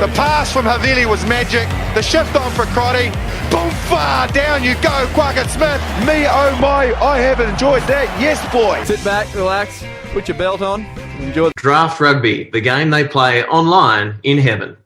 The pass from Havili was magic. The shift on for Crotty. Boom, far down you go, Quackett Smith. Me, oh my, I have enjoyed that. Yes, boy. Sit back, relax, put your belt on, enjoy. Draft Rugby, the game they play online in heaven.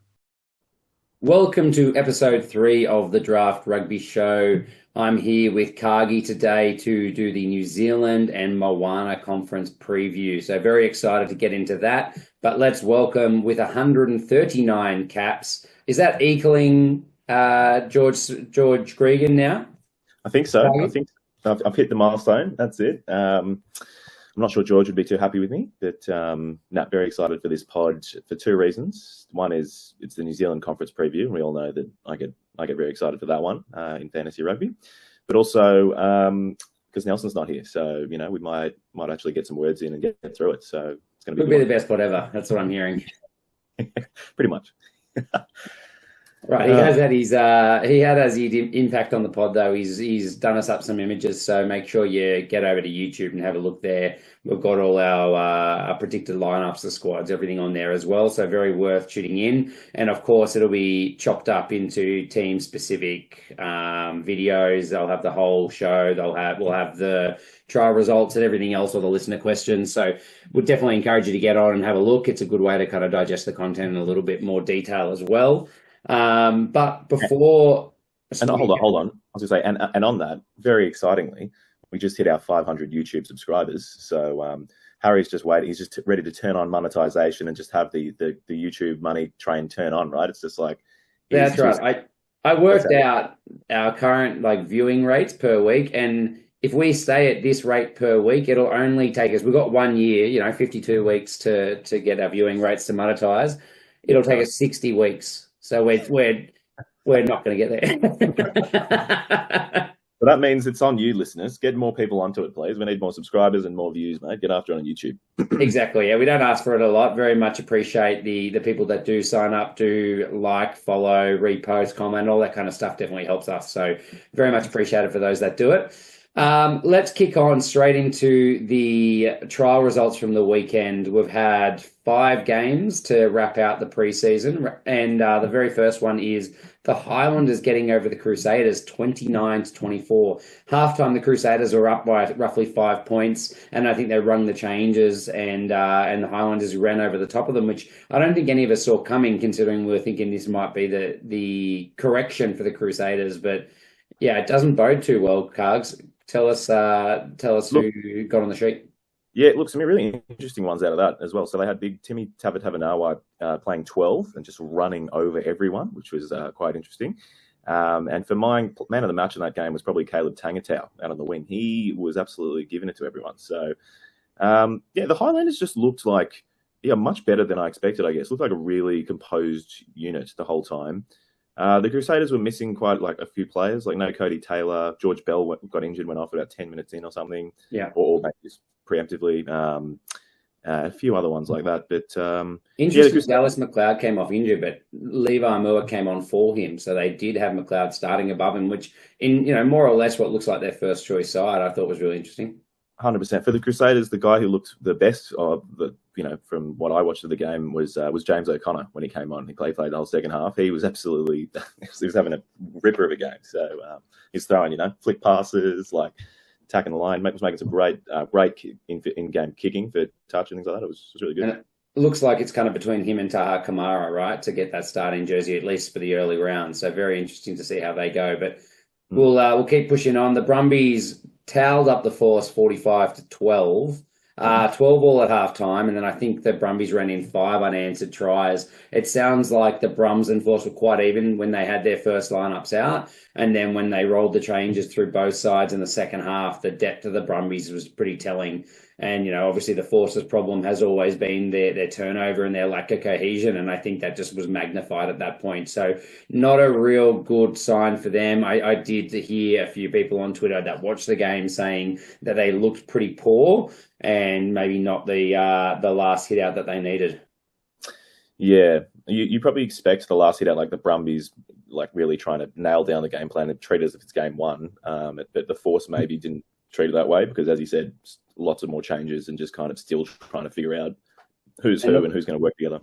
Welcome to episode 3 of the Draft Rugby Show. I'm here with Cargie today to do the New Zealand and Moana conference preview. So very excited to get into that. But let's welcome with 139 caps. Is that equaling George Gregan now? I think so. Cargie? I think I've hit the milestone. That's it. I'm not sure George would be too happy with me, but very excited for this pod for two reasons. One is it's the New Zealand conference preview. We all know that I get very excited for that one in fantasy rugby, but also because Nelson's not here, so we might actually get some words in and get through it. So it's going to be the best pod ever. That's what I'm hearing. Pretty much. Right, he had his impact on the pod though. He's done us up some images, so make sure you get over to YouTube and have a look there. We've got all our predicted lineups, the squads, everything on there as well. So very worth tuning in. And of course, it'll be chopped up into team specific videos. They'll have the whole show. We'll have the trial results and everything else, or the listener questions. So we'd definitely encourage you to get on and have a look. It's a good way to kind of digest the content in a little bit more detail as well. But before... And hold on. I was going to say, and on that, very excitingly, we just hit our 500 YouTube subscribers. So Harry's just waiting. He's just ready to turn on monetization and just have the YouTube money train turn on, right? It's just like... That's right. I worked out our current viewing rates per week, and if we stay at this rate per week, it'll only take us... We've got 1 year, 52 weeks to get our viewing rates to monetize. It'll take us 60 weeks. So we're not going to get there. So that means it's on you, listeners. Get more people onto it, please. We need more subscribers and more views, mate. Get after it on YouTube. Exactly. Yeah, we don't ask for it a lot. Very much appreciate the people that do sign up, do like, follow, repost, comment, all that kind of stuff definitely helps us. So very much appreciate it for those that do it. Let's kick on straight into the trial results from the weekend. We've had 5 games to wrap out the preseason, and the very first one is the Highlanders getting over the Crusaders 29-24. Halftime, the Crusaders were up by roughly 5 points, and I think they rung the changes, and the Highlanders ran over the top of them, which I don't think any of us saw coming, considering we were thinking this might be the correction for the Crusaders. But yeah, it doesn't bode too well, Cargs. Tell us who got on the sheet. Yeah, look, some really interesting ones out of that as well. So they had big Timmy Tavatavanawa playing 12 and just running over everyone, which was quite interesting. And for mine, man of the match in that game was probably Caleb Tangatau out on the wing. He was absolutely giving it to everyone. So, the Highlanders just looked like much better than I expected, I guess. Looked like a really composed unit the whole time. The Crusaders were missing quite a few players, no Cody Taylor. George Bell got injured, went off about 10 minutes in or something. Yeah. Or maybe just preemptively. A few other ones like that. But interesting, Dallas McLeod came off injured, but Levi Moore came on for him. So they did have McLeod starting above him, which in more or less what looks like their first choice side, I thought was really interesting. 100%. For the Crusaders, the guy who looked the best from what I watched of the game was James O'Connor when he came on. He played the whole second half. He was absolutely he was having a ripper of a game. So he's throwing flick passes, attacking the line, was making some great in-game kicking for touch and things like that. It was really good. And it looks like it's kind of between him and Taha Kamara, right, to get that starting jersey at least for the early round. So very interesting to see how they go. But we'll keep pushing on. The Brumbies towelled up the Force 45-12. 12 all at halftime, and then I think the Brumbies ran in 5 unanswered tries. It sounds like the Brums and Force were quite even when they had their first lineups out, and then when they rolled the changes through both sides in the second half, the depth of the Brumbies was pretty telling. And, obviously the Force's problem has always been their turnover and their lack of cohesion, and I think that just was magnified at that point. So not a real good sign for them. I did hear a few people on Twitter that watched the game saying that they looked pretty poor and maybe not the last hit out that they needed. Yeah, you probably expect the last hit out, the Brumbies, really trying to nail down the game plan and treat it as if it's game one. But the Force maybe didn't treat it that way because, as you said, lots of more changes and just kind of still trying to figure out who's who and who's going to work together.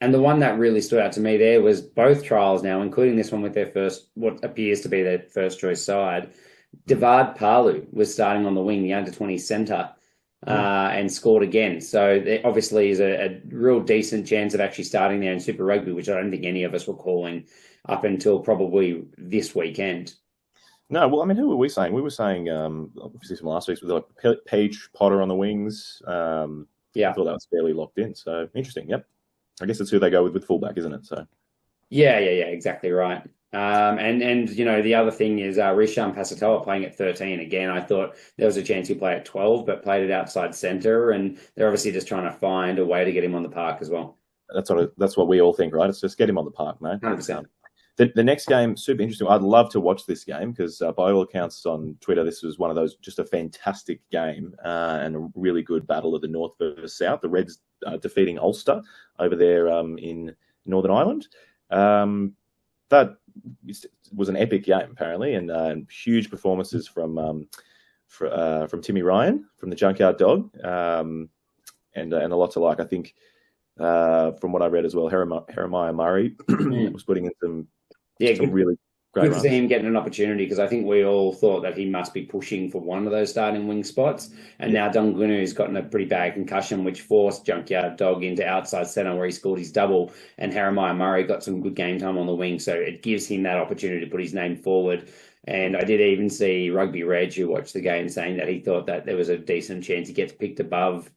And the one that really stood out to me there was both trials now, including this one with their first, what appears to be their first choice side. Devad Palu was starting on the wing, the under-20 centre, and scored again. So there obviously is a real decent chance of actually starting there in Super Rugby, which I don't think any of us were calling up until probably this weekend. No, well, I mean, who were we saying? We were saying, obviously from last week's, with like Paige Potter on the wings. I thought that was fairly locked in. So interesting. Yep. I guess that's who they go with fullback, isn't it? So. Yeah, exactly right. And you know, the other thing is Risham Pasatoa playing at 13 again. I thought there was a chance he'd play at 12, but played it outside centre, and they're obviously just trying to find a way to get him on the park as well. That's what we all think, right? It's just get him on the park, mate. 100%. The next game, super interesting. I'd love to watch this game because by all accounts on Twitter, this was one of those, just a fantastic game and a really good battle of the North versus South. The Reds defeating Ulster over there in Northern Ireland. That was an epic game, apparently, and huge performances from Timmy Ryan, from the Junkyard Dog, and a lot to like. I think from what I read as well, Jeremiah Murray was putting in some really great good runs. to see him getting an opportunity, because I think we all thought that he must be pushing for one of those starting wing spots. And now Dungunu's gotten a pretty bad concussion, which forced Junkyard Dog into outside centre where he scored his double. And Jeremiah Murray got some good game time on the wing. So it gives him that opportunity to put his name forward. And I did even see Rugby Reg, who watched the game, saying that he thought that there was a decent chance he gets picked above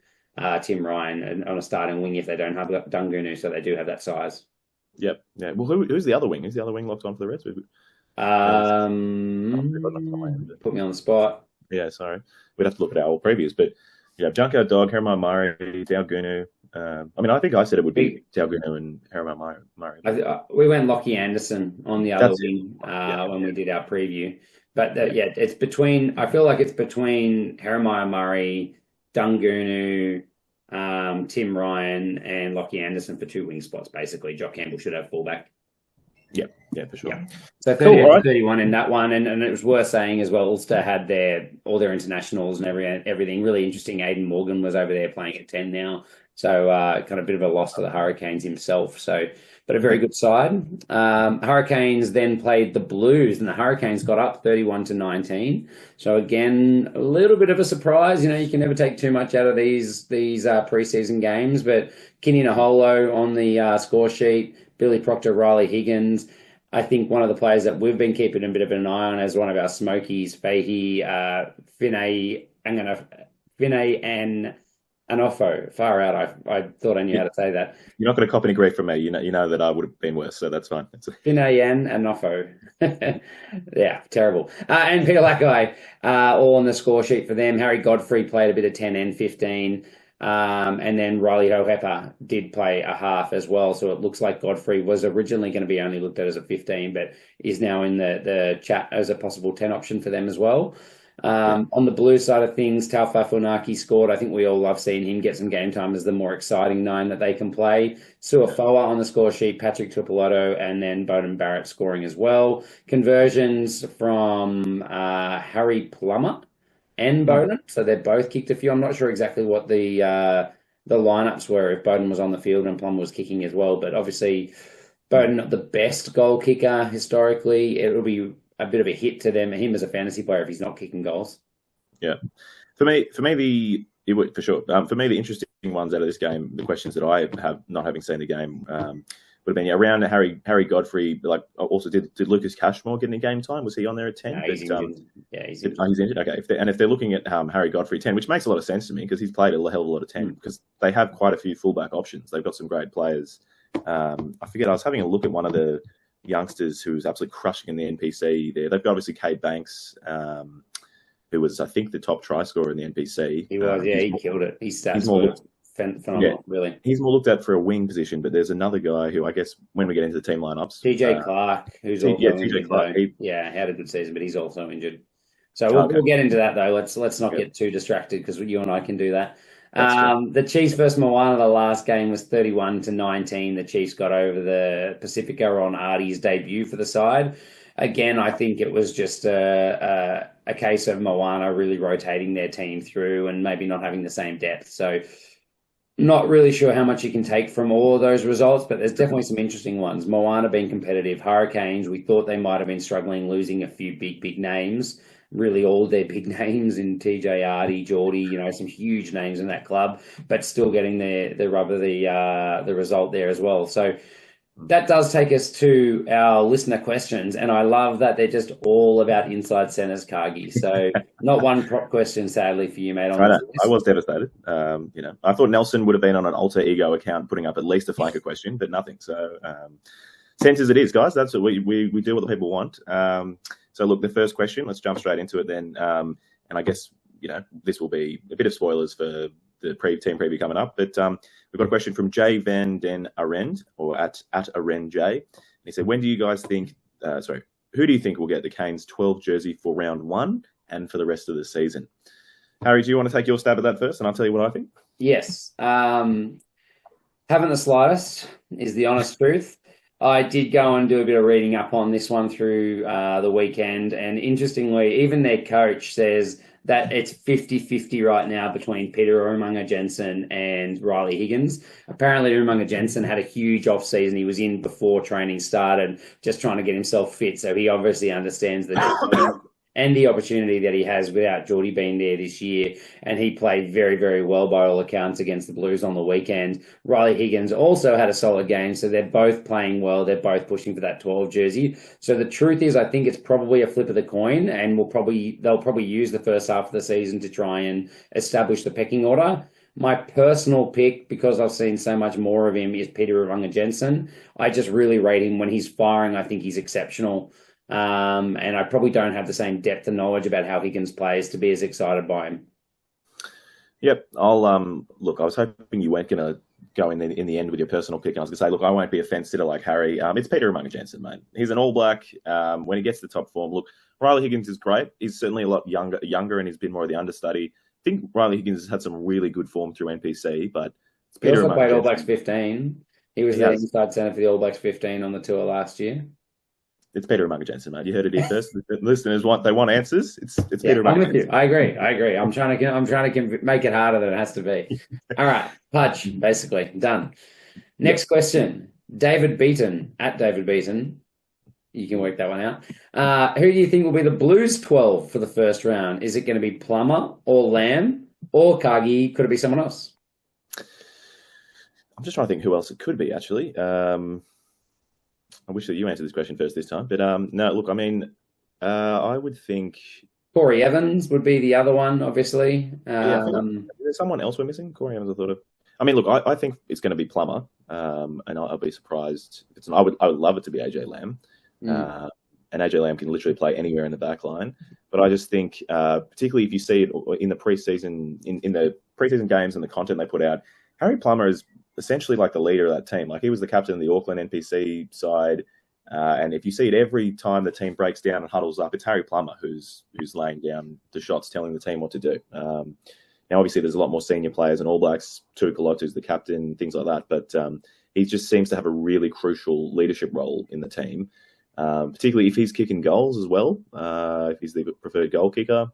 Tim Ryan on a starting wing if they don't have Dungunu. So they do have that size. Yep. Yeah. Well, who's the other wing? Who's the other wing locked on for the Reds? Put me on the spot. Yeah, sorry. We'd have to look at our old previews. But yeah, Junkyard Dog, Jeremiah Murray, Daugunu. I mean, I think I said it would be Daugunu and Jeremiah Murray. We went Lockie Anderson on the other wing when we did our preview. But it's between, I feel like it's between Jeremiah Murray, Dungunu, Tim Ryan and Lockie Anderson for two wing spots, basically. Jock Campbell should have fullback. Yeah, for sure. Yeah. So 30-31 in that one, and it was worth saying as well, Ulster had all their internationals and everything. Really interesting. Aidan Morgan was over there playing at 10 now. So kind of a bit of a loss to the Hurricanes himself. So, but a very good side. Hurricanes then played the Blues, and the Hurricanes got up 31-19. So again, a little bit of a surprise. You know, you can never take too much out of these preseason games. But Kini Naholo on the score sheet, Billy Proctor, Riley Higgins. I think one of the players that we've been keeping a bit of an eye on as one of our Smokies, Fahey, Finney and Anofo. Far out. I thought I knew how to say that. You're not going to cop any grief from me. You know that I would have been worse, so that's fine. Finney and Anofo. Yeah, terrible. And Peter Lackey, all on the score sheet for them. Harry Godfrey played a bit of 10 and 15. And then Riley Hohepa did play a half as well. So it looks like Godfrey was originally going to be only looked at as a 15, but is now in the chat as a possible 10 option for them as well. On the blue side of things, Taufa Funaki scored. I think we all love seeing him get some game time as the more exciting 9 that they can play. Suafoa on the score sheet, Patrick Tupolotto, and then Bowden Barrett scoring as well. Conversions from Harry Plummer and Bowden, so they both kicked a few. I'm not sure exactly what the lineups were, if Bowden was on the field and Plummer was kicking as well, but obviously Bowden not the best goal kicker historically. It'll be a bit of a hit to him as a fantasy player if he's not kicking goals. Yeah, for me the interesting ones out of this game, the questions that I have not having seen the game would have been around Harry Godfrey. Like, also, did Lucas Cashmore get any game time? Was he on there at 10? No, he's injured. He's injured. He's injured. Okay, if they're looking at Harry Godfrey 10, which makes a lot of sense to me because he's played a hell of a lot of 10 because they have quite a few fullback options. They've got some great players. I forget. I was having a look at one of the youngsters who was absolutely crushing in the NPC there. They've got obviously Cade Banks, who was, I think, the top try scorer in the NPC. He was, he killed it. His stats were phenomenal, really. He's more looked at for a wing position, but there's another guy who I guess when we get into the team lineups, TJ Clark, who's also injured. Clark, had a good season, but he's also injured. So we'll get into that though. Let's not get too distracted because you and I can do that. The Chiefs versus Moana, the last game was 31-19. The Chiefs got over the Pasifika on Artie's debut for the side. Again, I think it was just a case of Moana really rotating their team through and maybe not having the same depth. So Not really sure how much you can take from all of those results, but there's definitely some interesting ones. Moana being competitive. Hurricanes, we thought they might have been struggling, losing a few big names. Really all their big names in TJ Artie, Geordie, some huge names in that club, but still getting the rub of the result there as well. So that does take us to our listener questions, and I love that they're just all about inside centers, Cargie. So not one prop question, sadly, for you, mate. I was devastated. I thought Nelson would have been on an alter ego account putting up at least a flanker question, but nothing. So centers it is, guys. That's what we do what the people want. So look, the first question, let's jump straight into it then. And I guess, this will be a bit of spoilers for the team preview coming up, but we've got a question from J Van Den Arend, or at Arend J. And he said, when do you guys think, who do you think will get the Canes 12 jersey for round 1 and for the rest of the season? Harry, do you want to take your stab at that first, and I'll tell you what I think? Yes. Haven't the slightest is the honest truth. I did go and do a bit of reading up on this one through the weekend, and interestingly, even their coach says that it's 50-50 right now between Peter Umaga-Jensen and Riley Higgins. Apparently, Umaga-Jensen had a huge off-season. He was in before training started, just trying to get himself fit, so he obviously understands the and the opportunity that he has without Geordie being there this year. And he played very, very well by all accounts against the Blues on the weekend. Riley Higgins also had a solid game, so they're both playing well. They're both pushing for that 12 jersey. So the truth is, I think it's probably a flip of the coin, and they'll probably use the first half of the season to try and establish the pecking order. My personal pick, because I've seen so much more of him, is Peter Umaga-Jensen. I just really rate him when he's firing. I think he's exceptional. And I probably don't have the same depth and knowledge about how Higgins plays to be as excited by him. Yep. I'll look, I was hoping you weren't going to go in the end with your personal pick. And I was going to say, look, I won't be a fence sitter like Harry. It's Peter Umaga-Jensen, mate. He's an All Black. When he gets to top form, look, Riley Higgins is great. He's certainly a lot younger, and he's been more of the understudy. I think Riley Higgins has had some really good form through NPC, but it's Peter He also played All Blacks 15. He was the inside centre for the All Blacks 15 on the tour last year. It's Peter Umaga-Jensen, mate. You heard it here first. The listeners want answers. It's Peter Umaga-Jensen. I'm with you. I agree. I'm trying to make it harder than it has to be. All right, Pudge, basically done. Next question, David Beaton at David Beaton. You can work that one out. Who do you think will be the Blues 12 for the first round? Is it going to be Plummer or Lamb or Cargie? Could it be someone else? I'm just trying to think who else it could be, actually. I wish that you answered this question first this time. But no, look, I mean, I would think Corey Evans would be the other one, obviously. Is there someone else we're missing? Corey Evans, I thought of. I mean, look, I think it's going to be Plummer, and I'll be surprised if it's. I would love it to be AJ Lamb, and AJ Lamb can literally play anywhere in the back line. But I just think, particularly if you see it in the preseason, in the preseason games and the content they put out, Harry Plummer is essentially like the leader of that team. Like, he was the captain of the Auckland NPC side, and if you see it every time the team breaks down and huddles up, it's Harry Plummer who's laying down the shots, telling the team what to do. Now, obviously, there's a lot more senior players in All Blacks. Tuikolautu's the captain, things like that. But he just seems to have a really crucial leadership role in the team, particularly if he's kicking goals as well, if he's the preferred goal kicker.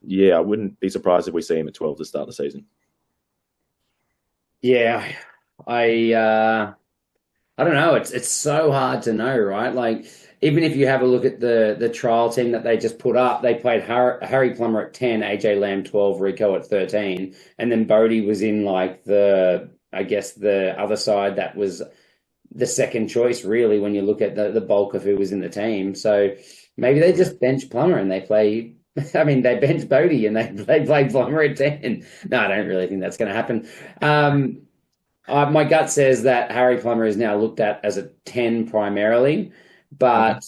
Yeah, I wouldn't be surprised if we see him at 12 to start the season. Yeah, I don't know. It's so hard to know, right? Like, even if you have a look at the trial team that they just put up, they played Harry Plummer at 10, AJ Lamb 12, Rico at 13, and then Bodie was in like the other side that was the second choice, really, when you look at the bulk of who was in the team. So maybe they just bench Plummer and they play. I mean, they bench Bodie and they play Plummer at 10. No, I don't really think that's going to happen. My gut says that Harry Plummer is now looked at as a 10 primarily, but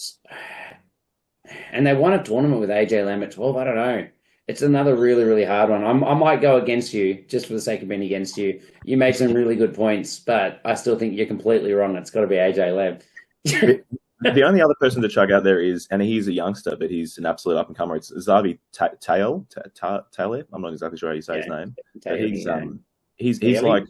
and they won a tournament with AJ Lamb at 12. I don't know. It's another really, really hard one. I might go against you just for the sake of being against you. You made some really good points, but I still think you're completely wrong. It's got to be AJ Lamb. The only other person to chug out there is, and he's a youngster, but he's an absolute up-and-comer, it's Zavi Taylor. I'm not exactly sure how you say his name. But he's like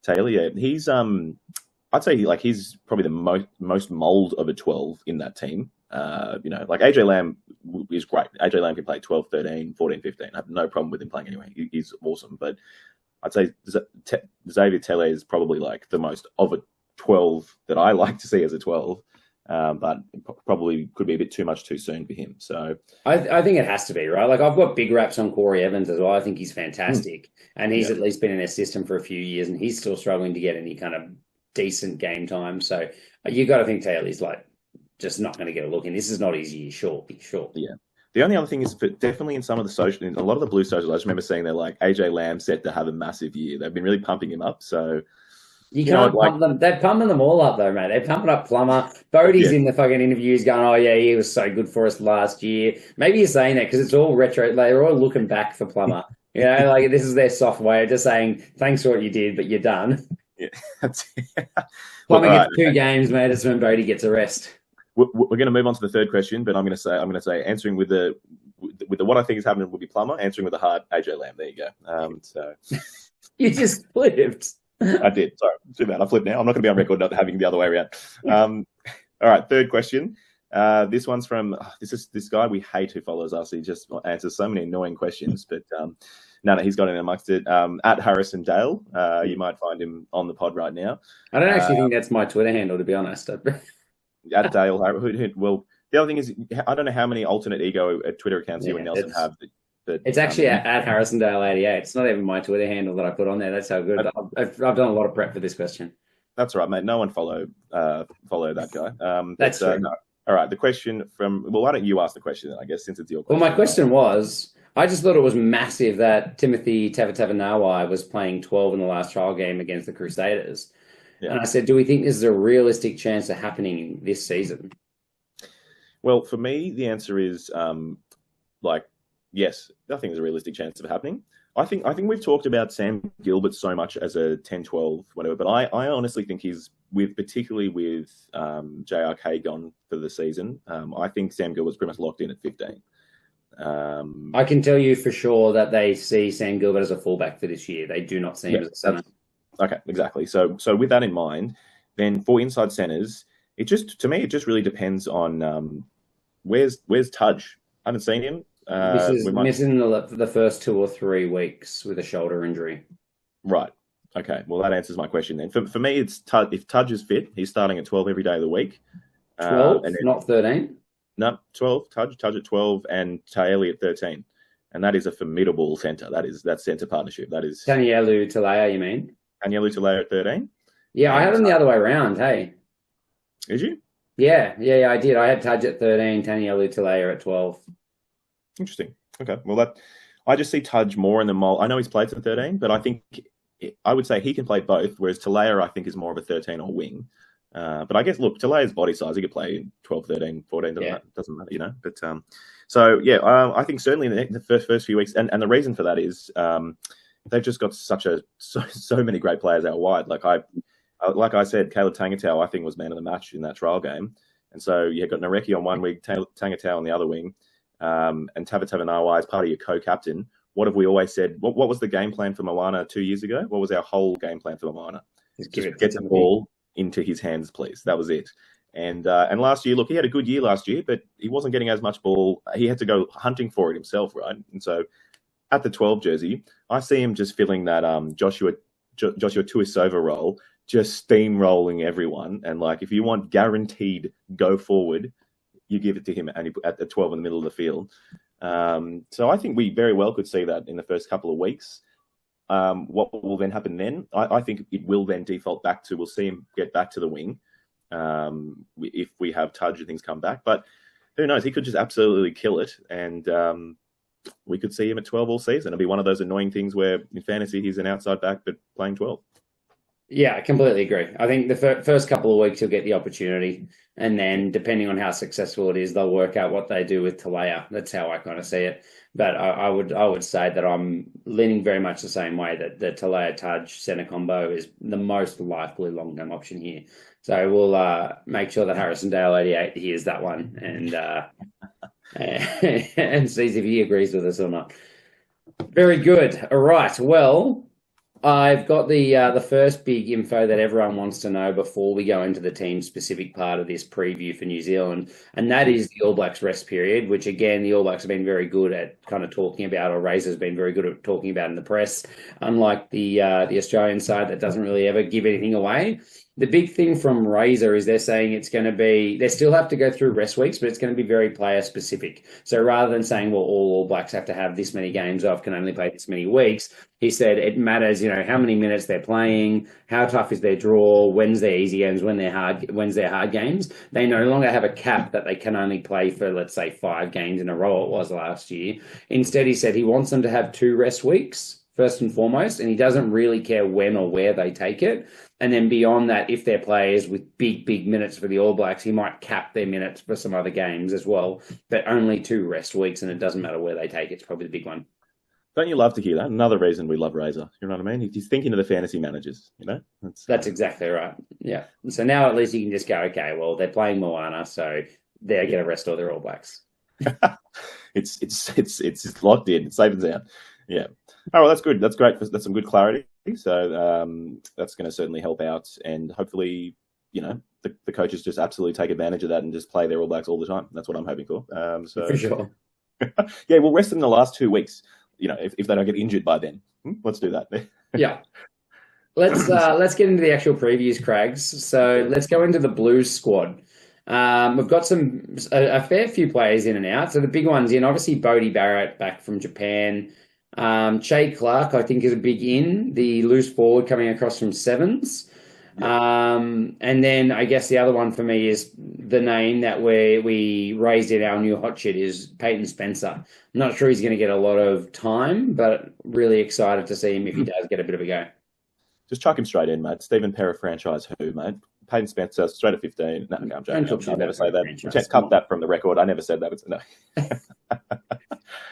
Taylor, yeah. He's I'd say he's probably the most mold of a 12 in that team. Like AJ Lamb is great. AJ Lamb can play 12, 13, 14, 15. I have no problem with him playing anyway. He's awesome. But I'd say Xavier Tele is probably like the most of a 12 that I like to see as a 12. But probably could be a bit too much too soon for him. So I think it has to be, right? Like I've got big raps on Corey Evans as well. I think he's fantastic. And he's at least been in their system for a few years and he's still struggling to get any kind of decent game time. So you got to think Taylor's like just not going to get a look in. This is not his year, sure. Yeah. The only other thing is definitely in some of the social, in a lot of the blue socials, I just remember seeing they're like AJ Lamb set to have a massive year. They've been really pumping him up. So you can't pump them. They're pumping them all up, though, mate. They're pumping up Plummer. Bodie's in the fucking interviews going, oh, yeah, he was so good for us last year. Maybe you're saying that because it's all retro. They're all looking back for Plummer. You know, like this is their soft way of just saying, thanks for what you did, but you're done. Yeah. Plummer gets 2 games, mate. It's when Bodie gets a rest. We're going to move on to the third question, but I'm going to say answering with the what I think is happening would be Plummer, answering with the hard AJ Lamb. There you go. So You just flipped. I did. Sorry, too bad. I flipped now. I'm not going to be on record not having the other way around. All right, third question. This one's from this guy we hate who follows us. He just answers so many annoying questions, but no, he's got in amongst it. At Harrison Dale, you might find him on the pod right now. I don't actually think that's my Twitter handle, to be honest. At Dale, well, the other thing is, I don't know how many alternate ego Twitter accounts you and Nelson have. But it's actually at Harrisondale88. It's not even my Twitter handle that I put on there. That's how good. I've done a lot of prep for this question. That's right, mate. No one follow that guy. That's true. No. All right, the question from... Well, why don't you ask the question then, I guess, since it's your question. Well, my question was, I just thought it was massive that Timothy Tavatavanawai was playing 12 in the last trial game against the Crusaders. Yeah. And I said, do we think this is a realistic chance of happening this season? Well, for me, the answer is yes, I think there's a realistic chance of happening. I think we've talked about Sam Gilbert so much as a 10-12, whatever, but I honestly think particularly with JRK gone for the season, I think Sam Gilbert's pretty much locked in at 15. I can tell you for sure that they see Sam Gilbert as a fullback for this year. They do not see him as a centre. Okay, exactly. So with that in mind, then for inside centres, it just really depends on where's Tudge. I haven't seen him. Missing the first 2 or 3 weeks with a shoulder injury. Right. Okay. Well, that answers my question then. For me, it's if Tudge is fit, he's starting at 12 every day of the week. 12, not 13? No, 12. Tudge at 12 and Taeli at 13. And that is a formidable centre. That's centre partnership. That is... Tanielu Talea, you mean? Tanielu Talea at 13? Yeah, I had him the other way around, hey. Did you? Yeah, I did. I had Tudge at 13, Tanielu Talea at 12. Interesting. Okay. Well, I just see Tudge more in the mold. I know he's played for 13, but I would say he can play both, whereas Talea, I think, is more of a 13 or wing. But I guess, look, Talea's body size, he could play 12, 13, 14, doesn't matter, you know. But I think certainly in the first few weeks, and the reason for that is they've just got so many great players out wide. Like I said, Caleb Tangatau, I think, was man of the match in that trial game. And so you got Nareki on one wing, Tangatau on the other wing. And Tavatavanawai as part of your co-captain. What have we always said? What was the game plan for Moana 2 years ago? What was our whole game plan for Moana? Just get the ball into his hands, please. That was it. And last year, look, he had a good year last year, but he wasn't getting as much ball. He had to go hunting for it himself, right? And so at the 12 jersey, I see him just filling that Joshua Tuisova role, just steamrolling everyone. And like, if you want guaranteed go forward, you give it to him at the 12 in the middle of the field. So I think we very well could see that in the first couple of weeks. What will then happen then? I think it will then default back to, we'll see him get back to the wing if we have Tudge and things come back. But who knows? He could just absolutely kill it. And we could see him at 12 all season. It'll be one of those annoying things where in fantasy he's an outside back but playing 12. Yeah, I completely agree. I think the first couple of weeks he'll get the opportunity, and then depending on how successful it is, they'll work out what they do with Talea. That's how I kind of see it. But I would say that I'm leaning very much the same way, that the Talea Tudge centre combo is the most likely long-term option here. So we'll make sure that Harrisondale88 hears that one and sees if he agrees with us or not. Very good. All right. Well, I've got the first big info that everyone wants to know before we go into the team-specific part of this preview for New Zealand, and that is the All Blacks rest period, which, again, the All Blacks have been very good at kind of talking about, or Razor's been very good at talking about in the press, unlike the Australian side that doesn't really ever give anything away. The big thing from Razor is they're saying it's going to be, they still have to go through rest weeks, but it's going to be very player specific. So rather than saying, well, all Blacks have to have this many games off, can only play this many weeks, he said it matters, how many minutes they're playing, how tough is their draw, when's their easy games, when's their hard games. They no longer have a cap that they can only play for, let's say, 5 games in a row, it was last year. Instead, he said he wants them to have 2 rest weeks, first and foremost, and he doesn't really care when or where they take it. And then beyond that, if they're players with big minutes for the All Blacks, he might cap their minutes for some other games as well. But only 2 rest weeks, and it doesn't matter where they take it. It's probably the big one. Don't you love to hear that? Another reason we love Razor. You know what I mean? He's thinking of the fantasy managers, That's exactly right. Yeah. So now at least you can just go, okay, well, they're playing Moana, so they're going to rest all their All Blacks. It's locked in. It's safe and sound. Yeah. Oh, well, that's good. That's great. That's some good clarity. So that's going to certainly help out, and hopefully, the coaches just absolutely take advantage of that and just play their All Blacks all the time. That's what I'm hoping for. For sure. Yeah, we'll rest them the last 2 weeks. If they don't get injured by then, let's do that. Yeah. Let's get into the actual previews, Craigs. So let's go into the Blues squad. We've got a fair few players in and out. So the big ones in, obviously, Bodie Barrett back from Japan. Che Clark, I think, is a big in, the loose forward coming across from Sevens. And then I guess the other one for me is the name that we raised in our new hot shit is Peyton Spencer. I'm not sure he's going to get a lot of time, but really excited to see him if he does get a bit of a go. Just chuck him straight in, mate. Stephen Perra franchise who, mate? Peyton Spencer, straight at 15. No, I'm joking. I never say that. Cut that from the record. I never said that. No.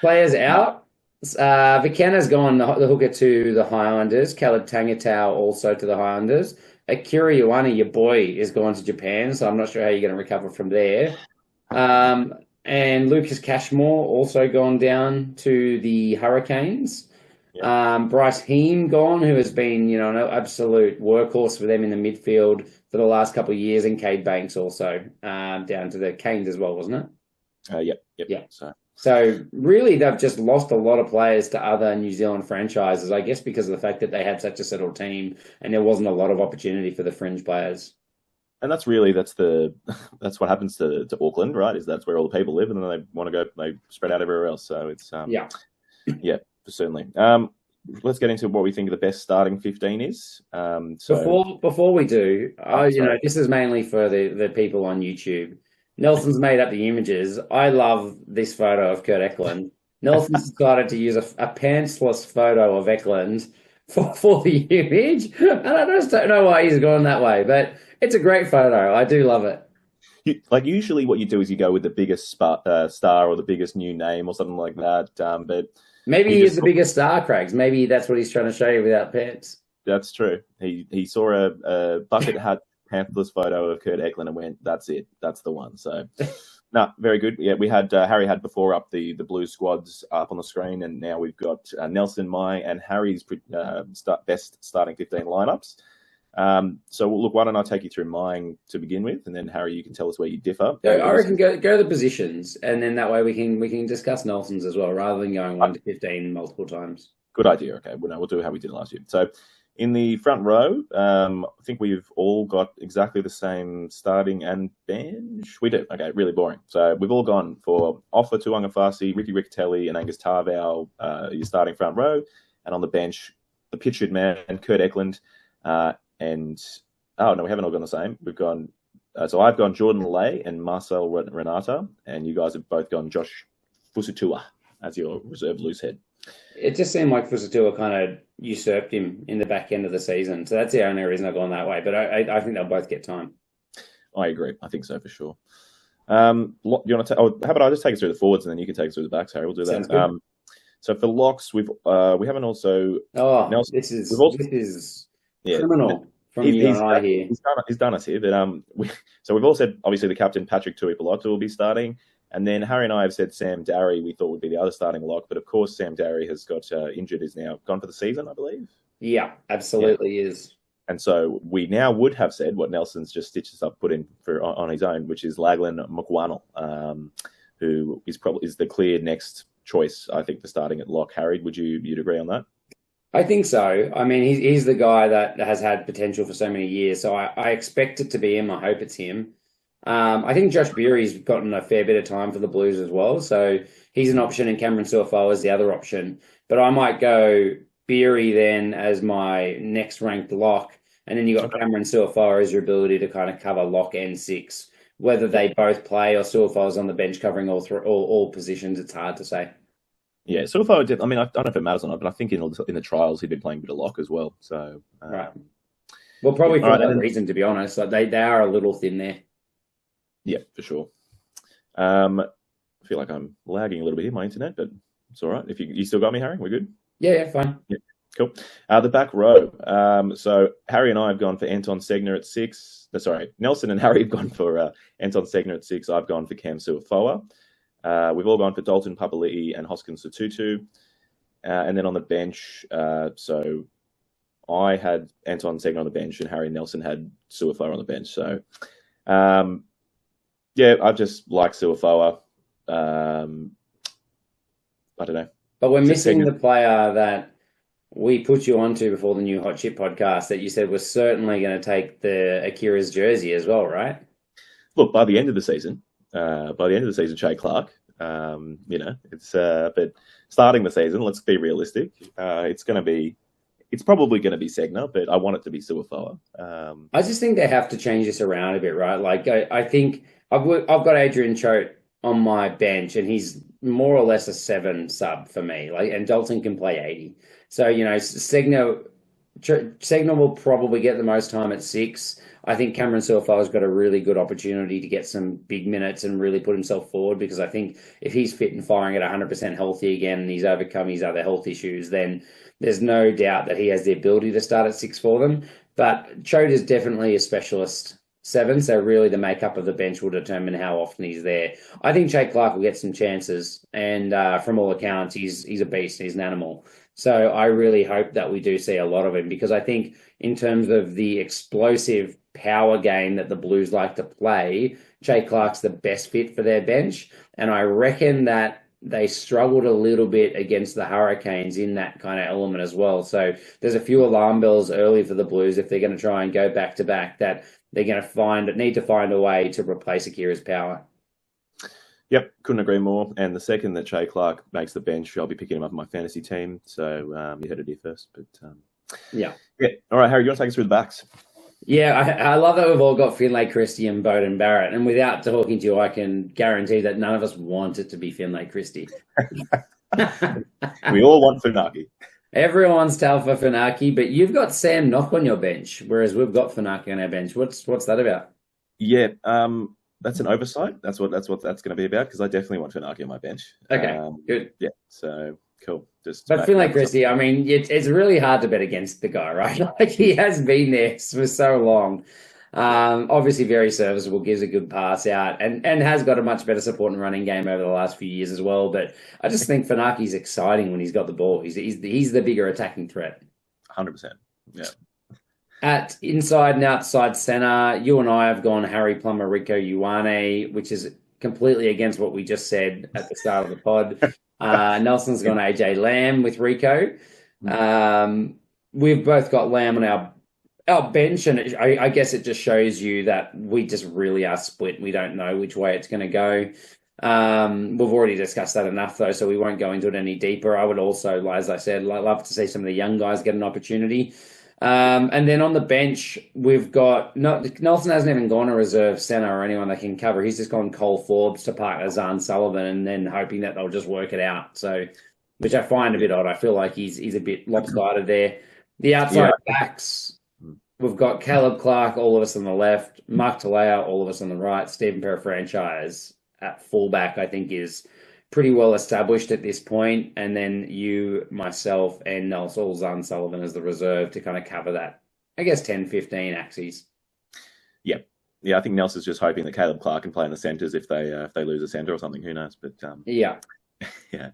Players out. Vikenna's gone the hooker to the Highlanders. Caleb Tangatau also to the Highlanders. Akira Ioane, your boy, is gone to Japan, so I'm not sure how you're going to recover from there. And Lucas Cashmore also gone down to the Hurricanes. Yep. Bryce Heem gone, who has been, an absolute workhorse for them in the midfield for the last couple of years, and Cade Banks also down to the Canes as well, wasn't it? Yep. So really, they've just lost a lot of players to other New Zealand franchises, I guess, because of the fact that they had such a settled team and there wasn't a lot of opportunity for the fringe players. And that's what happens to Auckland, right? Is that's where all the people live, and then they want to go, they spread out everywhere else. So it's certainly. Let's get into what we think the best starting 15 is. Before we do, this is mainly for the people on YouTube. Nelson's made up the images. I love this photo of Kurt Eklund. Nelson's decided to use a pantsless photo of Eklund for the image. And I just don't know why he's gone that way, but it's a great photo. I do love it. Usually what you do is you go with the biggest star or the biggest new name or something like that. But maybe he is the biggest star, Craigs. Maybe that's what he's trying to show you without pants. That's true. He saw a bucket hat pantsless photo of Kurt Eklund and went, that's it. That's the one. So, no, very good. Yeah, we had Harry had before up the blue squads up on the screen, and now we've got Nelson, Mai, and Harry's best starting 15 lineups. So, look, why don't I take you through mine to begin with, and then Harry, you can tell us where you differ. I reckon go the positions, and then that way we can discuss Nelson's as well, rather than going 1 to 15 multiple times. Good idea. Okay, we'll do how we did last year. So, in the front row, I think we've all got exactly the same starting and bench. We do. Okay, really boring. So we've all gone for Offa Tuangafasi, Ricky Riccatelli, and Angus Tarvau, your starting front row. And on the bench, the pictured man, Kurt Eklund. We haven't all gone the same. We've gone, so I've gone Jordan Lay and Marcel Renata, and you guys have both gone Josh Fusutua as your reserve loose head. It just seemed like Fusutua kind of usurped him in the back end of the season. So that's the only reason I've gone that way. But I think they'll both get time. I agree. I think so for sure. Do you want to? How about I just take us through the forwards and then you can take us through the backs, Harry? We'll do that. Good. So for locks, we haven't also. Oh, Nelson, this is criminal from you and I here. He's done us here, but so we've all said obviously the captain Patrick Tuipulotu will be starting. And then Harry and I have said Sam Darry we thought would be the other starting lock. But, of course, Sam Darry has got injured, is now gone for the season, I believe. Yeah, absolutely is. And so we now would have said what Nelson's just stitched us up, put in for on his own, which is Lachlan McArdle, who is the clear next choice, I think, for starting at lock. Harry, you'd agree on that? I think so. I mean, he's the guy that has had potential for so many years, so I expect it to be him. I hope it's him. I think Josh Beery's gotten a fair bit of time for the Blues as well, so he's an option, and Cameron Suafoa is the other option. But I might go Beery then as my next ranked lock, and then you got Cameron Suafoa as your ability to kind of cover lock and six. Whether they both play or Suafoa's on the bench covering all positions, it's hard to say. Yeah, Suafoa did. I mean, I don't know if it matters or not, but I think in the trials he'd been playing a bit of lock as well. So right. Well, probably for that reason, to be honest. Like they are a little thin there. Yeah, for sure. I feel like I'm lagging a little bit here, my internet, but it's all right. If you still got me, Harry, we're good? Yeah, fine. Yeah, cool. The back row. So Harry and I have gone for Anton Segner at 6. Nelson and Harry have gone for Anton Segner at 6. I've gone for Cam Suafoa. We've all gone for Dalton Papali'i and Hoskins Sotutu. And then on the bench, so I had Anton Segner on the bench and Harry and Nelson had Suafoa on the bench. So, yeah, I just like Suafoa. I don't know. But we're missing the player that we put you onto before the new Hot Chip podcast that you said was certainly going to take the Akira's jersey as well, right? Look, by the end of the season, Shay Clark, it's but starting the season, let's be realistic. It's probably going to be Segner, but I want it to be Suafoa. I just think they have to change this around a bit, right? Like I think I've got Adrian Choate on my bench, and he's more or less a 7 sub for me. Like, and Dalton can play 80. So Segner will probably get the most time at 6. I think Cameron Suafoa's got a really good opportunity to get some big minutes and really put himself forward, because I think if he's fit and firing at 100% healthy again and he's overcome his other health issues, then there's no doubt that he has the ability to start at 6 for them. But Choate is definitely a specialist 7, so really the makeup of the bench will determine how often he's there. I think Shay Clark will get some chances, and from all accounts, he's a beast, he's an animal. So I really hope that we do see a lot of him, because I think in terms of the explosive power game that the Blues like to play, Shay Clark's the best fit for their bench, and I reckon that they struggled a little bit against the Hurricanes in that kind of element as well. So there's a few alarm bells early for the Blues if they're going to try and go back to back, that they're going to need to find a way to replace Akira's power. Yep, couldn't agree more. And the second that Shay Clark makes the bench, I'll be picking him up in my fantasy team. So you heard it here first. But yeah. All right, Harry, you want to take us through the backs? Yeah, I love that we've all got Finlay Christie and Bowden Barrett. And without talking to you, I can guarantee that none of us want it to be Finlay Christie. We all want Funaki. Everyone's tail for Funaki, but you've got Sam Knock on your bench, whereas we've got Funaki on our bench. What's that about? Yeah, that's an oversight. That's what that's going to be about, because I definitely want Funaki on my bench. Okay, good. Yeah, so cool. But Finlay Christie, I mean, it's really hard to bet against the guy, right? Like, he has been there for so long. Obviously very serviceable, gives a good pass out, and has got a much better support and running game over the last few years as well. But I just think Funaki's exciting when he's got the ball. He's the bigger attacking threat. 100%. Yeah. At inside and outside centre, you and I have gone Harry Plummer, Rico Ioane, which is completely against what we just said at the start of the pod. Nelson's gone AJ Lamb with Rico. We've both got Lamb on our bench, and I guess it just shows you that we just really are split. We don't know which way it's going to go. We've already discussed that enough, though, so we won't go into it any deeper. I would also, as I said, love to see some of the young guys get an opportunity. And then on the bench, we've got Nelson hasn't even gone a reserve centre or anyone that can cover. He's just gone Cole Forbes to partner Zahn Sullivan, and then hoping that they'll just work it out. So, which I find a bit odd. I feel like he's a bit lopsided there. The outside backs, we've got Caleb Clark, all of us on the left, Mark Talea, all of us on the right. Stephen Perra-Franchise at fullback, I think, is pretty well established at this point. And then you, myself, and Nelson Zahn Sullivan as the reserve to kind of cover that, I guess, 10-15 axes. Yeah. Yeah, I think Nelson's just hoping that Caleb Clark can play in the centres if they lose a centre or something. Who knows? But yeah. Yeah.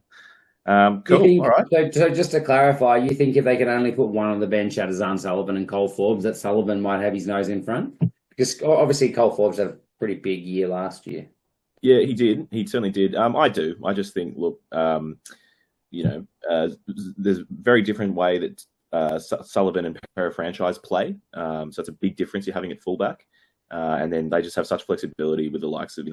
Cool. Think, All right. so just to clarify, you think if they can only put one on the bench out of Zahn Sullivan and Cole Forbes, that Sullivan might have his nose in front? Because obviously Cole Forbes had a pretty big year last year. Yeah, he did. He certainly did. I do. I just think, look, there's a very different way that Sullivan and Para-franchise play. So it's a big difference you're having at fullback. And then they just have such flexibility with the likes of,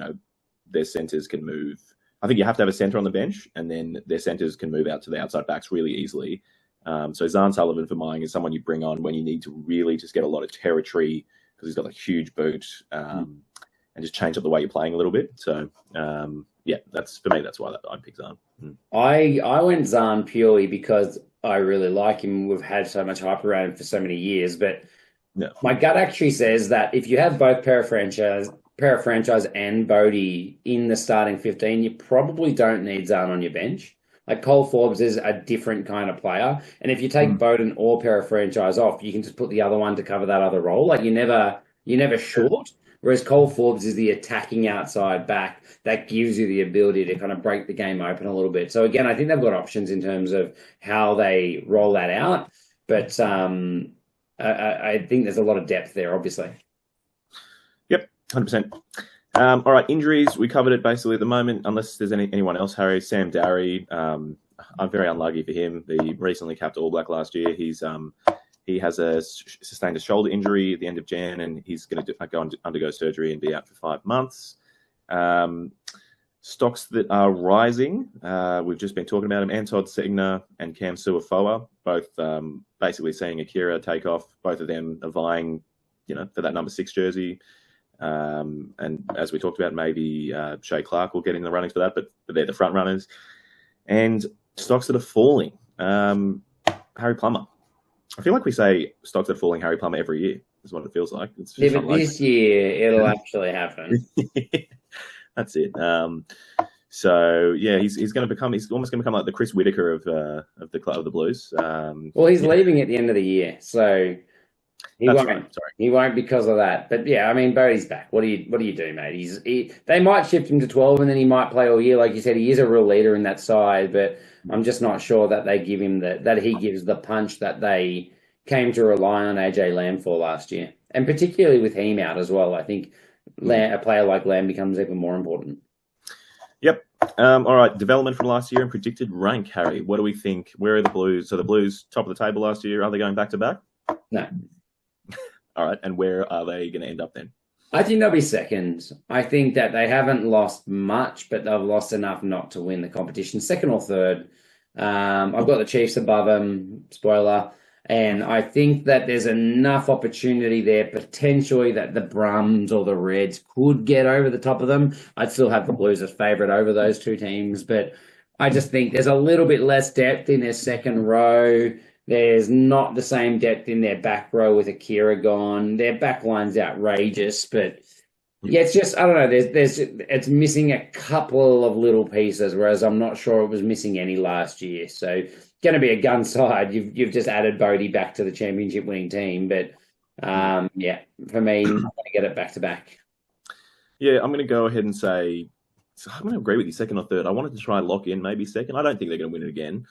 their centres can move. I think you have to have a centre on the bench, and then their centres can move out to the outside backs really easily. So Zahn Sullivan for mine is someone you bring on when you need to really just get a lot of territory because he's got a huge boot and just change up the way you're playing a little bit. So, that's for me. That's why I picked Zahn. I went Zahn purely because I really like him. We've had so much hype around him for so many years, but my gut actually says that if you have both Para-franchise and Bodie in the starting 15, you probably don't need Zahn on your bench. Like Cole Forbes is a different kind of player. And if you take Bowden or Para-franchise off, you can just put the other one to cover that other role. Like you're never short. Whereas Cole Forbes is the attacking outside back that gives you the ability to kind of break the game open a little bit. So again, I think they've got options in terms of how they roll that out. But I think there's a lot of depth there, obviously. Yep, 100%. All right, injuries. We covered it basically at the moment, unless there's anyone else, Harry. Sam Darry, I'm very unlucky for him. He recently capped All Black last year. He has sustained a shoulder injury at the end of Jan, and he's going to go undergo surgery and be out for 5 months. Stocks that are rising, we've just been talking about them, Antod Segner and Cam Suafoa, both basically seeing Akira take off. Both of them are vying, for that number 6 jersey. And as we talked about, maybe Shay Clark will get in the runnings for that, but they're the front runners. And stocks that are falling, Harry Plummer. I feel like we say stocks that are falling Harry Plummer every year, is what it feels like. It's just but this year it'll actually happen. That's it. He's going to become. He's almost going to become like the Chris Whitaker of the Club of the Blues. Well, he's leaving at the end of the year, so he won't. Right. Sorry, he won't because of that. But yeah, I mean, Bodie's back. What do you do, mate? They might shift him to 12, and then he might play all year. Like you said, he is a real leader in that side, but I'm just not sure that they give him that he gives the punch that they came to rely on AJ Lamb for last year, and particularly with him out as well. I think a player like Lamb becomes even more important. Yep. All right. Development from last year and predicted rank, Harry. What do we think? Where are the Blues? So the Blues top of the table last year. Are they going back to back? No. All right. And where are they going to end up then? I think they'll be second. I think that they haven't lost much, but they've lost enough not to win the competition. Second or third. I've got the Chiefs above them. Spoiler. And I think that there's enough opportunity there, potentially, that the Brums or the Reds could get over the top of them. I'd still have the Blues as favourite over those two teams, but I just think there's a little bit less depth in their second row. There's not the same depth in their back row with Akira gone. Their back line's outrageous, but yeah, it's just, I don't know, it's missing a couple of little pieces, whereas I'm not sure it was missing any last year. So going to be a gun side. You've just added Bodie back to the championship winning team, but for me, I'm going to get it back to back. Yeah, I'm going to go ahead and say I'm going to agree with you, second or third. I wanted to try and lock in maybe second. I don't think they're going to win it again.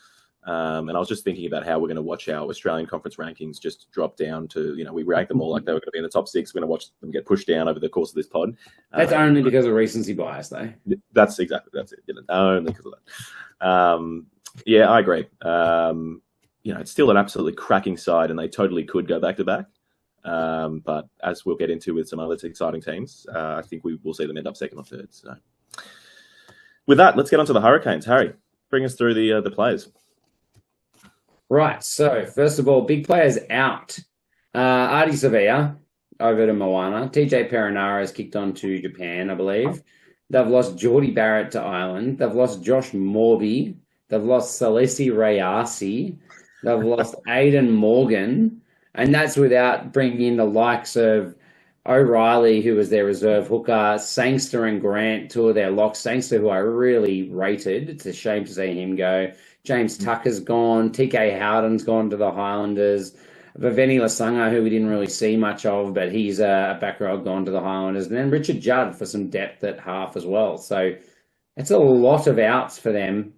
And I was just thinking about how we're going to watch our Australian conference rankings just drop down to, we rank them all like they were going to be in the top 6. We're going to watch them get pushed down over the course of this pod. That's only because of recency bias, though. That's it. Only because of that. Yeah, I agree. It's still an absolutely cracking side, and they totally could go back to back. But as we'll get into with some other exciting teams, I think we will see them end up second or third. So, with that, let's get on to the Hurricanes. Harry, bring us through the players. Right. So, first of all, big players out. Artie Sevilla over to Moana. TJ Perinara has kicked on to Japan, I believe. They've lost Geordie Barrett to Ireland. They've lost Josh Morby. They've lost Salesi Rayasi. They've lost Aidan Morgan. And that's without bringing in the likes of O'Reilly, who was their reserve hooker, Sangster and Grant, two of their locks. Sangster, who I really rated. It's a shame to see him go. James Tucker's gone. TK Howden's gone to the Highlanders. Viveni Lasanga, who we didn't really see much of, but he's a back row, gone to the Highlanders. And then Richard Judd for some depth at half as well. So it's a lot of outs for them.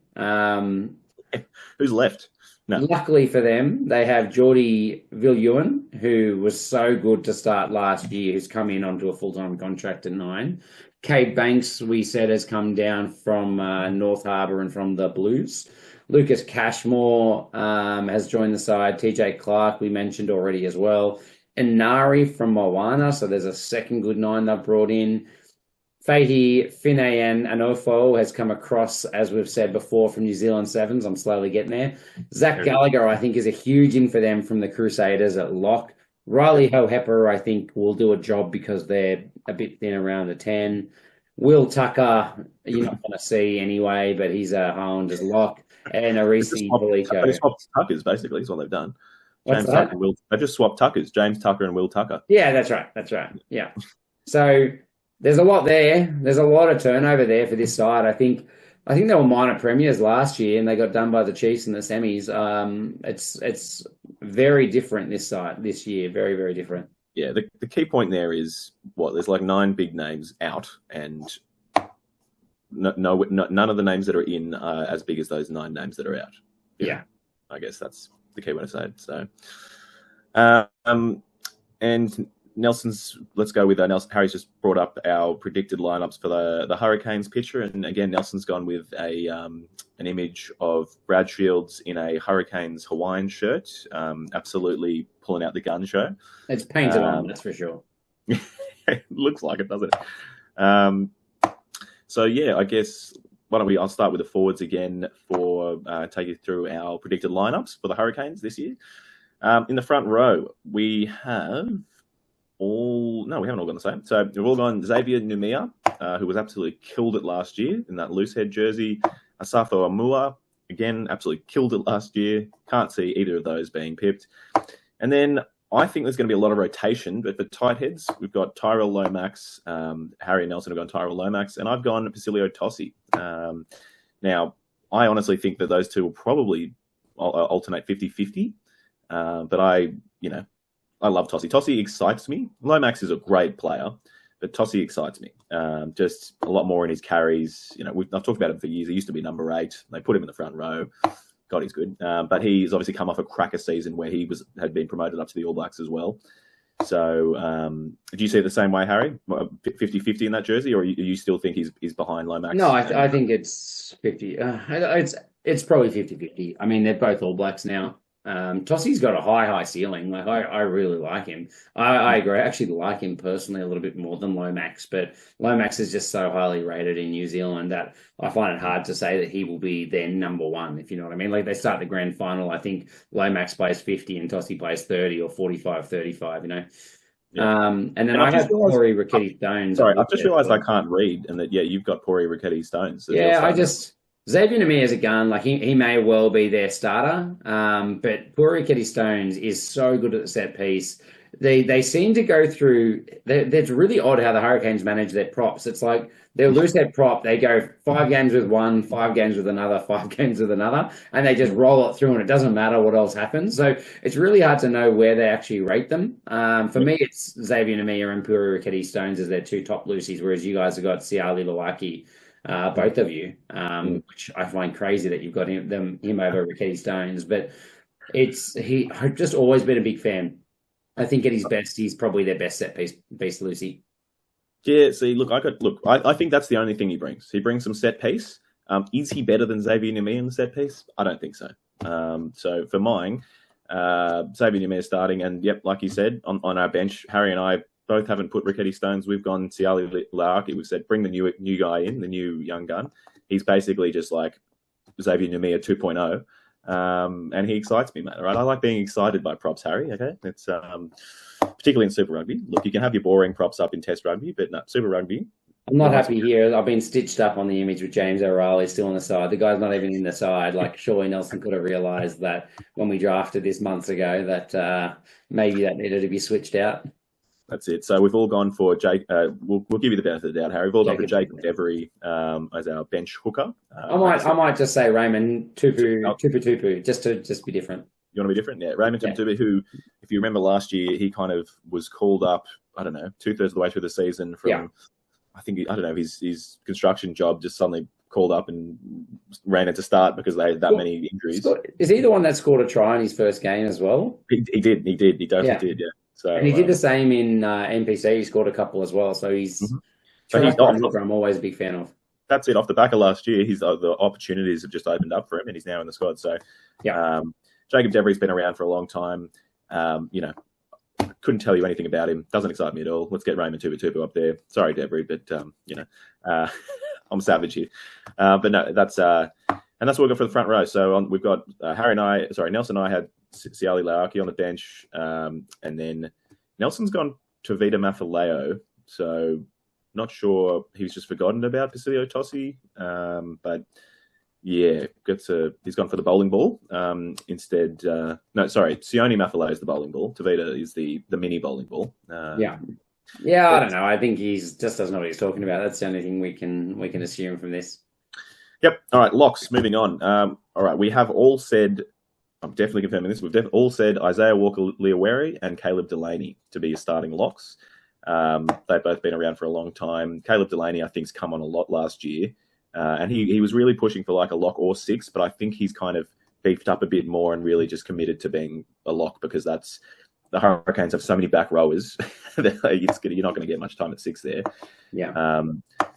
Who's left? No. Luckily for them, they have Geordie Viljoen, who was so good to start last year, who's come in onto a full-time contract at 9. Cade Banks, we said, has come down from North Harbour and from the Blues. Lucas Cashmore has joined the side. TJ Clark, we mentioned already as well. And Nari from Moana, so there's a second good 9 they've brought in. Fahy Finean Anofo has come across, as we've said before, from New Zealand Sevens. I'm slowly getting there. Zach Gallagher, I think, is a huge in for them from the Crusaders at lock. Riley Hohepper, I think, will do a job because they're a bit thin around the 10. Will Tucker, you're not going to see anyway, but he's a Highlanders lock. And Arisi Veliko. They swapped Tuckers, basically, is what they've done. What's that? They've just swapped Tuckers, James Tucker and Will Tucker. Yeah, that's right. Yeah. So there's a lot there. There's a lot of turnover there for this side. I think they were minor premiers last year and they got done by the Chiefs in the semis. It's very different this side this year. Very, very different. Yeah, the key point there is there's like 9 big names out, and none of the names that are in are as big as those 9 names that are out. Yeah. I guess that's the key way to say it. So, and Nelson's, let's go with Nelson. Harry's just brought up our predicted lineups for the Hurricanes picture, and again, Nelson's gone with an image of Brad Shields in a Hurricanes Hawaiian shirt, absolutely pulling out the gun show. It's painted on, that's for sure. It looks like it, doesn't it? So yeah, I guess I'll start with the forwards again for take you through our predicted lineups for the Hurricanes this year. In the front row, we have we haven't all gone the same. So we've all gone Xavier Numia, who was absolutely killed it last year in that loose head jersey. Asafo Amua, again, absolutely killed it last year. Can't see either of those being pipped. And then I think there's going to be a lot of rotation, but for tight heads, we've got Tyrell Lomax, Harry and Nelson have gone Tyrell Lomax, and I've gone Pasilio Tossi. Now, I honestly think that those two will probably alternate 50-50, but I love Tossi. Tossi excites me. Lomax is a great player, but Tossi excites me. Just a lot more in his carries. I've talked about him for years. He used to be number 8. They put him in the front row. God, he's good. But he's obviously come off a cracker season where he had been promoted up to the All Blacks as well. So do you see it the same way, Harry? 50-50 in that jersey, or you still think he's behind Lomax? No, I think it's 50. It's probably 50-50. I mean, they're both All Blacks now. Tossi's got a high ceiling. Like I really like him. I agree. I actually like him personally a little bit more than Lomax, but Lomax is just so highly rated in New Zealand that I find it hard to say that he will be their number 1, if you know what I mean. Like they start the grand final, I think Lomax plays 50 and Tossi plays 30 or 45-35, Yeah. And then I have Pori Rickety Stones. Sorry, I've just realised I can't read, and that you've got Pori Rickety Stones. Xavier Namie as a gun, like he may well be their starter, but Puri Rickety Stones is so good at the set piece. They seem to go through. It's really odd how the Hurricanes manage their props. It's like they'll lose their prop, they go 5 games with one, 5 games with another, 5 games with another, and they just roll it through, and it doesn't matter what else happens. So it's really hard to know where they actually rate them. For me, it's Xavier Namie and Puri Rickety Stones as their 2 top Lucies, whereas you guys have got Siali Lawaki. Both of you, which I find crazy that you've got him over Rickety Stones, but I've just always been a big fan. I think at his best, he's probably their best set piece Lucy. Yeah, see, I think that's the only thing he brings. He brings some set piece. Is he better than Xavier Namie in the set piece? I don't think so. So for mine, Xavier Namie is starting, and yep, like you said, on our bench, Harry and I both haven't put Rickety Stones. We've gone Siali Larki. We've said, bring the new guy in, the new young gun. He's basically just like Xavier Numia 2.0. And he excites me, mate. Right? I like being excited by props, Harry. Okay, it's particularly in Super Rugby. Look, you can have your boring props up in Test Rugby, but no, Super Rugby. I'm not happy here. I've been stitched up on the image with James O'Reilly still on the side. The guy's not even in the side. Like, surely Nelson could have realised that when we drafted this months ago that maybe that needed to be switched out. That's it. So we've all gone for Jake. We'll give you the benefit of the doubt, Harry. We've all gone for Jake Devery as our bench hooker. I might just say Raymond Tupu, just to be different. You want to be different? Yeah, Raymond Tupu, who, if you remember last year, he kind of was called up, I don't know, 2/3 of the way through the season from, I don't know, his construction job just suddenly called up and ran into start because they had that many injuries. Is he the one that scored a try in his first game as well? He did. He definitely did. Yeah. So and he did the same in NPC. He scored a couple as well. So he's. So I'm always a big fan of. That's it. Off the back of last year, the opportunities have just opened up for him, and he's now in the squad. So, Jacob Devery's been around for a long time. Couldn't tell you anything about him. Doesn't excite me at all. Let's get Raymond Tupu up there. Sorry, Devery, but I'm savage here. But no, that's and that's what we've got for the front row. So we've got Nelson and I had Siali Lauaki on the bench, and then Nelson's gone to Vita Mafaleo. So not sure he was just forgotten about Basilio Tossi, but yeah, he's gone for the bowling ball instead. Sione Mafaleo is the bowling ball. Tavita is the mini bowling ball. I don't know. I think he's just doesn't know what he's talking about. That's the only thing we can assume from this. Yep. All right, locks. Moving on. All right, we have all said. I'm definitely confirming this. We've all said Isaiah Walker-Leawere and Caleb Delaney to be your starting locks. They've both been around for a long time. Caleb Delaney, I think, has come on a lot last year. And he was really pushing for like a lock or six, but I think he's kind of beefed up a bit more and really just committed to being a lock because the Hurricanes have so many back rowers. You're not going to get much time at six there. Yeah.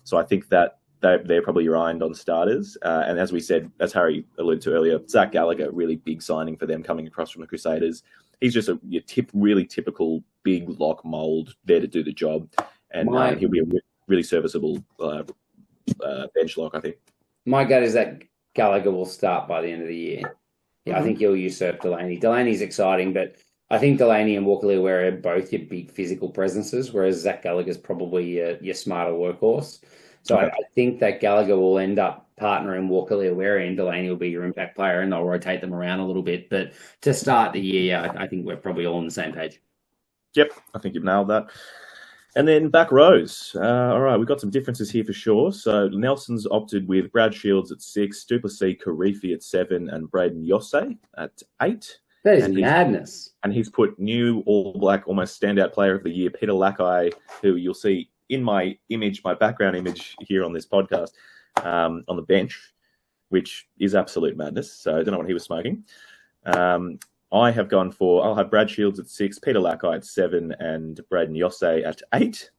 So I think that they're probably your ironed on starters. And as we said, as Harry alluded to earlier, Zach Gallagher, really big signing for them coming across from the Crusaders. He's just really typical big lock mould there to do the job. And he'll be a really serviceable bench lock, I think. My gut is that Gallagher will start by the end of the year. Yeah, I think he'll usurp Delaney. Delaney's exciting, but I think Delaney and Walker-Leawere are both your big physical presences, whereas Zach Gallagher's probably your smarter workhorse. So I think that Gallagher will end up partnering Walker-Leawere and Delaney will be your impact player and they'll rotate them around a little bit. But to start the year, I think we're probably all on the same page. Yep, I think you've nailed that. And then back rows. All right, we've got some differences here for sure. So Nelson's opted with Brad Shields at 6, Duplessis Karifi at 7, and Braden Yosse at 8. That is madness. And he's put new All Black, almost standout player of the year, Peter Lakai, who you'll see in my background image here on this podcast, on the bench, which is absolute madness. So I don't know what he was smoking. I'll have Brad Shields at 6, Peter Lakai at 7, and Braden Yosse at 8.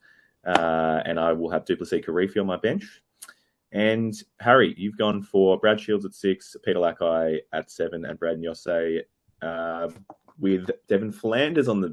And I will have Duplessis Karifi on my bench. And Harry, you've gone for Brad Shields at 6, Peter Lakai at 7, and Braden Yosse with Devon Flanders and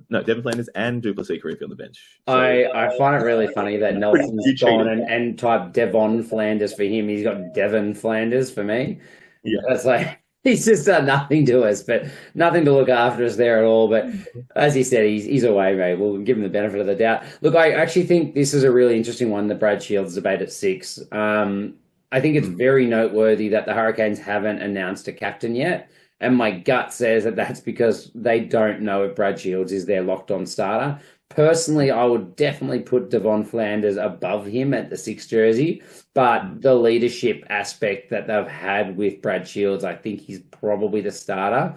Duplessis Karifi on the bench. So, I find it really funny that Nelson's gone and typed Devon Flanders for him. He's got Devon Flanders for me. Yeah. That's like, he's just done nothing to us, but nothing to look after us there at all. But as he said, he's away, mate. We'll give him the benefit of the doubt. Look, I actually think this is a really interesting one, the Brad Shields debate at 6. I think it's very noteworthy that the Hurricanes haven't announced a captain yet. And my gut says that that's because they don't know if Brad Shields is their locked-on starter. Personally, I would definitely put Devon Flanders above him at the 6 jersey, but the leadership aspect that they've had with Brad Shields, I think he's probably the starter.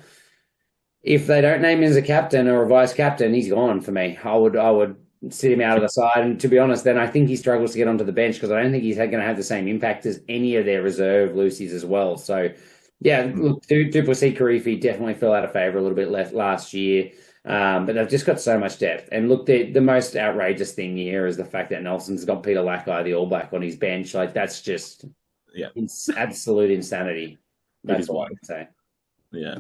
If they don't name him as a captain or a vice-captain, he's gone for me. I would sit him out of the side, and to be honest, then I think he struggles to get onto the bench because I don't think he's going to have the same impact as any of their reserve Lucies as well. So, yeah, look, Duplessis Karifi definitely fell out of favour a little bit last year. But they've just got so much depth. And look, the most outrageous thing here is the fact that Nelson's got Peter Lakai, the All Black, on his bench. Like, that's just absolute insanity. That's what I would say. Yeah.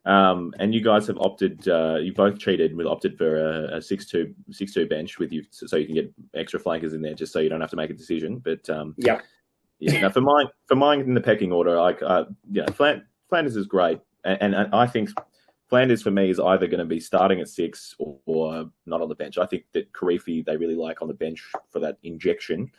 And you guys have opted, you both cheated with opted for a 6-2 bench with you, so you can get extra flankers in there just so you don't have to make a decision. But yeah. Now for mine in the pecking order, Flanders is great. And I think Flanders, for me, is either going to be starting at 6 or not on the bench. I think that Karifi, they really like on the bench for that injection.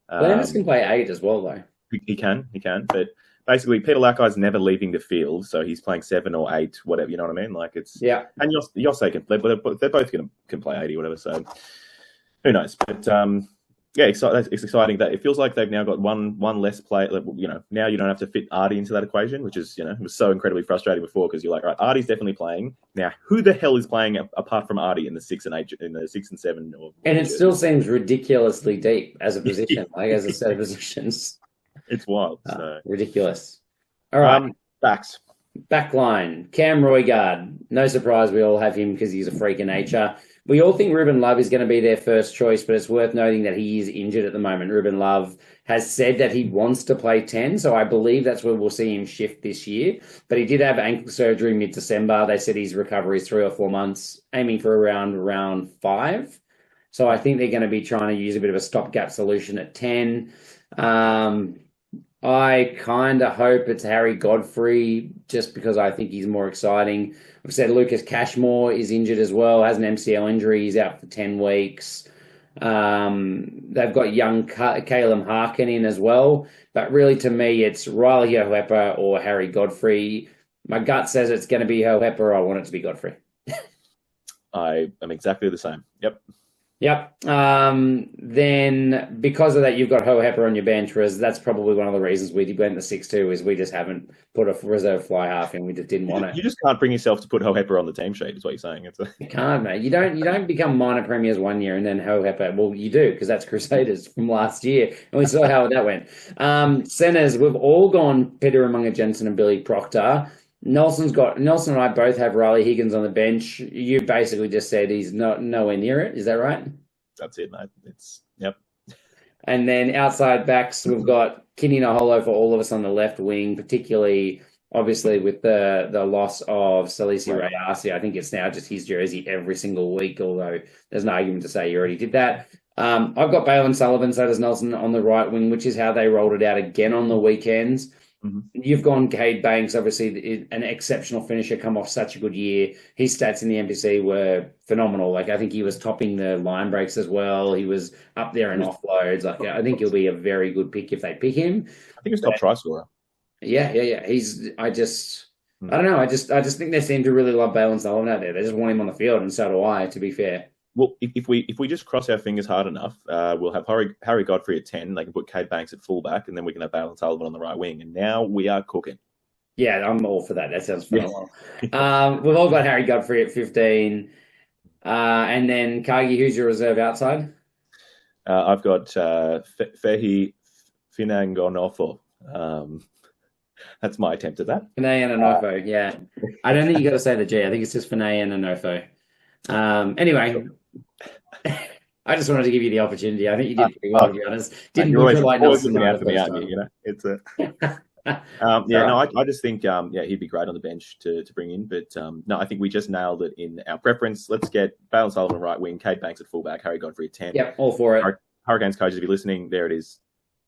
Flanders can play 8 as well, though. He can. But basically, Peter Lakai's never leaving the field, so he's playing 7 or 8, whatever, you know what I mean? Like, it's... Yeah. And Yosse can play, but they're both can play 80 or whatever, so who knows? But, it's exciting that it feels like they've now got one less player. Now you don't have to fit Artie into that equation, which is, it was so incredibly frustrating before because you're like, right, Artie's definitely playing. Now, who the hell is playing apart from Artie in the 6 and 8, in the 6 and 7? And it still seems ridiculously deep as a position, as a set of positions. It's wild. So. Ridiculous. All right. Backs. Backline, Cam Roygaard. No surprise we all have him because he's a freak of nature. We all think Ruben Love is going to be their first choice, but it's worth noting that he is injured at the moment. Ruben Love has said that he wants to play 10, so I believe that's where we'll see him shift this year. But he did have ankle surgery mid-December. They said his recovery is 3 or 4 months, aiming for around round 5. So I think they're going to be trying to use a bit of a stopgap solution at 10. I kind of hope it's Harry Godfrey just because I think he's more exciting. I've said Lucas Cashmore is injured as well, has an MCL injury. He's out for 10 weeks. They've got young Caleb Harkin in as well. But really, to me, it's Riley Hohepa or Harry Godfrey. My gut says it's going to be Hohepa. I want it to be Godfrey. I am exactly the same. Yep. Then because of that, you've got Hohepa on your bench, whereas that's probably one of the reasons we went the 6-2 is we just haven't put a reserve fly half in. We just didn't want it. You just can't bring yourself to put Hohepa on the team sheet, is what you're saying. You can't, mate. You don't become minor premiers one year and then Hohepa. Well, you do because that's Crusaders from last year, and we saw how that went. Centers, we've all gone Peter Umunga Jensen and Billy Proctor. Nelson and I both have Riley Higgins on the bench. You basically just said he's nowhere near it. Is that right? That's it, mate. Yep. And then outside backs, we've got Kini Naholo for all of us on the left wing, particularly obviously with the loss of Salisi Rayasi. I think it's now just his jersey every single week, although there's no argument to say you already did that. I've got Bale and Sullivan, so does Nelson on the right wing, which is how they rolled it out again on the weekends. Mm-hmm. You've gone Cade Banks, obviously an exceptional finisher, come off such a good year. His stats in the NPC were phenomenal. Like I think he was topping the line breaks as well. He was up there in offloads. Like I think he'll be a very good pick if they pick him. I think he's top try scorer. Yeah. I don't know. I just think they seem to really love Bale and Sullivan out there. They just want him on the field, and so do I, to be fair. Well, if we just cross our fingers hard enough, we'll have Harry Godfrey at 10. They can put Cade Banks at fullback, and then we can have Bale and Sullivan on the right wing. And now we are cooking. Yeah, I'm all for that. That sounds phenomenal. We've all got Harry Godfrey at 15. And then Cargie, who's your reserve outside? I've got Fehi Finangonofo. That's my attempt at that. Finay Ananofo, yeah. I don't think you got to say the G. I think it's just Finay Ananofo. Anyway, I just wanted to give you the opportunity. I think you did pretty well, to be honest. Didn't look like Nelson out for me, aren't you? You know, it's I just think he'd be great on the bench to bring in. But no, I think we just nailed it in our preference. Let's get Bale and Sullivan right wing, Cade Banks at fullback, Harry Godfrey at 10. Yep, all for it. Hurricanes coaches, if you're listening, there it is.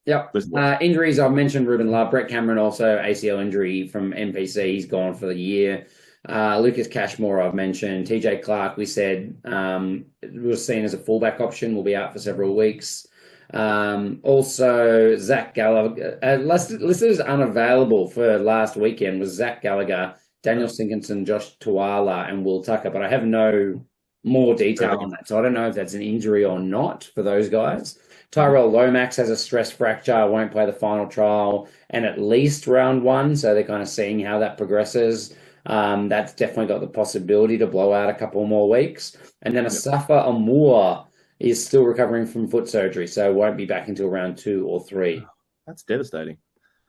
Yep. Injuries, I've mentioned Ruben Love. Brett Cameron also ACL injury from NPC. He's gone for the year. Lucas Cashmore, I've mentioned. TJ Clark, we said, was seen as a fullback option, will be out for several weeks. Also, Zach Gallagher, listed as unavailable for last weekend was Zach Gallagher, Daniel Sinkinson, Josh Tuala, and Will Tucker, but I have no more detail on that, so I don't know if that's an injury or not for those guys. Tyrell Lomax has a stress fracture, won't play the final trial, and at least round 1, so they're kind of seeing how that progresses. That's definitely got the possibility to blow out a couple more weeks. And then Asafa Amua is still recovering from foot surgery, so won't be back until round 2 or 3. That's devastating.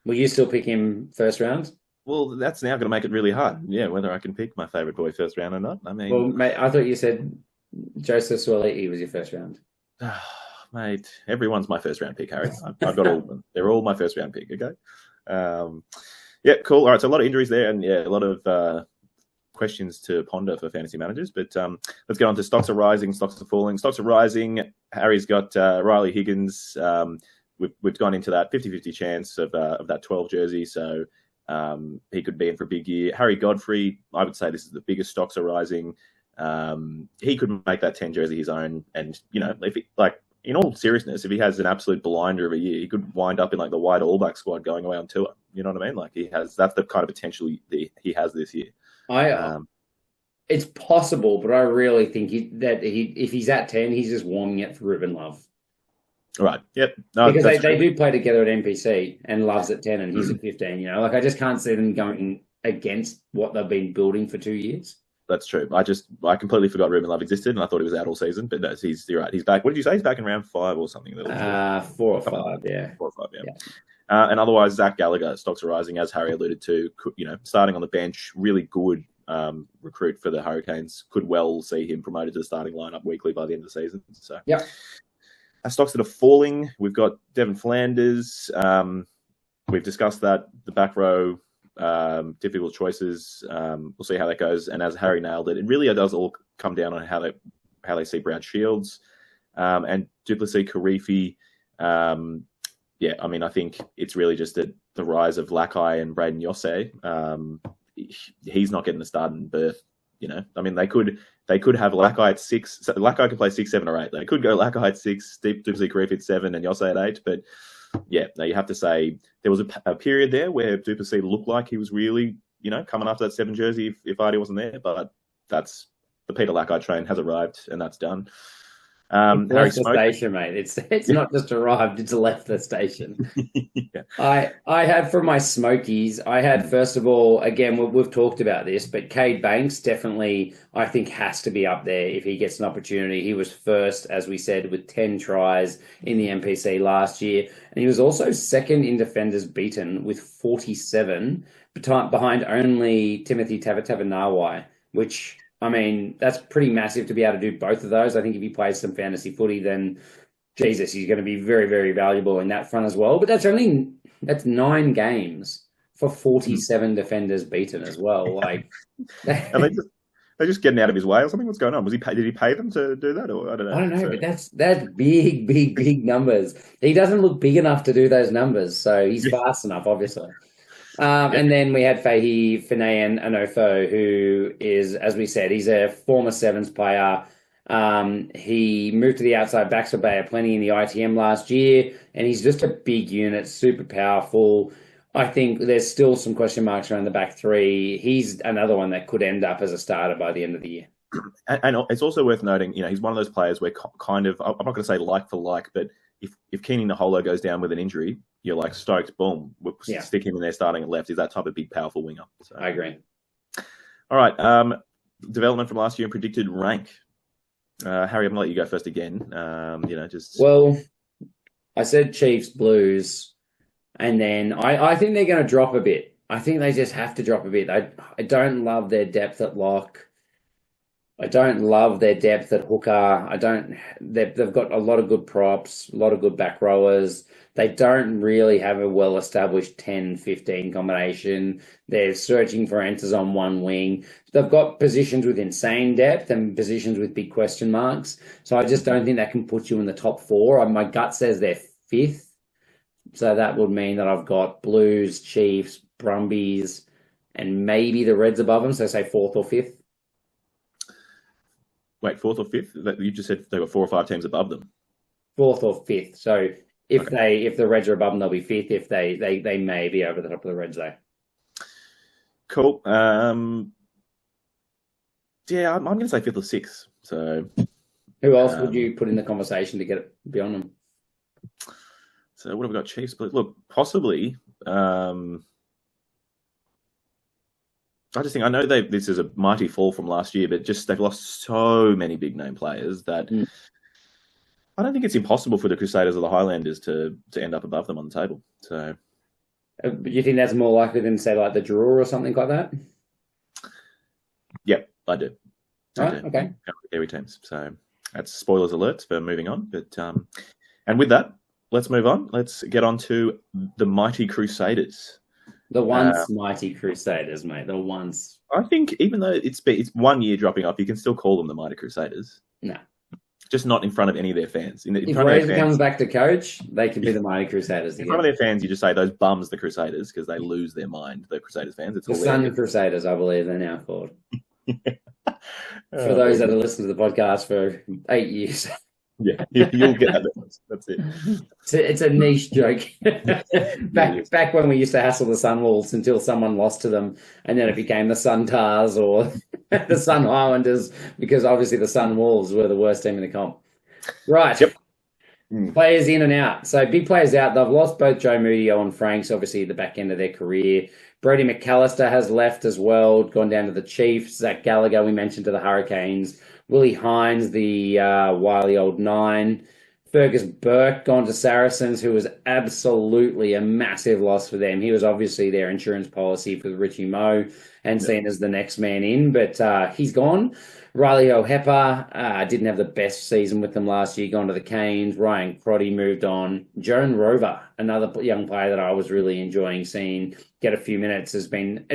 Will you still pick him first round? Well, that's now going to make it really hard. Yeah, whether I can pick my favourite boy first round or not. I mean, well, mate, I thought you said Joseph Suoliti was your first round. Mate, everyone's my first round pick, Harry. I've got all of them. They're all my first round pick. Okay. Yeah, cool. All right, so a lot of injuries there, and a lot of questions to ponder for fantasy managers. But let's get on to stocks are rising, stocks are falling. Stocks are rising. Harry's got Riley Higgins. We've gone into that 50-50 chance of that 12 jersey, so he could be in for a big year. Harry Godfrey, I would say this is the biggest stocks are rising. He could make that 10 jersey his own, and if he, in all seriousness, if he has an absolute blinder of a year, he could wind up in the wide All Black squad going away on tour. You know what I mean? That's the kind of potential he has this year. It's possible, but I really think if he's at 10, he's just warming it for Ruben Love. Right. Yep. No, because they do play together at NPC, and Love's at 10 and he's at 15. I just can't see them going against what they've been building for 2 years. that's true. I completely forgot Ruben Love existed, and I thought he was out all season. But no, you're right. He's back. What did you say? He's back in round 5 or something? 4 or 5, yeah. 4 or 5, yeah. And otherwise, Zach Gallagher, stocks are rising, as Harry alluded to. Starting on the bench, really good recruit for the Hurricanes. Could well see him promoted to the starting lineup weekly by the end of the season. So, yeah. Stocks that are falling, we've got Devon Flanders. We've discussed that, the back row, difficult choices. We'll see how that goes. And as Harry nailed it, it really does all come down on how they see Brad Shields and Duplessis, Karifi. I think it's really just the rise of Lakai and Braden Yosse. He's not getting a starting berth. They could have Lakai at 6. So Lakai could play 6, 7, or 8. They could go Lakai at 6, Duplessis, Karifi at 7, and Yosse at 8. But you have to say there was a period there where Duplessis looked like he was really, coming after that 7 jersey if Artie wasn't there. But that's the Peter Lakai train has arrived, and that's done. It's left the station, mate. It's not just arrived; it's left the station. Yeah. I had from my Smokies. I had, first of all, again we've talked about this, but Cade Banks definitely I think has to be up there if he gets an opportunity. He was first, as we said, with 10 tries in the NPC last year, and he was also second in defenders beaten with 47, behind only Timothy Tavatavanawai, which. That's pretty massive to be able to do both of those. I think if he plays some fantasy footy, then Jesus, he's going to be very, very valuable in that front as well. But that's 9 games for 47 defenders beaten as well. Like, they're just getting out of his way or something. What's going on? Did he pay them to do that, or I don't know? I don't know, but that's big, big, big numbers. He doesn't look big enough to do those numbers, so he's fast enough, obviously. And then we had Fahi Finean Anofo, who is, as we said, he's a former Sevens player. He moved to the outside backs for Bay of Plenty in the ITM last year, and he's just a big unit, super powerful. I think there's still some question marks around the back 3. He's another one that could end up as a starter by the end of the year. And it's also worth noting, he's one of those players where kind of, I'm not going to say like for like, but if Keenan Naholo goes down with an injury, you're like stoked, boom, we'll stick him in there starting at left. He's that type of big, powerful winger. So. I agree. All right. Development from last year and predicted rank. Harry, I'm going to let you go first again. Well, I said Chiefs, Blues, and then I think they're going to drop a bit. I think they just have to drop a bit. I don't love their depth at lock. I don't love their depth at hooker. They've got a lot of good props, a lot of good back rowers. They don't really have a well-established 10-15 combination. They're searching for answers on one wing. They've got positions with insane depth and positions with big question marks. So I just don't think that can put you in the top 4. My gut says they're 5th. So that would mean that I've got Blues, Chiefs, Brumbies, and maybe the Reds above them. So say 4th or 5th. Wait, 4th or 5th? You just said there were 4 or 5 teams above them. 4th or 5th. So if the Reds are above them, they'll be 5th. If they may be over the top of the Reds, though. Cool. I'm going to say 5th or 6th. So, who else would you put in the conversation to get it beyond them? So what have we got? Chiefs, but look, possibly. I just think I know this is a mighty fall from last year, but just they've lost so many big name players that I don't think it's impossible for the Crusaders or the Highlanders to end up above them on the table. So, do you think that's more likely than say like the Draw or something like that? Yep, I do. Okay. Every teams. So that's spoilers alerts for moving on. But and with that, let's move on. Let's get on to the mighty Crusaders. The once mighty Crusaders, mate. The once. I think even though it's 1 year dropping off, you can still call them the mighty Crusaders. No. Just not in front of any of their fans. If Razor comes back to coach, they can be the mighty Crusaders. In front of their fans, you just say those bums, the Crusaders, because they lose their mind, the Crusaders fans. It's the Sun Crusaders, I believe they're now called. For those that have listened to the podcast for 8 years. Yeah, you'll get that reference. That's it. It's a niche joke. back when we used to hassle the Sunwolves until someone lost to them, and then it became the Sun Tars or the Sun Highlanders, because obviously the Sunwolves were the worst team in the comp. Right. Yep. Players in and out. So big players out. They've lost both Joe Moody and Franks, obviously at the back end of their career. Brody McAllister has left as well, gone down to the Chiefs. Zach Gallagher, we mentioned, to the Hurricanes. Willie Hines, the wily old 9. Fergus Burke gone to Saracens, who was absolutely a massive loss for them. He was obviously their insurance policy for Richie Moe and seen as the next man in, but he's gone. Riley O'Hepper didn't have the best season with them last year, gone to the Canes. Ryan Crotty moved on. Joan Rover, another young player that I was really enjoying seeing get a few minutes, has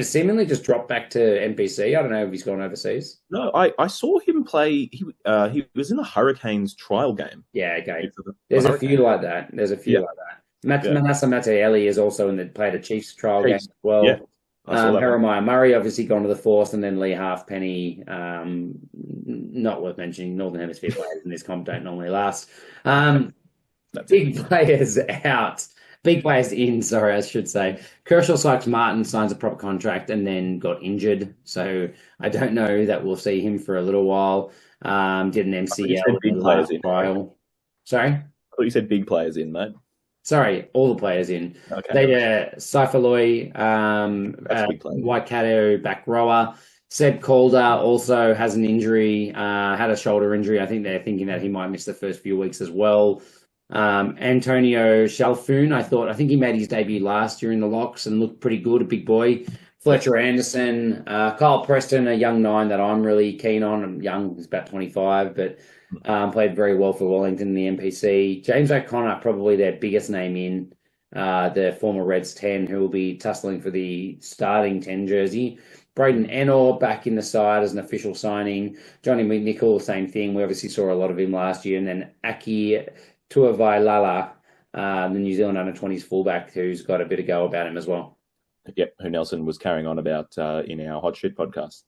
seemingly just dropped back to NPC. I don't know if he's gone overseas. No, I saw him play. He was in the Hurricanes trial game. Yeah, okay. There's a few like that. Manasseh Mattielli is also played a Chiefs trial game as well. Yeah. Jeremiah Murray obviously gone to the Force, and then Lee Halfpenny, not worth mentioning. Northern Hemisphere players in this comp don't normally last. Big players out. Big players in, sorry, I should say. Kershaw Sykes Martin signs a proper contract and then got injured. So I don't know that we'll see him for a little while. Did an MCL in the last trial. Sorry? I thought you said big players in, mate. Sorry, all the players in. Okay. They Cypherloy, Waikato back rower. Seb Calder also has an injury, had a shoulder injury. I think they're thinking that he might miss the first few weeks as well. Antonio Shalfoon, I think he made his debut last year in the locks and looked pretty good, a big boy. Fletcher Anderson, Kyle Preston, a young 9 that I'm really keen on. I'm young, he's about 25, but played very well for Wellington in the NPC. James O'Connor, probably their biggest name in, the former Reds 10, who will be tussling for the starting 10 jersey. Braden Enor back in the side as an official signing. Johnny McNichol, same thing. We obviously saw a lot of him last year. And then Aki Tuavailala, the New Zealand under-20s fullback, who's got a bit of go about him as well. Yep, who Nelson was carrying on about in our Hot Shit podcast.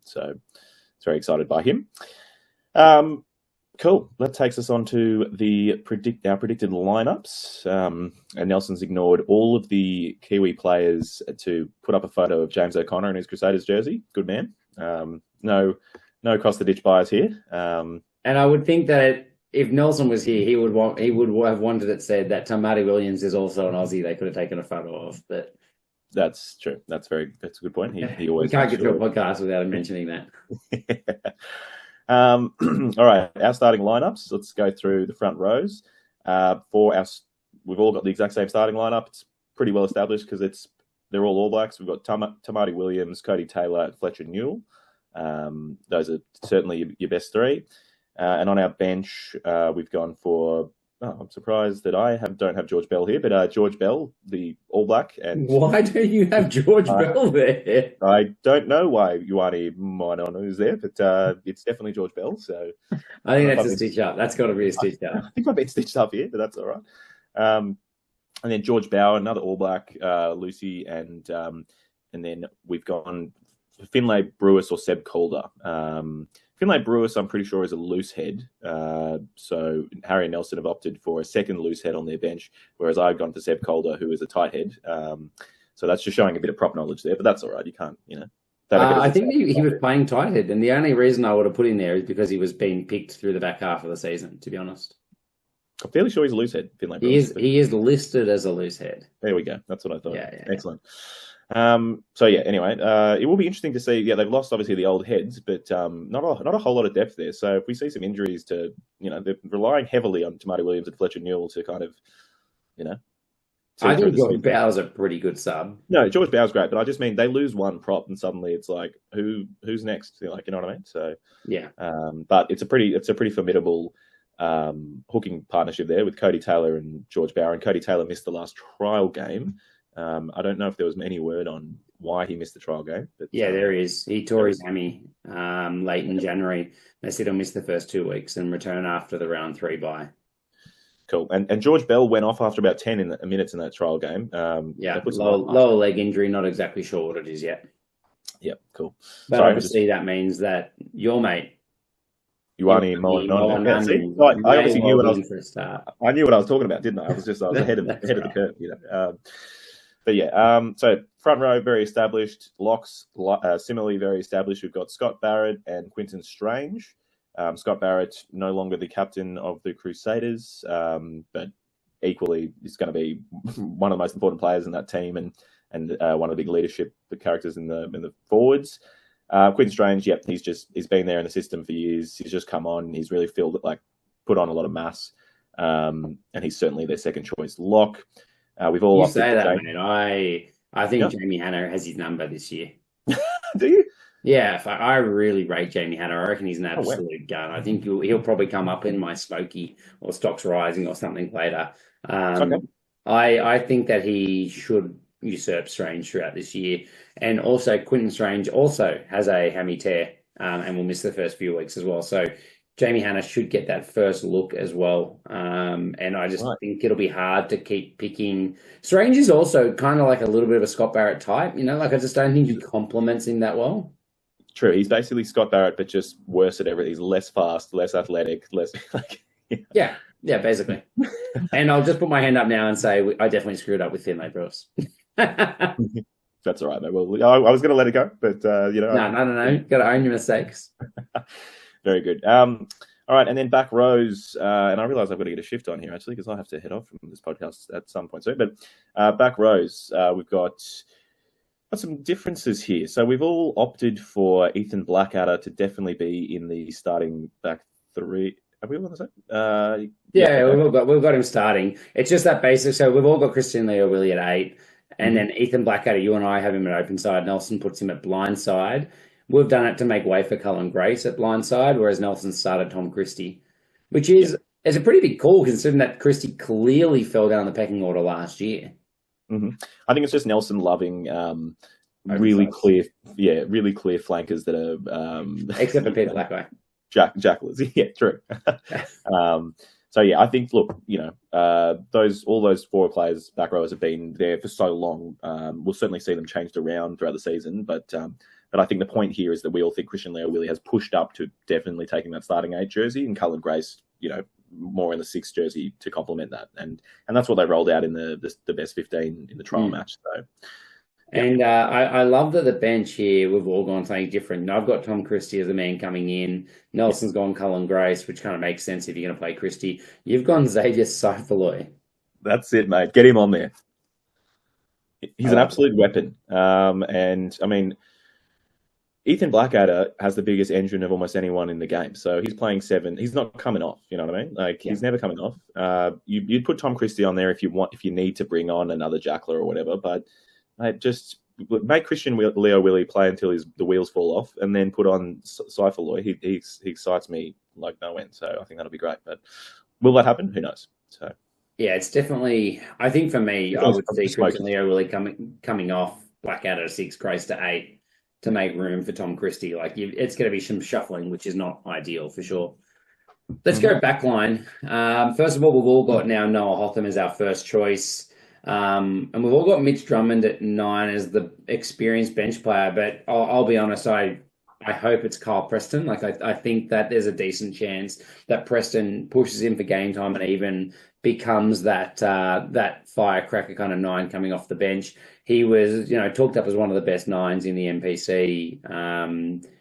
So it's very excited by him. Cool. That takes us on to our predicted lineups. And Nelson's ignored all of the Kiwi players to put up a photo of James O'Connor in his Crusaders jersey. Good man. No cross the ditch bias here. And I would think that if Nelson was here, he would have wanted it said that Tamati Williams is also an Aussie they could have taken a photo of. But that's true. That's a good point. He always we can't get through a podcast without him mentioning that. All right, our starting lineups. Let's go through the front rows. We've all got the exact same starting lineup. It's pretty well established because they're all Blacks. We've got Tamati Williams, Cody Taylor, and Fletcher Newell. Those are certainly your best 3. And on our bench, we've gone for. Oh, I'm surprised that I don't have George Bell here, but George Bell, the All Black. And why don't you have George Bell there? I don't know why Ioane Moana is there, but it's definitely George Bell. So I think that's a stitch up. That's got to be a stitch up. I think I've been stitched up here, but that's all right. And then George Bauer, another All Black, Lucy, and then we've gone Finlay Brewis or Seb Calder. Finlay Brewis, I'm pretty sure, is a loose head. So Harry and Nelson have opted for a second loose head on their bench, whereas I've gone for Seb Calder, who is a tight head. So that's just showing a bit of prop knowledge there, but that's all right. You can't, I think he was playing tight head, and the only reason I would have put him there is because he was being picked through the back half of the season, to be honest. I'm fairly sure he's a loose head, Finlay Brewis. He is listed as a loose head. There we go. That's what I thought. Yeah. Excellent. Anyway, it will be interesting to see. Yeah, they've lost obviously the old heads, but not a whole lot of depth there. So if we see some injuries to, they're relying heavily on Tamati Williams and Fletcher Newell to kind of, I think George Bauer's a pretty good sub. No, George Bauer's great, but I just mean they lose one prop and suddenly it's like who's next? You know what I mean? So yeah. But it's a pretty formidable hooking partnership there with Cody Taylor and George Bauer. And Cody Taylor missed the last trial game. I don't know if there was any word on why he missed the trial game. But yeah, there is. He tore his hammy late in January. They said he'll miss the first 2 weeks and return after the round 3 bye. Cool. And George Bell went off after about 10 minutes in that trial game. Lower leg injury, not exactly sure what it is yet. Yep, cool. But obviously that means that your mate, Ioane Moana. I obviously knew what I knew what I was talking about, didn't I? I was ahead of the curve, But yeah, so front row, very established. Locks, similarly very established. We've got Scott Barrett and Quinton Strange. Scott Barrett, no longer the captain of the Crusaders, but equally is going to be one of the most important players in that team. And and one of the big leadership characters in the forwards. Quinton Strange, yep, he's been there in the system for years. He's just come on. He's really put on a lot of mass, and he's certainly their second choice lock. We've all say that, man. I think Jamie Hanna has his number this year. Do you? Yeah, I really rate Jamie Hanna. I reckon he's an absolute gun. I think he'll probably come up in my Smoky or Stocks Rising or something later. Okay. I think that he should usurp Strange throughout this year. And also Quinton Strange also has a hammy tear and will miss the first few weeks as well. So Jamie Hanna should get that first look as well. And I just think it'll be hard to keep picking. Strange is also kind of like a little bit of a Scott Barrett type, I just don't think he complements him that well. True. He's basically Scott Barrett, but just worse at everything. He's less fast, less athletic, less Yeah, basically. And I'll just put my hand up now and say I definitely screwed up with him, mate, Bruce. That's all right, mate. Well, I was going to let it go, but No. Got to own your mistakes. Very good. All right, and then back rows, and I realise I've got to get a shift on here actually because I have to head off from this podcast at some point soon. But back rows, we've got some differences here. So we've all opted for Ethan Blackadder to definitely be in the starting back three. Have we all got the same? Yeah, we've got him starting. It's just that basic. So we've all got Christian Leo Willie at 8, and then Ethan Blackadder. You and I have him at open side. Nelson puts him at blind side. We've done it to make way for Cullen Grace at blind side, whereas Nelson started Tom Christie, which is a pretty big call considering that Christie clearly fell down the pecking order last year. Mm-hmm. I think it's just Nelson loving really clear flankers that are except for Peter Blackway. Jackalers, yeah, true. So yeah, I think all those forward players, back rowers, have been there for so long. We'll certainly see them changed around throughout the season, but I think the point here is that we all think Christian Leo Willie has pushed up to definitely taking that starting 8 jersey, and Cullen Grace, more in the 6 jersey to complement that, and that's what they rolled out in the best 15 in the trial match. So. And I love that the bench here, we've all gone something different. I've got Tom Christie as the man coming in. Nelson's gone Cullen Grace, which kind of makes sense if you're going to play Christie. You've gone Xavier Saifaloy. That's it, mate. Get him on there. He's an absolute weapon. And, I mean, Ethan Blackadder has the biggest engine of almost anyone in the game. So he's playing 7. He's not coming off, you know what I mean? He's never coming off. You'd put Tom Christie on there if you need to bring on another Jackler or whatever, but just make Christian Leo Willie play until the wheels fall off, and then put on Saifaloy. He excites me like no end. So I think that'll be great. But will that happen? Who knows? So yeah, it's definitely. I think for me, I would see Christian Leo Willie coming off Blackadder 6, Grace to 8 to make room for Tom Christie. It's going to be some shuffling, which is not ideal for sure. Let's go backline. First of all, we've all got now Noah Hotham as our first choice. And we've all got Mitch Drummond at 9 as the experienced bench player, but I'll be honest, I hope it's Kyle Preston. I think that there's a decent chance that Preston pushes him for game time and even becomes that firecracker kind of 9 coming off the bench. He was, talked up as one of the best 9s in the NPC.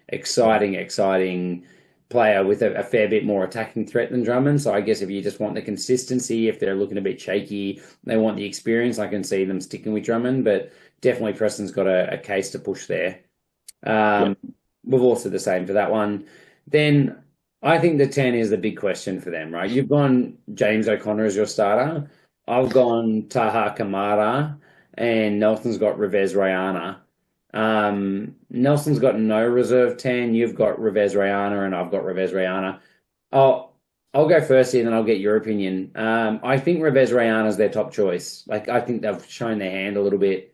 Exciting player with a fair bit more attacking threat than Drummond. So I guess if you just want the consistency, if they're looking a bit shaky, they want the experience, I can see them sticking with Drummond, but definitely Preston's got a case to push there. We've also the same for that one. Then I think the 10 is the big question for them, right? You've gone James O'Connor as your starter. I've gone Taha Kamara, and Nelson's got Revez Rayana. Nelson's got no reserve 10. You've got Revez Rayana, and I've got Revez Rayana. I'll go first here, then I'll get your opinion. I think Revez Rayana is their top choice. I think they've shown their hand a little bit,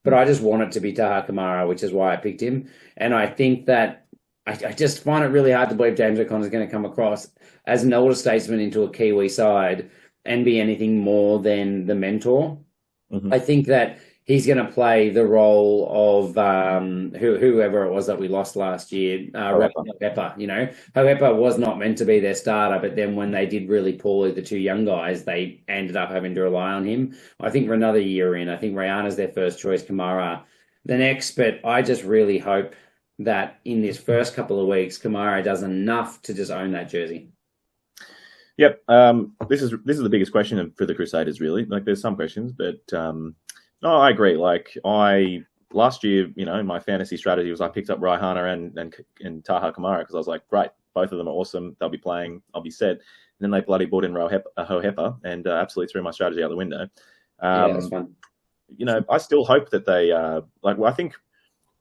but I just want it to be Taha Kamara, which is why I picked him. And I think that I just find it really hard to believe James O'Connor is going to come across as an elder statesman into a Kiwi side and be anything more than the mentor. Mm-hmm. I think that he's going to play the role of whoever it was that we lost last year, Pepper. Pepper was not meant to be their starter, but then when they did really poorly, the 2 young guys, they ended up having to rely on him. I think for another year in, I think Rayana's their first choice, Kamara the next, but I just really hope that in this first couple of weeks, Kamara does enough to just own that jersey. Yep. This is the biggest question for the Crusaders, really. There's some questions, but No, I agree. Like last year, my fantasy strategy was I picked up Raihana and Taha Kamara because I was like, great, both of them are awesome. They'll be playing. I'll be set. And then they bloody brought in Hohepa and absolutely threw my strategy out the window. That's fun. I still hope that they I think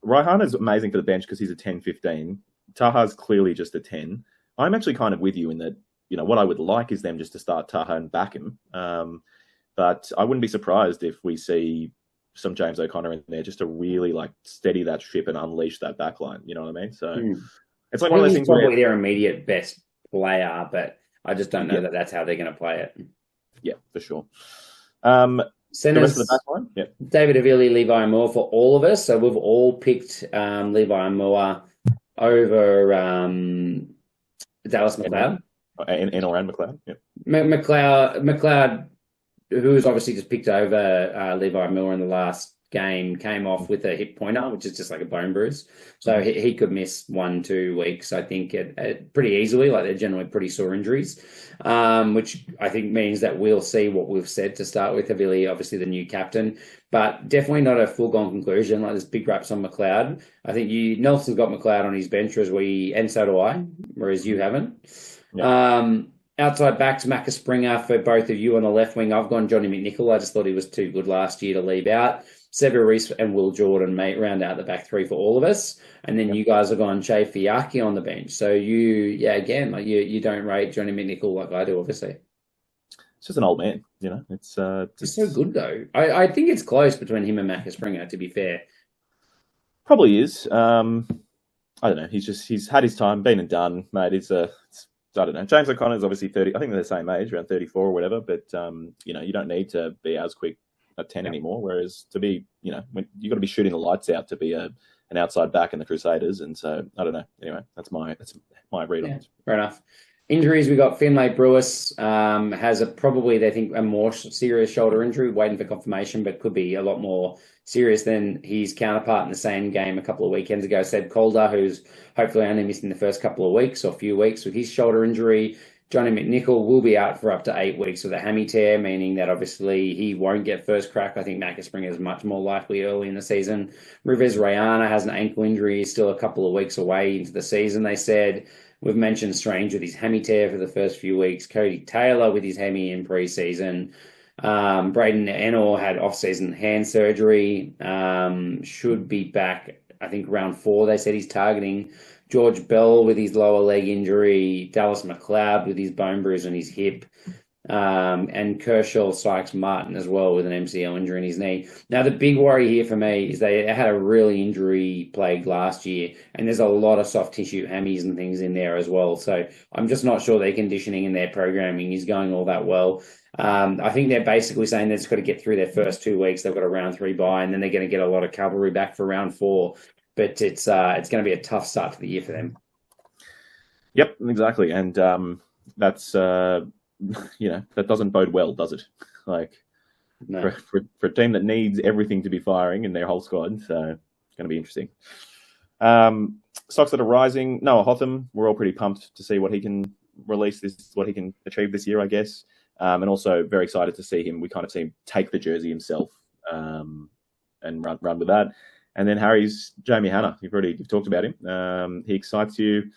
Raihana is amazing for the bench because he's a 10-15. Taha's clearly just a 10. I'm actually kind of with you in that, what I would like is them just to start Taha and back him. But I wouldn't be surprised if we see some James O'Connor in there just to really steady that ship and unleash that backline. You know what I mean? So it's like one of those things probably their immediate best player, but I just don't know that that's how they're going to play it. Yeah, for sure. Centers, the rest of the backline? Yeah. David Avili, Levi Moore for all of us. So we've all picked Levi Moore over Dallas McLeod. In or around McLeod, yeah. McLeod, who's obviously just picked over Levi Moore in the last game, came off with a hip pointer, which is just like a bone bruise. So he could miss 1-2 weeks, I think, pretty easily. They're generally pretty sore injuries, which I think means that we'll see what we've said to start with. Avili, obviously the new captain, but definitely not a foregone conclusion. There's big raps on McLeod. I think Nelson's got McLeod on his bench, and so do I, whereas you haven't. Yeah. Outside backs, Macca Springer for both of you on the left wing. I've gone Johnny McNichol. I just thought he was too good last year to leave out. Sever Reese and Will Jordan round out the back three for all of us. And then you guys have gone Che Fiaki on the bench. So you don't rate Johnny McNichol like I do, obviously. It's just an old man, It's He's so good, though. I think it's close between him and Macca Springer, to be fair. Probably is. I don't know. He's had his time, been and done, mate. I don't know. James O'Connor's obviously 30. I think they're the same age, around 34 or whatever. But you don't need to be as quick at 10 anymore. Whereas to be, when you got to be shooting the lights out to be an outside back in the Crusaders. And so I don't know. Anyway, that's my read on it. Fair enough. Injuries, we got Finlay Brewis has probably, they think, a more serious shoulder injury, waiting for confirmation, but could be a lot more serious than his counterpart in the same game a couple of weekends ago, Seb Calder, who's hopefully only missing the first couple of weeks or few weeks with his shoulder injury. Johnny McNichol will be out for up to 8 weeks with a hammy tear, meaning that obviously he won't get first crack. I think Macca Springer is much more likely early in the season. Rivez Rayana has an ankle injury. He's still a couple of weeks away into the season, they said. We've mentioned Strange with his hammy tear for the first few weeks. Cody Taylor with his hammy in pre-season. Brayden Enor had off-season hand surgery. Should be back, I think, round 4. They said he's targeting. George Bell with his lower leg injury. Dallas McLeod with his bone bruise on his hip. And Kershaw Sykes Martin as well with an MCL injury in his knee. Now, the big worry here for me is they had a really injury-plagued last year, and there's a lot of soft tissue hammies and things in there as well. So I'm just not sure their conditioning and their programming is going all that well. I think they're basically saying they've just got to get through their first 2 weeks. They've got a round 3 bye, and then they're going to get a lot of cavalry back for round 4. But it's going to be a tough start to the year for them. Yep, exactly. And that's... that doesn't bode well, does it? No. For a team that needs everything to be firing in their whole squad, so it's going to be interesting. Stocks that are rising. Noah Hotham, we're all pretty pumped to see what he can what he can achieve this year, I guess. And also very excited to see him. We kind of see him take the jersey himself and run with that. And then Harry's Jamie Hanna. You've talked about him. He excites you.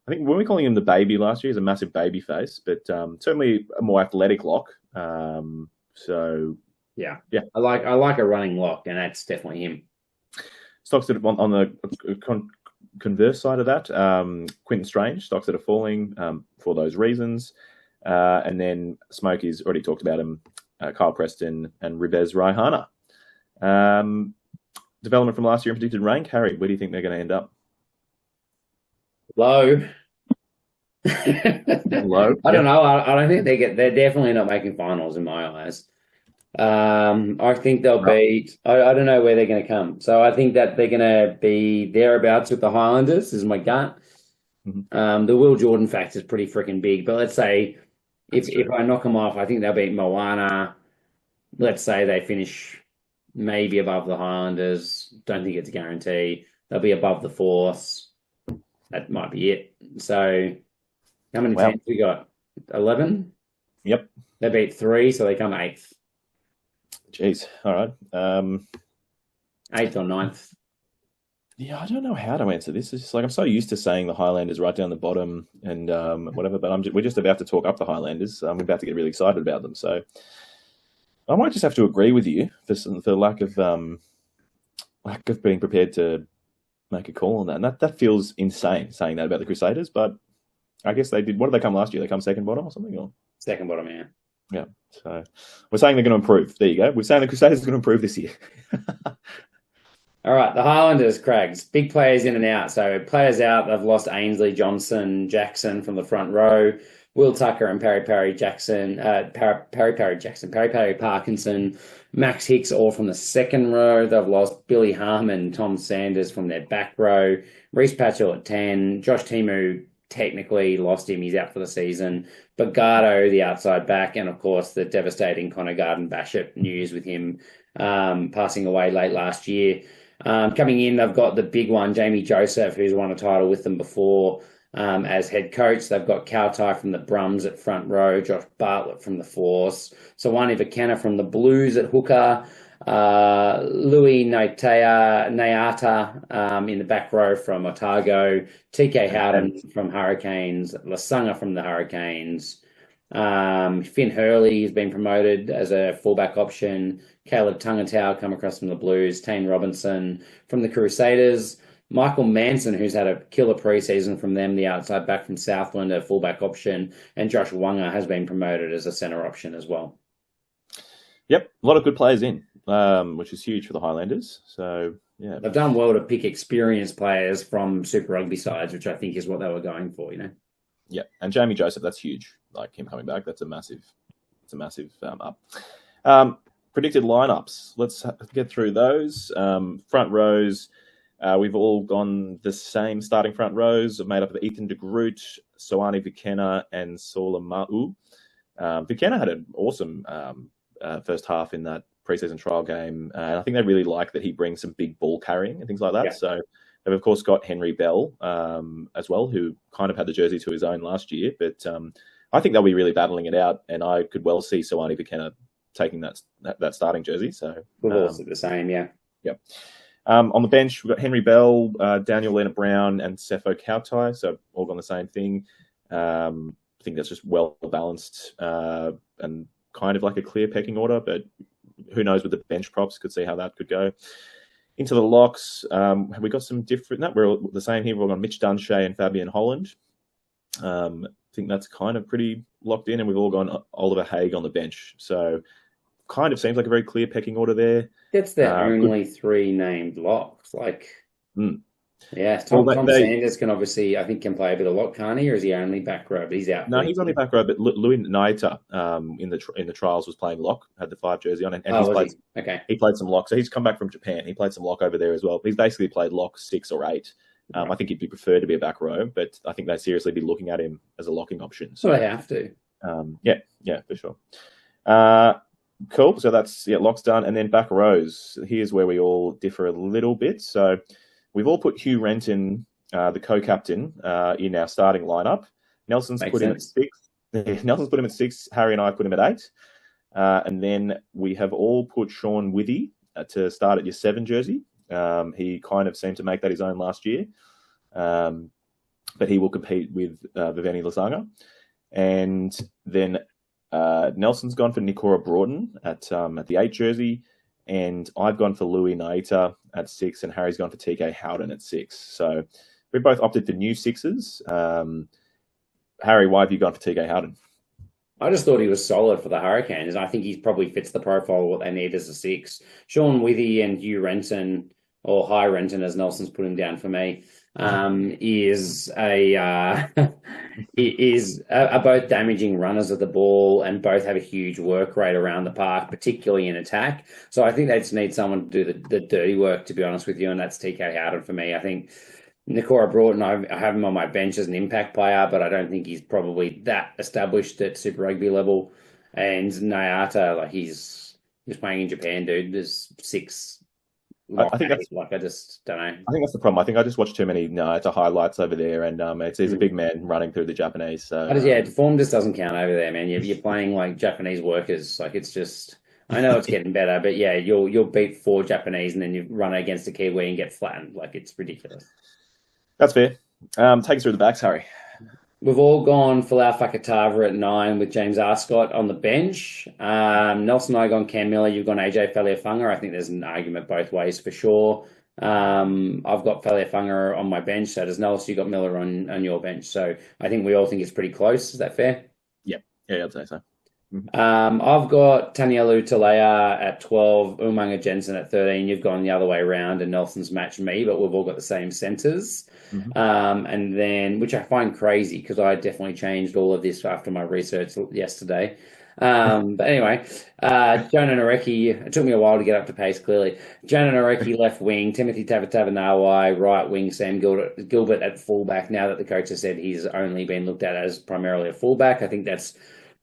I think when we calling him the baby last year, he's a massive baby face, but certainly a more athletic lock. So yeah, I like a running lock, and that's definitely him. Stocks that on the converse side of that, Quinton Strange, stocks that are falling for those reasons, and then Smokies, already talked about him, Kyle Preston and Rivez Raihana. Development from last year in predicted rank. Harry, where do you think they're going to end up? Low. Low. I don't know. I don't think they're definitely not making finals in my eyes. I think they'll beat. I don't know where they're going to come. So I think that they're going to be thereabouts with the Highlanders. Is my gut. Mm-hmm. The Will Jordan factor is pretty freaking big. But let's say if I knock them off, I think they'll beat Moana. Let's say they finish maybe above the Highlanders. Don't think it's a guarantee. They'll be above the Force. That might be it. So how many teams we got? 11? Yep. They beat 3, so they come 8th. Jeez. All right. 8th or 9th. Yeah, I don't know how to answer this. It's just like I'm so used to saying the Highlanders right down the bottom and whatever, but we're just about to talk up the Highlanders. I'm about to get really excited about them. So I might just have to agree with you for lack of being prepared to make a call on that. And that feels insane saying that about the Crusaders, but I guess they did. What did they come last year? They come second bottom or something? Or? Second bottom, yeah. Yeah. So we're saying they're going to improve. There you go. We're saying the Crusaders are going to improve this year. All right, the Highlanders, Craigs, big players in and out. So players out, they've lost Ainsley, Johnson, Jackson from the front row, Will Tucker and Parry Parkinson, Max Hicks all from the second row. They've lost Billy Harmon and Tom Sanders from their back row. Reece Patchell at 10. Josh Timu technically lost him. He's out for the season. Bagardo, the outside back, and of course the devastating Connor Garden-Bashop news with him passing away late last year. Coming in, they've got the big one, Jamie Joseph, who's won a title with them before as head coach. They've got Kautai from the Brums at front row, Josh Bartlett from the Force, Sawani Vakena from the Blues at hooker, Louis Naiata in the back row from Otago, TK Howden from Hurricanes, Lasanga from the Hurricanes, Finn Hurley has been promoted as a fullback option. Caleb Tungatau come across from the Blues. Tane Robinson from the Crusaders. Michael Manson, who's had a killer preseason from them, the outside back from Southland, a fullback option. And Josh Wanga has been promoted as a centre option as well. Yep, a lot of good players in, which is huge for the Highlanders. So, yeah. They've done well to pick experienced players from Super Rugby sides, which I think is what they were going for, you know. Yeah, and Jamie Joseph, that's huge. Like him coming back, that's a massive up. Predicted lineups. Let's get through those. Front rows, we've all gone the same starting front rows, made up of Ethan de Groot, Soani Vakena, and Saula Ma'u. Vakena had an awesome first half in that preseason trial game, and I think they really like that he brings some big ball carrying and things like that. Yeah. So they've of course got Henry Bell as well, who kind of had the jersey to his own last year, but I think they'll be really battling it out, and I could well see Soani Vakena taking that starting jersey. So we'll all see the same, yeah. Yep. On the bench, we've got Henry Bell, Daniel Leonard-Brown, and Sepho Kautai, so all gone the same thing. I think that's just well balanced and kind of like a clear pecking order, but who knows with the bench props, could see how that could go. Into the locks, have we got some different... No, we're all the same here. We've got Mitch Dunshea and Fabian Holland. I think that's kind of pretty locked in, and we've all gone Oliver Haig on the bench. So kind of seems like a very clear pecking order there. That's the only three named locks. Yeah, Tom Sanders can obviously, I think, can play a bit of lock, can't he? Or is he only back row? But he's out. No, he's only back row. But Louis Naita in the trials was playing lock, had the 5 jersey on, and he played some lock. So he's come back from Japan. He played some lock over there as well. He's basically played lock 6 or 8. I think he'd be preferred to be a back row, but I think they'd seriously be looking at him as a locking option. So they have to. Yeah, for sure. Cool. So that's locks done, and then back rows. Here's where we all differ a little bit. So we've all put Hugh Renton, the co-captain, in our starting lineup. Nelson's put him at 6. Nelson's put him at 6. Harry and I put him at 8. And then we have all put Sean Withy to start at your 7 jersey. He kind of seemed to make that his own last year. But he will compete with Viveni Lasanga. And then Nelson's gone for Nikora Broughton at the 8 jersey. And I've gone for Louis Naita at 6, and Harry's gone for TK Howden at 6. So we both opted for new 6s. Harry, why have you gone for TK Howden? I just thought he was solid for the Hurricanes. I think he probably fits the profile of what they need as a 6. Sean Withy and Hugh Renton, or High Renton as Nelson's put him down for me, are both damaging runners of the ball and both have a huge work rate around the park, particularly in attack. So I think they just need someone to do the dirty work, to be honest with you, and that's TK Howden for me. I think Nikora Broughton, I have him on my bench as an impact player, but I don't think he's probably that established at Super Rugby level. And Nayata, he's playing in Japan, dude. There's 6... I think that's I just don't know. I think that's the problem. I think I just watched too many highlights over there, and he's a big man running through the Japanese. So form just doesn't count over there, man. You're playing like Japanese workers. It's just I know it's getting better, but yeah, you'll beat 4 Japanese and then you run against a Kiwi and get flattened. Like, it's ridiculous. That's fair. Take us through the backs, Harry. We've all gone Falau Fakatava at 9 with James Arscott on the bench. Nelson and I gone Cam Miller. You've gone AJ Faleafunga. I think there's an argument both ways for sure. I've got Faleafunga on my bench. So does Nelson. You've got Miller on your bench. So I think we all think it's pretty close. Is that fair? Yeah, I'd say so. I've got Tanielu Talea at 12, Umanga Jensen at 13. You've gone the other way around and Nelson's matched me, but we've all got the same centres. And then, which I find crazy because I definitely changed all of this after my research yesterday. But anyway, Jonah Nareki, it took me a while to get up to pace, clearly. Jonah Nareki left wing, Timothy Tavatavanawai right wing, Sam Gilbert at fullback. Now that the coach has said he's only been looked at as primarily a fullback, I think that's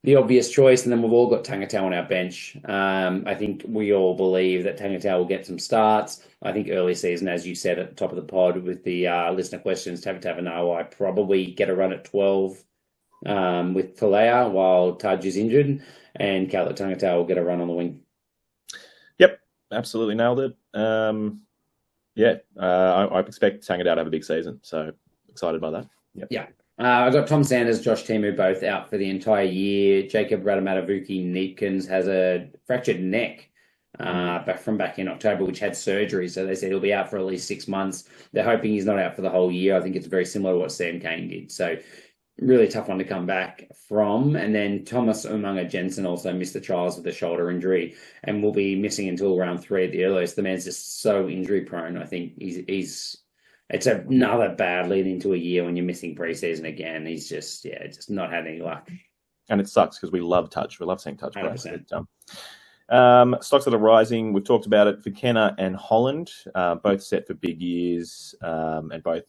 the obvious choice. And then we've all got Tangata on our bench. I think we all believe that Tangata will get some starts. I think early season, as you said at the top of the pod with the listener questions, Tavatavanawai probably get a run at 12 with Talea while Taj is injured, and Kala Tangata will get a run on the wing. Yep, absolutely nailed it. I expect Tangata to have a big season, so excited by that. Yep. Yeah. I got Tom Sanders, Josh Timu both out for the entire year. Jacob Radamatavuki Neepkins has a fractured neck back in October, which had surgery. So they said he'll be out for at least 6 months. They're hoping he's not out for the whole year. I think it's very similar to what Sam Kane did. So really tough one to come back from. And then Thomas Umanga Jensen also missed the trials with a shoulder injury and will be missing until round 3 at the earliest. The man's just so injury prone. I think it's another bad lead into a year when you're missing preseason again. He's just not had any luck. And it sucks because we love touch. We love seeing touch. 100%. Stocks that are rising. We've talked about it. Vikenna and Holland, both set for big years, and both.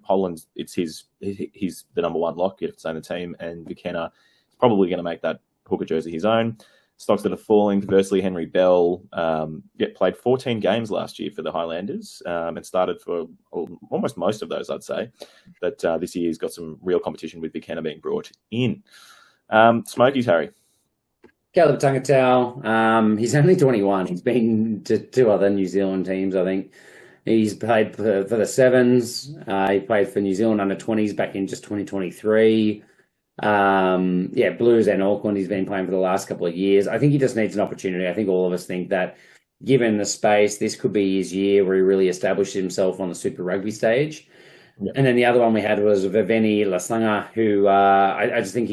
Holland, he's the number one lock if it's on the team, and Vikenna is probably going to make that hooker jersey his own. Stocks that are falling, conversely, Henry Bell played 14 games last year for the Highlanders and started for almost most of those, I'd say. But this year he's got some real competition with Vikenna being brought in. Smokies, Harry. Caleb Tangatau, he's only 21. He's been to 2 other New Zealand teams, I think. He's played for the Sevens. He played for New Zealand under 20s back in just 2023. Blues and Auckland. He's been playing for the last couple of years. I think he just needs an opportunity. I think all of us think that given the space, this could be his year where he really established himself on the Super Rugby stage. Yep. And then the other one we had was Viveni Lasanga, who I just think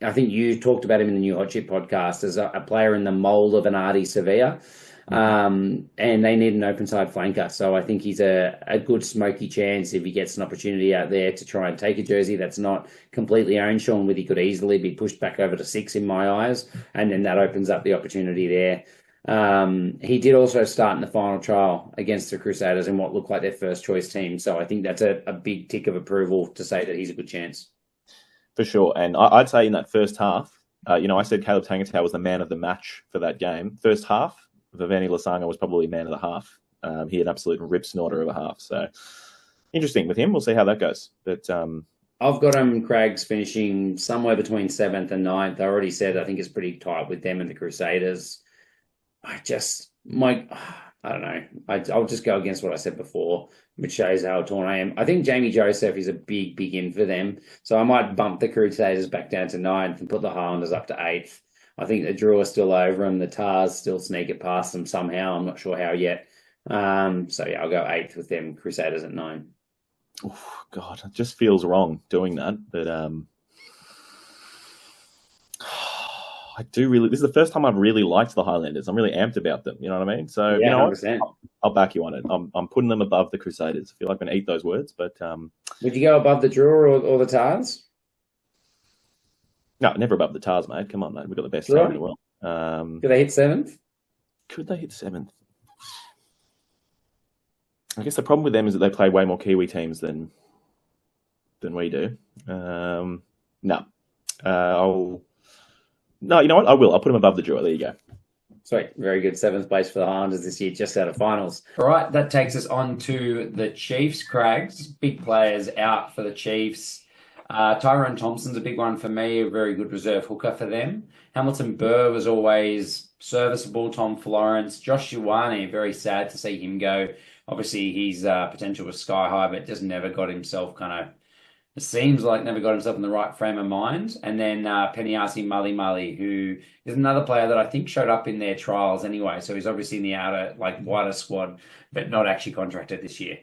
I think you talked about him in the New Hot Chip podcast as a player in the mould of an Artie Sevilla. And they need an open side flanker. So I think he's a good smoky chance if he gets an opportunity out there to try and take a jersey that's not completely owned. Sean Withy could easily be pushed back over to 6 in my eyes, and then that opens up the opportunity there. He did also start in the final trial against the Crusaders in what looked like their first choice team. So I think that's a big tick of approval to say that he's a good chance. For sure. And I'd say in that first half, I said Caleb Tangatau was the man of the match for that game. First half, Viveni Lasanga was probably man of the half. He had an absolute rip snorter of a half. So interesting with him. We'll see how that goes. But I've got him, Craig's finishing somewhere between 7th and 9th. I already said I think it's pretty tight with them and the Crusaders. I don't know. I'll just go against what I said before, which shows how torn I am. I think Jamie Joseph is a big in for them. So I might bump the Crusaders back down to 9th and put the Highlanders up to 8th. I think the Drew are still over them. The Tars still sneak it past them somehow. I'm not sure how yet. I'll go 8th with them. Crusaders at 9. Oh, God, it just feels wrong doing that. But I do really. This is the first time I've really liked the Highlanders. I'm really amped about them. You know what I mean? So yeah, 100%. I'll back you on it. I'm putting them above the Crusaders. I feel like I'm going to eat those words, but would you go above the Drew or the Tars? No, never above the Tars, mate. Come on, mate. We've got the best team in the world. Could they hit 7th? Could they hit 7th? I guess the problem with them is that they play way more Kiwi teams than we do. No, you know what? I will. I'll put them above the Drew. There you go. Sweet. Very good. 7th place for the Highlanders this year, just out of finals. All right, that takes us on to the Chiefs, Craigs. Big players out for the Chiefs. Tyrone Thompson's a big one for me, a very good reserve hooker for them. Hamilton Burr was always serviceable. Tom Florence. Josh Ioane, very sad to see him go. Obviously, his potential was sky high, but just never got himself it seems like never got himself in the right frame of mind. And then Peniasi Mali, who is another player that I think showed up in their trials anyway. So he's obviously in the wider squad, but not actually contracted this year.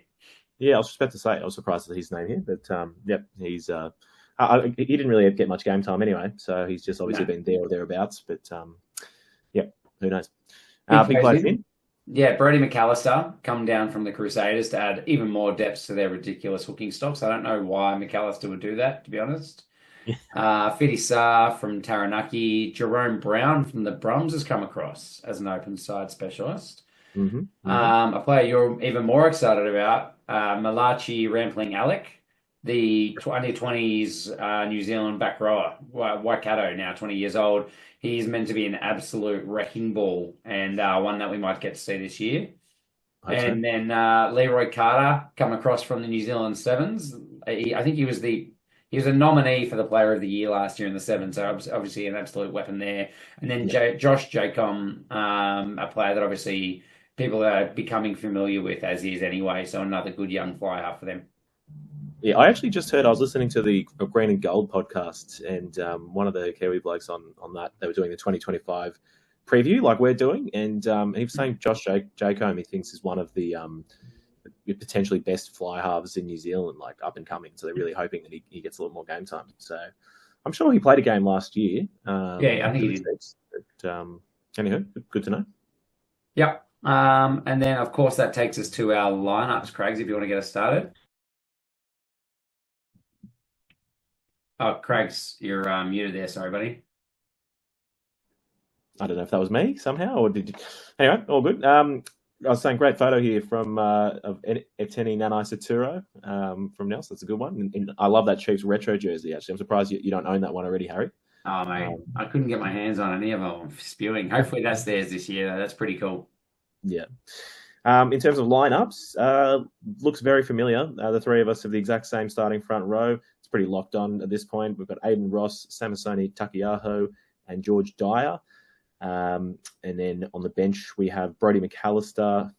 Yeah, I was just about to say, I was surprised at his name here, but yep, he's he didn't really get much game time anyway, so he's just obviously been there or thereabouts. But yep, who knows? Big players in. Yeah, Brody McAllister come down from the Crusaders to add even more depth to their ridiculous hooking stocks. I don't know why McAllister would do that, to be honest. Fidi Sarr from Taranaki. Jerome Brown from the Brums has come across as an open side specialist. A player you're even more excited about, Malachi Rampling Alec, the 2020s New Zealand back rower, Waikato, now 20 years old. He's meant to be an absolute wrecking ball and one that we might get to see this year. And then Leroy Carter come across from the New Zealand Sevens. I think he was a nominee for the Player of the Year last year in the Sevens, so obviously an absolute weapon there. And then Josh Jacom, a player that obviously people are becoming familiar with as he is anyway, so another good young fly half for them. Yeah, I actually just heard, I was listening to the Green and Gold podcast, and one of the Kiwi blokes on that, they were doing the 2025 preview like we're doing, and he was saying Josh Jacome, he thinks, is one of the potentially best fly halves in New Zealand, like up and coming. So they're really hoping that he gets a little more game time. So I'm sure he played a game last year. Yeah, I think he did. But, anywho, good to know. Yep. And then, of course, that takes us to our lineups, Craigs, if you want to get us started. Oh, Craigs, you're muted there. Sorry, buddy. I don't know if that was me somehow, or did you... Anyway, all good. I was saying, great photo here from of Eteni Nanai Saturo from Nelson. That's a good one. And I love that Chiefs retro jersey, actually. I'm surprised you don't own that one already, Harry. Oh, mate. I couldn't get my hands on any of them. I'm spewing. Hopefully that's theirs this year, though. That's pretty cool. Yeah. In terms of lineups, looks very familiar. The three of us have the exact same starting front row. It's pretty locked on at this point. We've got Aiden Ross, Samasoni Takiaho, and George Dyer. And then on the bench, we have Brody McAllister,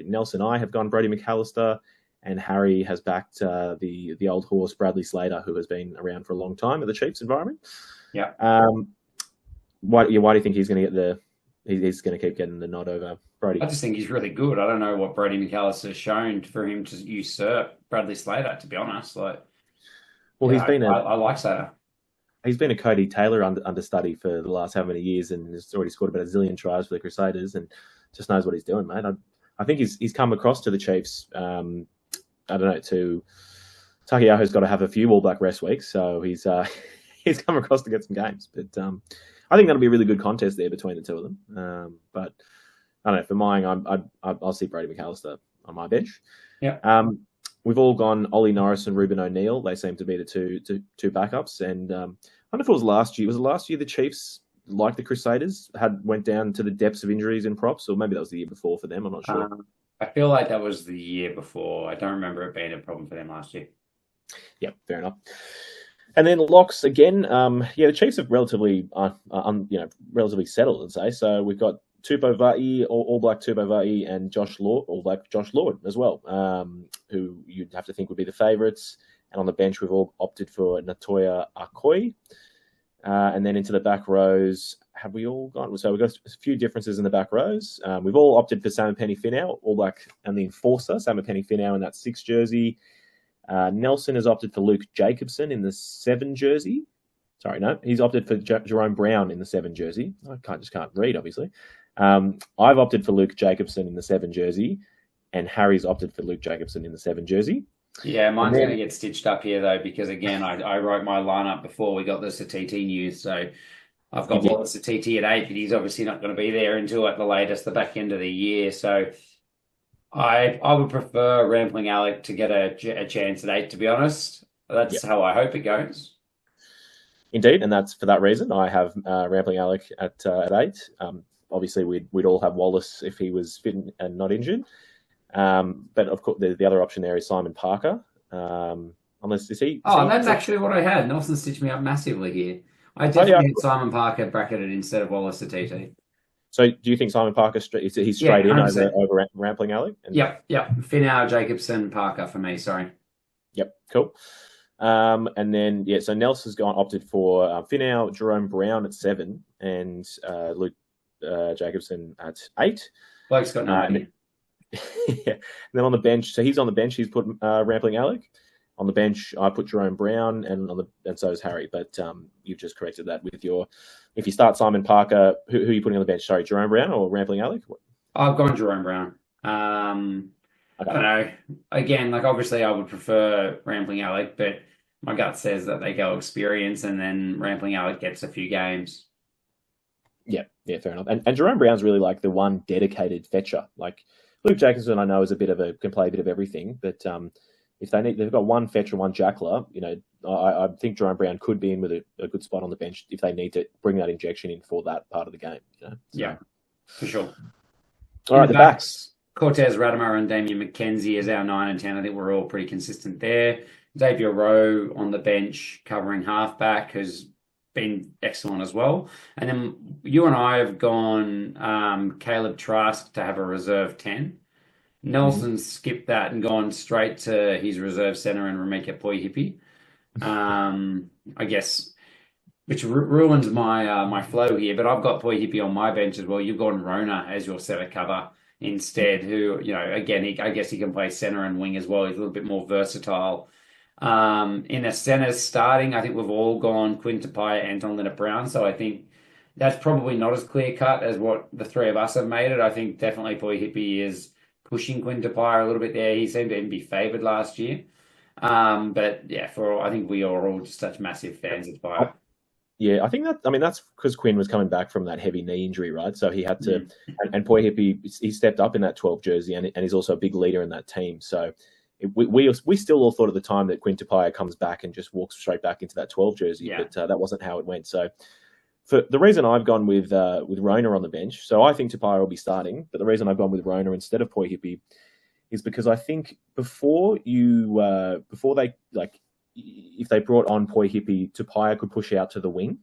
Nelson and I have gone Brody McAllister, and Harry has backed the old horse, Bradley Slater, who has been around for a long time in the Chiefs environment. Yeah. Why do you think he's going to get he's going to keep getting the nod over Brody? I just think he's really good. I don't know what Brody McAllister has shown for him to usurp Bradley Slater, to be honest. I like Slater. He's been a Cody Taylor understudy for the last how many years, and has already scored about a zillion tries for the Crusaders, and just knows what he's doing, mate. I think he's come across to the Chiefs. I don't know. Takiaho's got to have a few All Black rest weeks, so he's come across to get some games. But I think that'll be a really good contest there between the two of them. But I don't know. For mine, I'll see Brady McAllister on my bench. Yeah. We've all gone Ollie Norris and Ruben O'Neill. They seem to be the two backups. And I don't know if it was last year. Was it last year the Chiefs, like the Crusaders, went down to the depths of injuries in props? Or maybe that was the year before for them. I'm not sure. I feel like that was the year before. I don't remember it being a problem for them last year. Yeah, fair enough. And then locks again. The Chiefs have relatively settled, I'd say. So we've got Tupou Va'i, All Black Tupou Va'i, and All Black Josh Lord as well, who you'd have to think would be the favourites. And on the bench, we've all opted for Natoya Akoi. And then into the back rows, have we all gone? So we've got a few differences in the back rows. We've all opted for Samapeni Finau, All Black, and the enforcer, Samapeni Finau in that 6 jersey. Nelson has opted for Luke Jacobson in the 7 jersey. Sorry, no, he's opted for Jerome Brown in the 7 jersey. I just can't read, obviously. I've opted for Luke Jacobson in the 7 jersey, and Harry's opted for Luke Jacobson in the 7 jersey. Yeah, mine's going to get stitched up here, though, because, again, I wrote my lineup before we got the Satiti news, so I've got Wallace Satiti at 8, but he's obviously not going to be there until, at the latest, the back end of the year, so I would prefer Rampling Alec to get a chance at 8, to be honest. That's how I hope it goes. Indeed, and that's for that reason. I have Rampling Alec at 8. Obviously, we'd all have Wallace if he was fit and not injured. But of course, the other option there is Simon Parker. Unless is he? Oh, that's actually what I had. Nelson stitched me up massively here. I definitely had Simon Parker bracketed instead of Wallace Atiti. So do you think Simon Parker he's straight in over Rampling Alec? Yep. Finau, Jacobson, Parker for me. Sorry. Yep, cool. And then so Nelson's opted for Finau, Jerome Brown at 7, and Luke Jacobson at 8. Bloke's got no idea. Yeah. And then on the bench, so he's on the bench. He's put Rampling Alec. On the bench, I put Jerome Brown, and so is Harry. But you've just corrected that with if you start Simon Parker, who are you putting on the bench? Sorry, Jerome Brown or Rampling Alec? I've gone Jerome Brown. I don't know. Again, obviously I would prefer Rampling Alec, but my gut says that they go experience, and then Rampling Alec gets a few games. Yeah, fair enough. And Jerome Brown's really the one dedicated fetcher. Luke Jacobson, I know can play a bit of everything, but if they've got one fetcher, one jackler, I think Jerome Brown could be in with a good spot on the bench if they need to bring that injection in for that part of the game. Yeah, for sure. All right, the backs. Cortez Radimer and Damien McKenzie as our 9 and 10. I think we're all pretty consistent there. Xavier Rowe on the bench covering halfback has been excellent as well. And then you and I have gone Caleb Trask to have a reserve 10. Nelson skipped that and gone straight to his reserve centre and Rameka Poihipi. I guess, which ruins my flow here, but I've got Poihipi on my bench as well. You've gone Rona as your centre cover instead, who, again, I guess he can play centre and wing as well. He's a little bit more versatile. In the centres starting, I think we've all gone Quinn Tupaia, Anton Linnett-Brown, so I think that's probably not as clear-cut as what the three of us have made it. I think definitely Poihipi is pushing Quinn Tupaia a little bit there. He seemed to even be favoured last year. But yeah, I think we are all just such massive fans of Tupaia. Yeah, I think that's because Quinn was coming back from that heavy knee injury, right? So he had to, and Poihipi, he stepped up in that 12 jersey, and he's also a big leader in that team. So we still all thought at the time that Quinn Tupaia comes back and just walks straight back into that 12 jersey, but that wasn't how it went. So for the reason I've gone with Rona on the bench, so I think Tupaia will be starting, but the reason I've gone with Rona instead of Poihipi is because I think before if they brought on Poihipi, Tupaia could push out to the wing.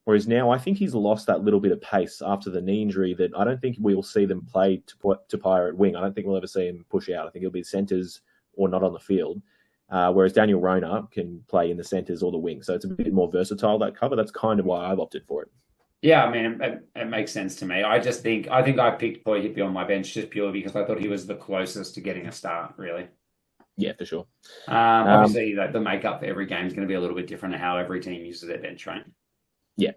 Whereas now I think he's lost that little bit of pace after the knee injury that I don't think we will see them play Tupaia at wing. I don't think we'll ever see him push out. I think he'll be centres or not on the field. Whereas Daniel Rona can play in the centres or the wing. So it's a bit more versatile, that cover. That's kind of why I've opted for it. Yeah, I mean, it makes sense to me. I think I picked Poihipi on my bench just purely because I thought he was the closest to getting a start, really. Yeah, for sure. Obviously, the makeup for every game is going to be a little bit different to how every team uses their bench, right? Yeah,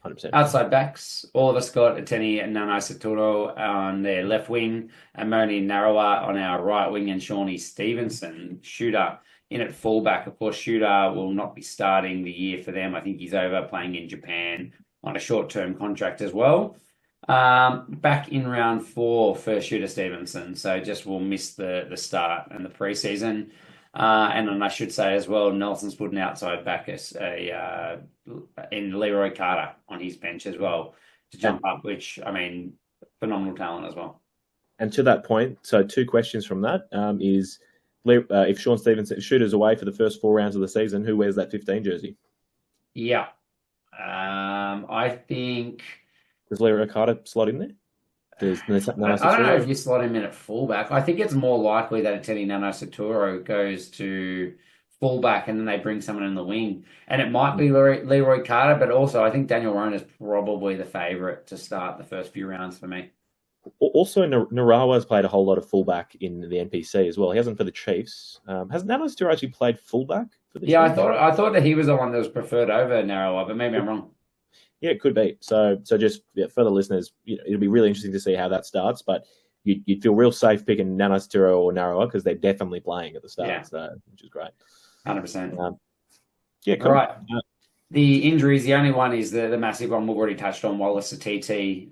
100%. Outside backs, all of us got Ateni and Nanai Saturo on their left wing, Amoni Narawa on our right wing, and Shawnee Stevenson, shooter, in at fullback. Of course, shooter will not be starting the year for them. I think he's over playing in Japan on a short-term contract as well. Back in round 4 for shooter Stevenson, so just will miss the start and the preseason. And then I should say as well, Nelson's put an outside back in Leroy Carter on his bench as well to jump up, which, I mean, phenomenal talent as well. And to that point, so 2 questions from that is if Sean Stevenson shooter's away for the first 4 rounds of the season, who wears that 15 jersey? Yeah. I think... Does Leroy Carter slot in there? I don't know if you slot him in at fullback. I think it's more likely that Ateni Nano Saturo goes to fullback and then they bring someone in the wing. And it might be Leroy Carter, but also I think Daniel Rona is probably the favourite to start the first few rounds for me. Also, Narawa's played a whole lot of fullback in the NPC as well. He hasn't for the Chiefs. Has Nano Saturo actually played fullback for the Chiefs? I thought that he was the one that was preferred over Narawa, but maybe I'm wrong. Yeah, it could be. So just for the listeners, it'll be really interesting to see how that starts. But you'd feel real safe picking Nano Saturo or Narawa because they're definitely playing at the start, which is great. 100%. Yeah, cool. All right. The injuries, the only one is the massive one we've already touched on, Wallace Atiti.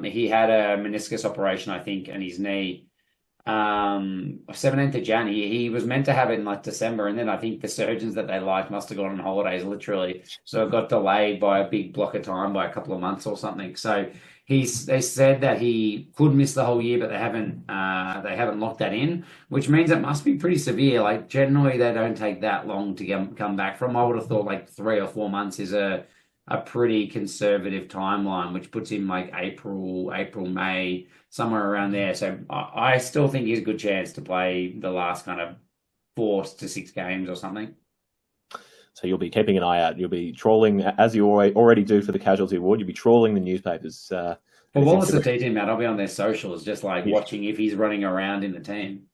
He had a meniscus operation, I think, in his knee. 17th of Jan. He was meant to have it in like December, and then I think the surgeons that they liked must have gone on holidays literally, so it got delayed by a big block of time by a couple of months or something. So they said that he could miss the whole year, but they haven't locked that in, which means it must be pretty severe. Like generally they don't take that long to come back from. I would have thought like 3 or 4 months is a pretty conservative timeline, which puts him like April, May, somewhere around there. So I still think he's a good chance to play the last kind of 4 to 6 games or something. So you'll be keeping an eye out. You'll be trawling, as you already do for the Casualty Award, you'll be trawling the newspapers. Well, Wallace the team, Matt, I'll be on their socials, just like watching if he's running around in the team.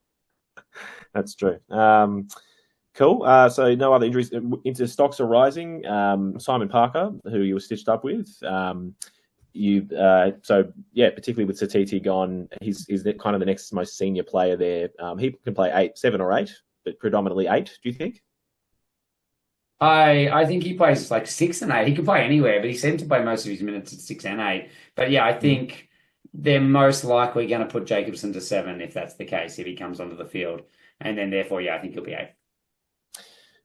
That's true. Cool. So no other injuries. Into stocks are rising. Simon Parker, who you were stitched up with. Particularly with Satiti gone, he's kind of the next most senior player there. He can play 7 or 8, but predominantly 8. Do you think? I think he plays like 6 and 8. He can play anywhere, but he seemed to play most of his minutes at 6 and 8. But yeah, I think they're most likely going to put Jacobson to 7 if that's the case, if he comes onto the field. And then therefore, I think he'll be 8.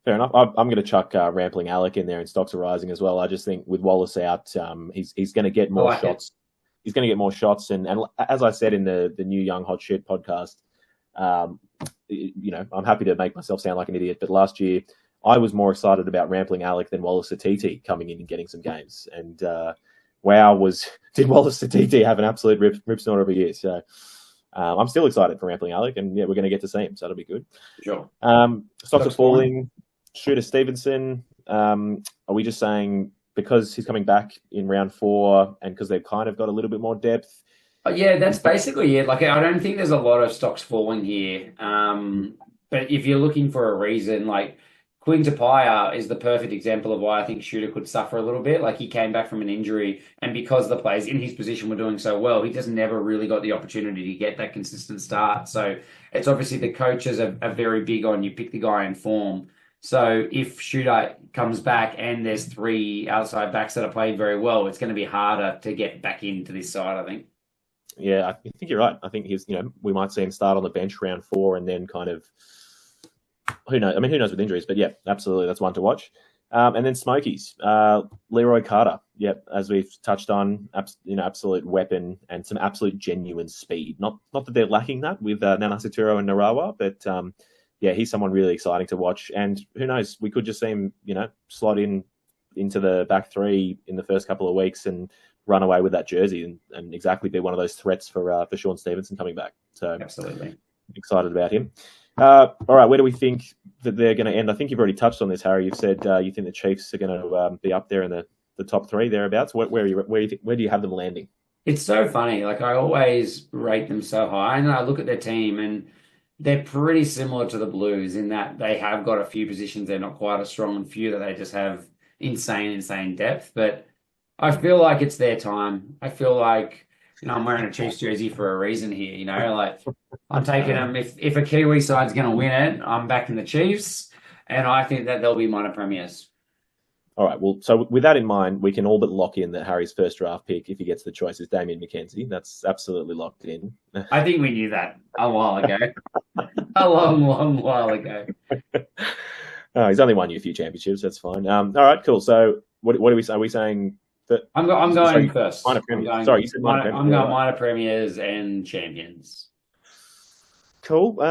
Fair enough. I'm going to chuck Rampling Alec in there, and stocks are rising as well. I just think with Wallace out, he's going to get more shots. He's going to get more shots, and as I said in the new Young Hot Shit podcast, I'm happy to make myself sound like an idiot, but last year I was more excited about Rampling Alec than Wallace Satiti coming in and getting some games. And did Wallace Satiti have an absolute rip snort of a year? So I'm still excited for Rampling Alec, and we're going to get to see him, so that'll be good. Sure. Stocks are falling. Shooter Stevenson, are we just saying because he's coming back in round 4 and because they've kind of got a little bit more depth? Yeah, that's basically it. Like, I don't think there's a lot of stocks falling here. But if you're looking for a reason, like Quinn Tapia is the perfect example of why I think Shooter could suffer a little bit. Like he came back from an injury, and because the players in his position were doing so well, he just never really got the opportunity to get that consistent start. So it's obviously the coaches are very big on you pick the guy in form. So if Shooter comes back and there's 3 outside backs that are playing very well, it's going to be harder to get back into this side, I think. Yeah, I think you're right. I think we might see him start on the bench round 4 and then kind of, who knows? I mean, who knows with injuries? But yeah, absolutely, that's one to watch. And then Smokies, Leroy Carter. Yep, as we've touched on, absolute weapon and some absolute genuine speed. Not that they're lacking that with Nana Saturo and Narawa, but he's someone really exciting to watch. And who knows, we could just see him, slot into the back 3 in the first couple of weeks and run away with that jersey and exactly be one of those threats for Sean Stevenson coming back. So absolutely excited about him. All right, where do we think that they're going to end? I think you've already touched on this, Harry. You've said you think the Chiefs are going to be up there in the top 3 thereabouts. Where do you have them landing? It's so funny. Like I always rate them so high, and I look at their team and they're pretty similar to the Blues in that they have got a few positions they're not quite as strong, and few that they just have insane depth. But I feel like it's their time. I feel like, I'm wearing a Chiefs jersey for a reason here, like I'm taking them. If a Kiwi side's going to win it, I'm backing the Chiefs, and I think that they'll be minor premiers. All right, well, so with that in mind, we can all but lock in that Harry's first draft pick, if he gets the choice, is Damien McKenzie. That's absolutely locked in. I think we knew that a while ago. A long while ago. Oh, he's only won you a few championships. That's fine. All right, cool. So what are we saying? Are we saying that I'm going first. Minor premiers. Sorry, you said minor premiers. I'm going minor premiers and champions. Cool.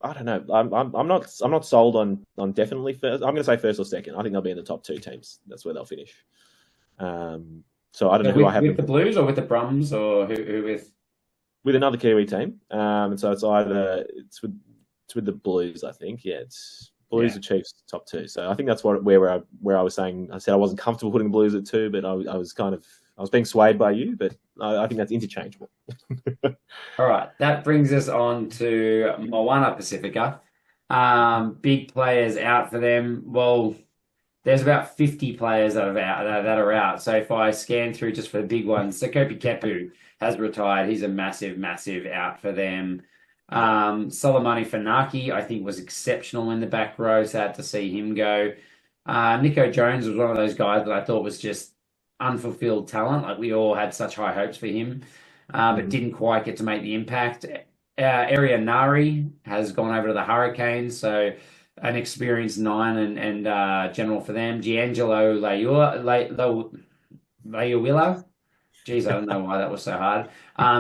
I don't know. I'm not sold on definitely first. I'm going to say first or second. I think they'll be in the top 2 teams. That's where they'll finish. So I don't know who I have with the Blues or with the Brums or who with another Kiwi team. And so it's with the Blues. I think. Yeah, it's Blues or Chiefs top 2. So I think that's where I was saying. I said I wasn't comfortable putting the Blues at 2, but I was being swayed by you, but I think that's interchangeable. All right, that brings us on to Moana Pasifika. Big players out for them. Well, there's about 50 players that are out. So if I scan through just for the big ones, Sekopi Kepu has retired. He's a massive out for them. Solomani Fanaki, I think, was exceptional in the back row. Sad to see him go. Nico Jones was one of those guys that I thought was just unfulfilled talent. Like we all had such high hopes for him. but didn't quite get to make the impact. Area Nari has gone over to the Hurricanes, so an experienced 9 and general for them. Giangelo Layuwila. Geez, I don't know why that was so hard.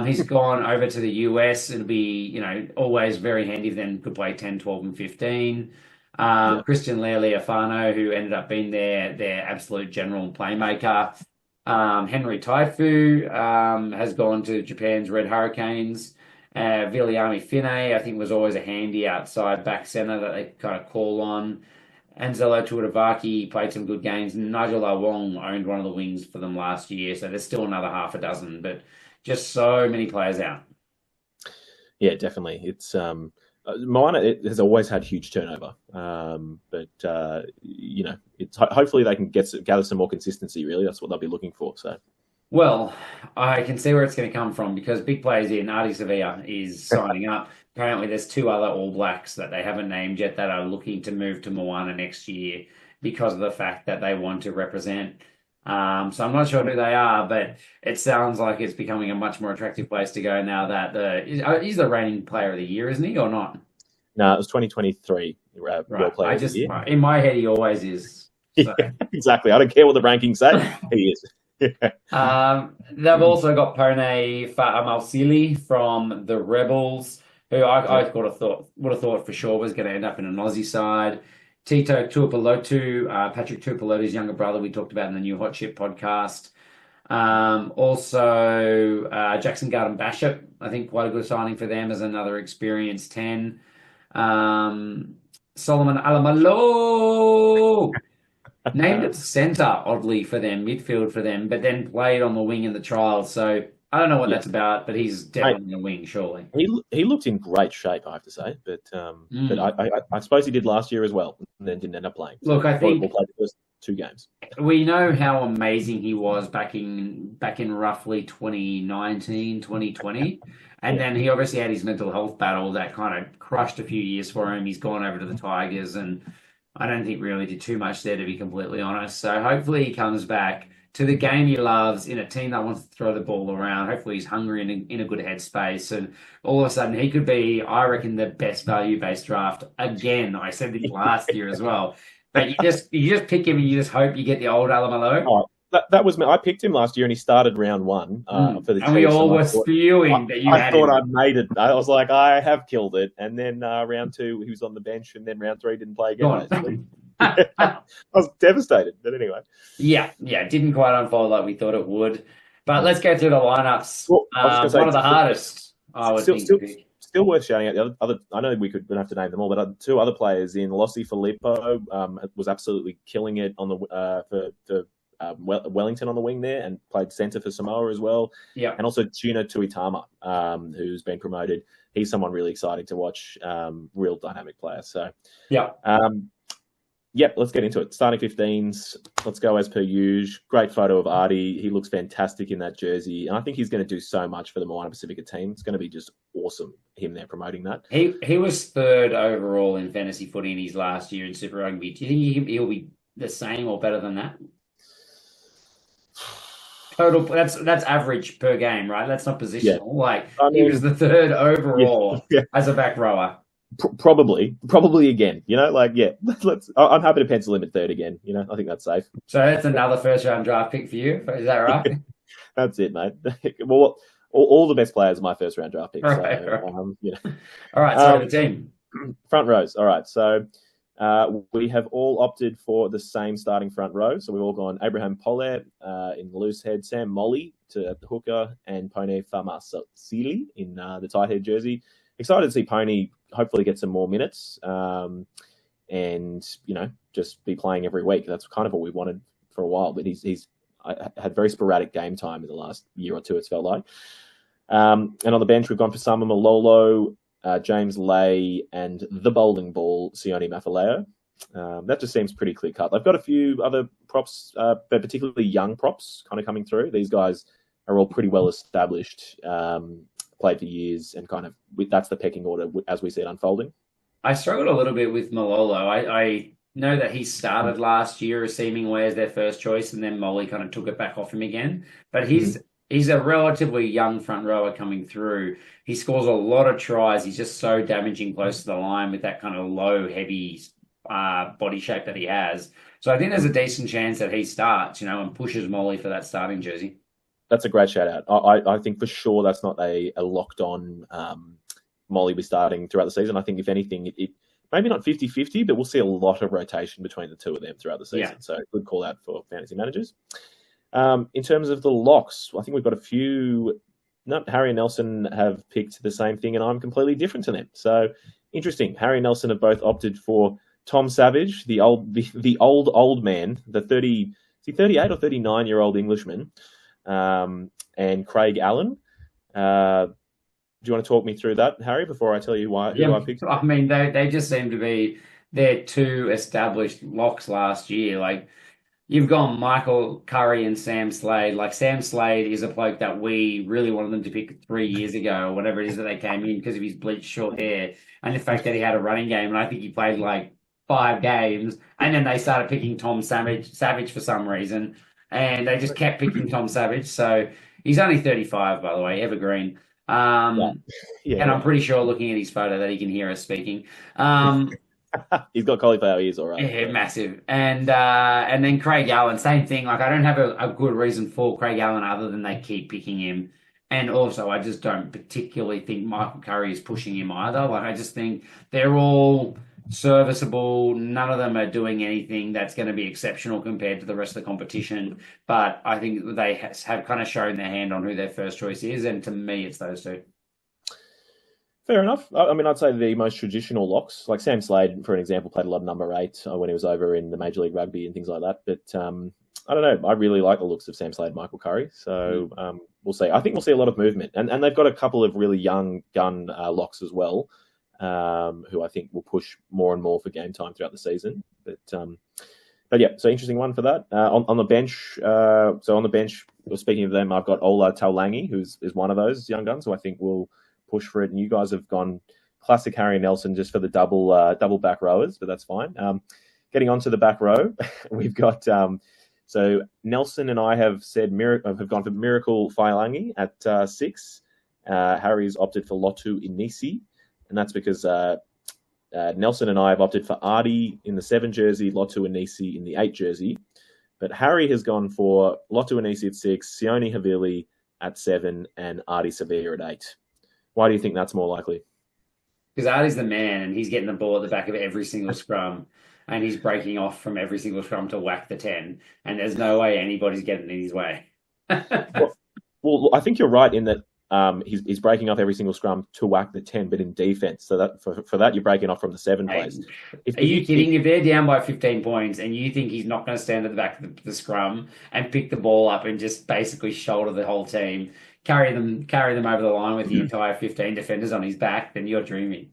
He's gone over to the US. It'll be, always very handy if then could play 10, 12, and 15. Christian Lealiafano, who ended up being their absolute general playmaker. Henry Taifu has gone to Japan's Red Hurricanes. Viliami Fine, I think, was always a handy outside back centre that they kind of call on. Anzelo Tuatavaki played some good games. Nigel Lawong owned one of the wings for them last year, so there's still another half a dozen, but just so many players out. Yeah, definitely. It's Moana has always had huge turnover, but it's hopefully they can gather some more consistency. Really, that's what they'll be looking for. So. Well, I can see where it's going to come from because big players in Artie Sevilla is signing up. Apparently, there's 2 other All Blacks that they haven't named yet that are looking to move to Moana next year because of the fact that they want to represent. So I'm not sure who they are, but it sounds like it's becoming a much more attractive place to go now that he's the reigning player of the year, isn't he, or not? No, it was 2023 World Player of the Year. In my head, he always is. So. Yeah, exactly. I don't care what the rankings say. He is. They've also got Pone Fa'amalsili from the Rebels, who I would have thought for sure was going to end up in an Aussie side. Tito Tuipulotu, Patrick Tuipulotu's younger brother, we talked about in the new Hot Chip podcast. Also, Jackson Garden Bashop, I think quite a good signing for them as another experienced 10. Solomon Alamalo named at centre, oddly, for them, midfield for them, but then played on the wing in the trials. So I don't know what that's about, but he's definitely in the wing, surely. He looked in great shape, I have to say, but I suppose he did last year as well, and then didn't end up playing. Look, I think we'll play the first 2 games. We know how amazing he was back in roughly 2019, 2020. And then he obviously had his mental health battle that kind of crushed a few years for him. He's gone over to the Tigers, and I don't think really did too much there, to be completely honest. So hopefully he comes back to the game he loves in a team that wants to throw the ball around. Hopefully he's hungry and in a good headspace. And all of a sudden he could be, I reckon, the best value-based draft again. I said this last year as well. But you just pick him and you just hope you get the old Alamalo. Oh, that was me. I picked him last year and he started round 1 for the team. And we all were spewing that you had him. I thought I'd made it. I was like, I have killed it. And then round 2, he was on the bench, and then round 3 didn't play again. I was devastated. But anyway. Yeah. Didn't quite unfold like we thought it would. But let's go through the lineups. Well, one of the hardest, I would think. Still worth shouting out the other. I know we'd have to name them all, but 2 other players in Lossi Filippo was absolutely killing it on the for Wellington on the wing there, and played centre for Samoa as well. Yeah, and also Tuna Tuitama, who's been promoted. He's someone really exciting to watch. Real dynamic player. So let's get into it. Starting 15s. Let's go as per usual. Great photo of Artie. He looks fantastic in that jersey, and I think he's going to do so much for the Moana Pasifika team. It's going to be just awesome, him there promoting that. He was 3rd overall in fantasy footy in his last year in Super Rugby. Do you think he'll be the same or better than that? Total. That's average per game, right? That's not positional. Yeah. He was the 3rd overall as a back rower. Probably again. Let's. I'm happy to pencil him at 3rd again. I think that's safe. So that's another first-round draft pick for you. Is that right? That's it, mate. Well, all the best players are my first-round draft picks. Right. All right. So the team front rows. All right. So we have all opted for the same starting front row. So we've all gone Abraham Pole in the loose head, Sam Molly to the hooker, and Pone Fa'amalsili in the tight head jersey. Excited to see Pony hopefully get some more minutes and, just be playing every week. That's kind of what we wanted for a while, but he's had very sporadic game time in the last year or 2, it's felt like. And on the bench, we've gone for Sama Malolo, James Lay, and the bowling ball, Sione Mafaleo. That just seems pretty clear-cut. They've got a few other props, but particularly young props kind of coming through. These guys are all pretty well established, played for years, and kind of that's the pecking order as we see it unfolding. I struggled a little bit with Malolo. I know that he started last year as seemingly as their first choice, and then Molly kind of took it back off him again. But he's he's a relatively young front rower coming through. He scores a lot of tries. He's just so damaging close to the line with that kind of low, heavy body shape that he has. So I think there's a decent chance that he starts, and pushes Molly for that starting jersey. That's a great shout out. I think for sure that's not a locked on Molly be starting throughout the season. I think if anything, it maybe not 50-50, but we'll see a lot of rotation between the two of them throughout the season. Yeah. So good call out for fantasy managers. In terms of the locks, I think we've got a few. Harry and Nelson have picked the same thing, and I'm completely different to them. So interesting. Harry and Nelson have both opted for Tom Savage, the old man, the 38 or 39-year-old Englishman, and Craig Allan. Do you want to talk me through that, Harry, before I tell you who I picked? I mean, they just seem to be their two established locks last year. Like, you've gone Michael Curry and Sam Slade. Like, Sam Slade is a bloke that we really wanted them to pick 3 years ago, or whatever it is that they came in because of his bleached short hair and the fact that he had a running game. And I think he played like 5 games, and then they started picking Tom Savage for some reason, and they just kept picking Tom Savage. So he's only 35, by the way, evergreen. And I'm pretty sure looking at his photo that he can hear us speaking. He's got cauliflower ears, all right. Yeah, massive. And then Craig Allan, same thing. Like, I don't have a good reason for Craig Allan other than they keep picking him. And also, I just don't particularly think Michael Curry is pushing him either. Like, I just think they're all serviceable. None of them are doing anything that's going to be exceptional compared to the rest of the competition. But I think they have kind of shown their hand on who their first choice is. And to me, it's those two. Fair enough. I mean, I'd say the most traditional locks, like Sam Slade, for an example, played a lot of number 8 when he was over in the Major League Rugby and things like that. But I don't know. I really like the looks of Sam Slade, Michael Curry. So we'll see. I think we'll see a lot of movement. And they've got a couple of really young gun locks as well, who I think will push more and more for game time throughout the season. But yeah, so interesting one for that. On the bench, speaking of them, I've got Ola Taulangi, who's one of those young guns who I think will push for it. And you guys have gone classic Harry Nelson just for the double back rowers, but that's fine. Getting onto the back row, we've got so Nelson and I have gone for Miracle Failangi at 6. Harry's opted for Lotu Inisi, and that's because Nelson and I have opted for Artie in the 7 jersey, Lotu Inisi in the 8 jersey. But Harry has gone for Lotu Inisi at 6, Sione Havili at 7, and Artie Sevilla at 8. Why do you think that's more likely? Because Artie's the man, and he's getting the ball at the back of every single scrum, and he's breaking off from every single scrum to whack the 10, and there's no way anybody's getting in his way. well, I think you're right in that he's breaking off every single scrum to whack the 10, but in defense. So that for that, you're breaking off from the 7 place. Are you kidding? If they're down by 15 points and you think he's not going to stand at the back of the scrum and pick the ball up and just basically shoulder the whole team, carry them over the line with the entire 15 defenders on his back, then you're dreaming.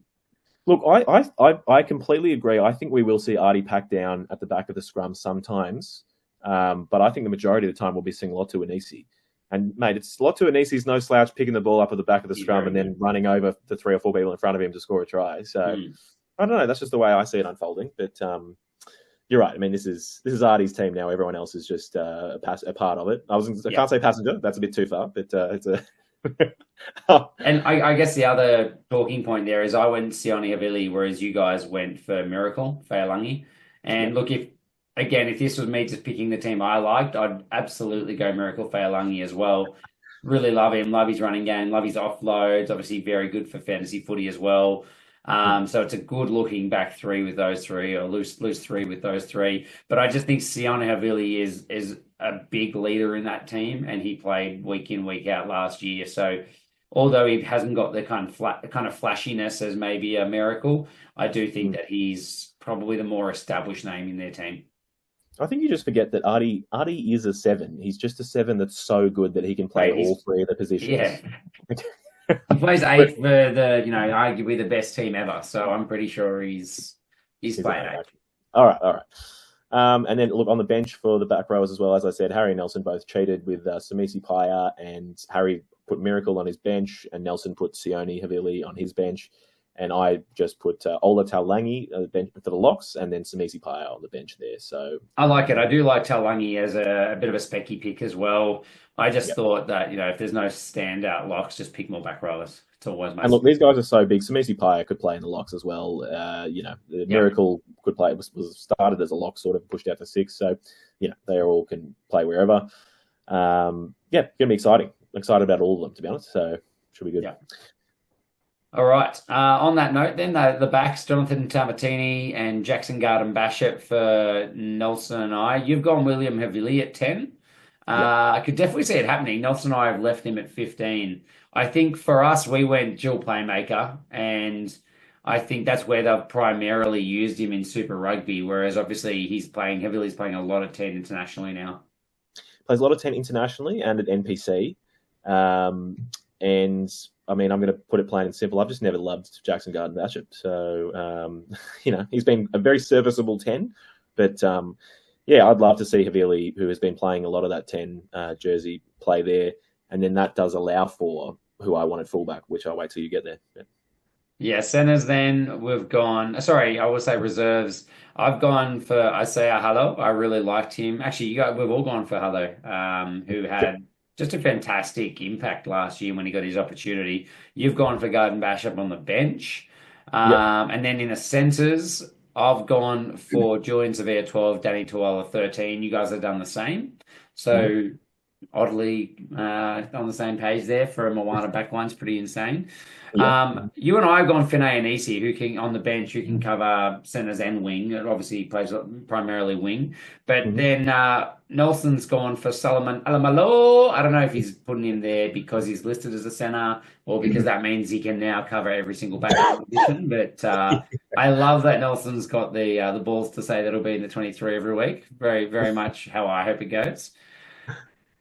Look, I completely agree. I think we will see Artie pack down at the back of the scrum sometimes, but I think the majority of the time we'll be seeing Lotu Inisi. And, mate, it's Lotu Inisi's no slouch picking the ball up at the back of the scrum and then running over the 3 or 4 people in front of him to score a try. So, I don't know. That's just the way I see it unfolding. But you're right. I mean, this is Artie's team now. Everyone else is just a part of it. I can't say passenger. That's a bit too far. But it's a... And I guess the other talking point there is I went Sione Havili, whereas you guys went for Miracle, Failangi. And look, if this was me just picking the team I liked, I'd absolutely go Miracle Failangi as well. Really love him, love his running game, love his offloads. Obviously, very good for fantasy footy as well. So it's a good looking back 3 with those 3, or loose 3 with those 3. But I just think Sione Havili is a big leader in that team, and he played week in, week out last year. So although he hasn't got the kind of flashiness as maybe a Miracle, I do think that he's probably the more established name in their team. I think you just forget that Artie is a 7. He's just a 7 that's so good that he can play all 3 of the positions. Yeah. He plays 8 for the, arguably the best team ever. So I'm pretty sure he's playing 8. All right. And then look on the bench for the back rowers as well. As I said, Harry and Nelson both cheated with Samisi Paya, and Harry put Miracle on his bench, and Nelson put Sione Havili on his bench. And I just put Ola Taulangi for the locks, and then some easy Paya on the bench there. So I like it. I do like Taulangi as a bit of a specky pick as well. I just thought that, if there's no standout locks, just pick more back rowers. It's always my. And look, these guys are so big. Samisi Paya could play in the locks as well. The Miracle could play. It was started as a lock, sort of pushed out to 6. So, they all can play wherever. Going to be exciting. I'm excited about all of them, to be honest. So, should be good. Yeah. All right. On that note, then, the backs, Jonathan Tamatini and Jackson Garden Bashop for Nelson and I. You've gone William Havili at 10. I could definitely see it happening. Nelson and I have left him at 15. I think for us, we went dual playmaker, and I think that's where they've primarily used him in Super Rugby, whereas obviously Havili's playing a lot of 10 internationally now. Plays a lot of 10 internationally and at NPC. And I mean, I'm going to put it plain and simple. I've just never loved Jackson Garden Bashop. So, he's been a very serviceable 10. But, I'd love to see Havili, who has been playing a lot of that 10 jersey, play there. And then that does allow for who I wanted fullback, which I'll wait till you get there. Yeah, centers then we've gone. Sorry, I will say reserves. I've gone for Isaiah Hallo. I really liked him. Actually, we've all gone for Hallo, who had just a fantastic impact last year when he got his opportunity. You've gone for Garden Bashop on the bench. And then in the centers, I've gone for Julian Sevilla 12, Danny Tuala 13. You guys have done the same. So oddly on the same page there for a Moana backline's pretty insane. You and I have gone Finay Anisi, who can on the bench, who can cover centers and wing. It obviously plays primarily wing. But then Nelson's gone for Solomon Alamalo. I don't know if he's putting him there because he's listed as a center or because that means he can now cover every single back position. But I love that Nelson's got the balls to say that he'll be in the 23 every week. Very, very much how I hope it goes.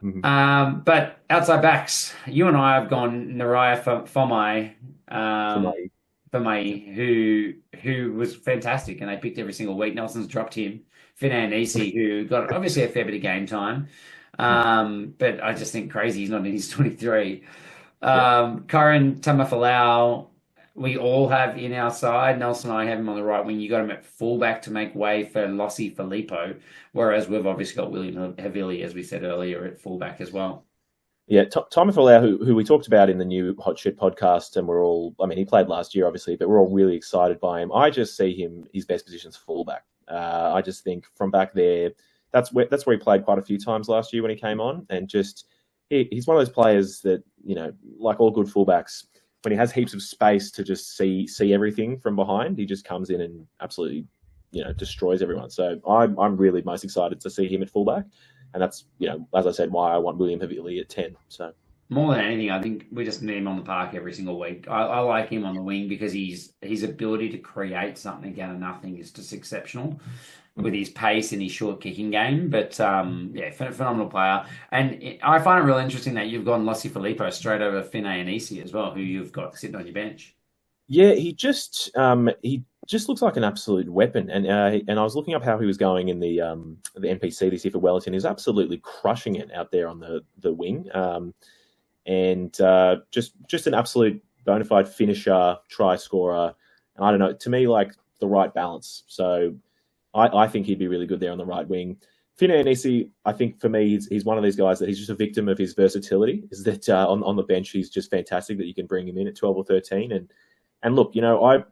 But outside backs, you and I have gone Naraya Fomai, who was fantastic, and they picked every single week. Nelson's dropped him. Finay Anisi, who got obviously a fair bit of game time, but I just think crazy he's not in his 23. Karen Tamafalau, we all have in our side. Nelson and I have him on the right wing. You got him at fullback to make way for Lossie Filippo, whereas we've obviously got William Havili, as we said earlier, at fullback as well. Yeah, Tommy Falau, who we talked about in the new Hot Shit podcast, and he played last year, obviously, but we're all really excited by him. I just see his best position's fullback. I just think from back there, that's where he played quite a few times last year when he came on, and just he's one of those players that, like all good fullbacks, when he has heaps of space to just see everything from behind, he just comes in and absolutely, destroys everyone. So I'm really most excited to see him at fullback. And that's, as I said, why I want William Havili at 10. So more than anything, I think we just need him on the park every single week. I like him on the wing because his ability to create something out of nothing is just exceptional with his pace and his short kicking game. But phenomenal player. And I find it really interesting that you've gone Lossie Filippo straight over Finay Anisi as well, who you've got sitting on your bench. Yeah, he just looks like an absolute weapon. And I was looking up how he was going in the NPC this year for Wellington. He's absolutely crushing it out there on the wing. Just an absolute bona fide finisher, try scorer. And I don't know, to me, like the right balance. So I think he'd be really good there on the right wing. Finay Anisi, I think for me, he's one of these guys that he's just a victim of his versatility. Is that on the bench he's just fantastic that you can bring him in at 12 or 13. And look, I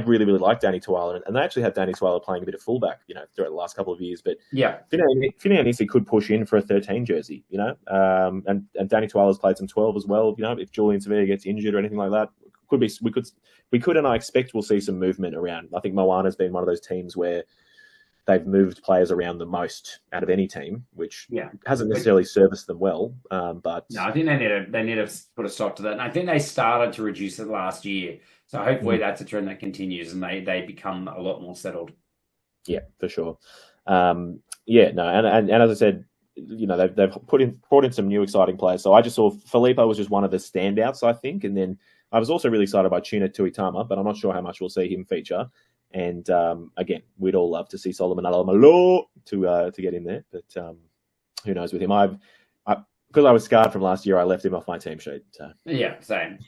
really, really like Danny Tuala, and they actually had Danny Tuala playing a bit of fullback, throughout the last couple of years. But Finay Anisi could push in for a 13 jersey, and Danny Tuala's played some 12 as well. If Julian Sevilla gets injured or anything like that, we could, and I expect we'll see some movement around. I think Moana's been one of those teams where they've moved players around the most out of any team, which hasn't necessarily serviced them well. But no, I think they need to put a stop to that. And I think they started to reduce it last year. So hopefully that's a trend that continues and they become a lot more settled. Yeah, for sure. And as I said, they've brought in some new exciting players. So I just saw Filippo was just one of the standouts, I think. And then I was also really excited by Tuna Tuitama, but I'm not sure how much we'll see him feature. And again, we'd all love to see Solomon Alamalo to get in there, but who knows with him? because I was scarred from last year, I left him off my team sheet. So Yeah, same.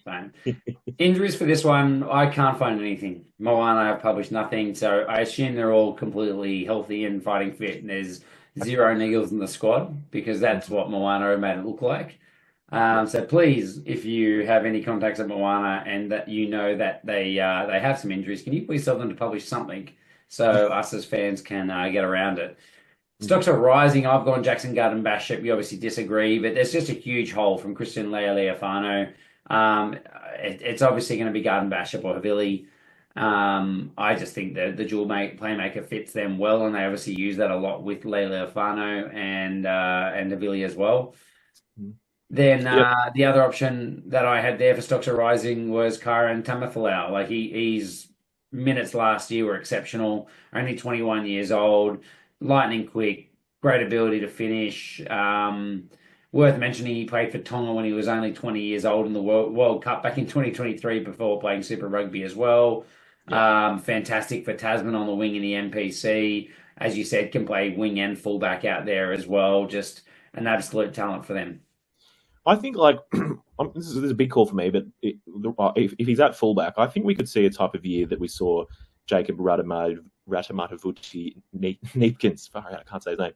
Injuries for this one, I can't find anything. Moana have published nothing, so I assume they're all completely healthy and fighting fit, and there's 0 niggles in the squad, because that's what Moana made it look like. So please, if you have any contacts at Moana and that you know that they have some injuries, can you please tell them to publish something so us as fans can get around it? Stocks are rising. I've gone Jackson Garden Bishop. We obviously disagree, but there's just a huge hole from Christian Lealiafano. It's obviously going to be Garden Bishop or Havili. I just think the dual playmaker fits them well, and they obviously use that a lot with Lealiafano and Havili as well. Then the other option that I had there for Stocks are rising was Kyron Tamafalau. Like he's minutes last year were exceptional. Only 21 years old. Lightning quick, great ability to finish. Worth mentioning, he played for Tonga when he was only 20 years old in the World Cup back in 2023 before playing Super Rugby as well. Fantastic for Tasman on the wing in the NPC. As you said, can play wing and fullback out there as well. Just an absolute talent for them. I think this is a big call for me, but if he's at fullback, I think we could see a type of year that we saw Jacob Ratamatavuti Neepkins, I can't say his name,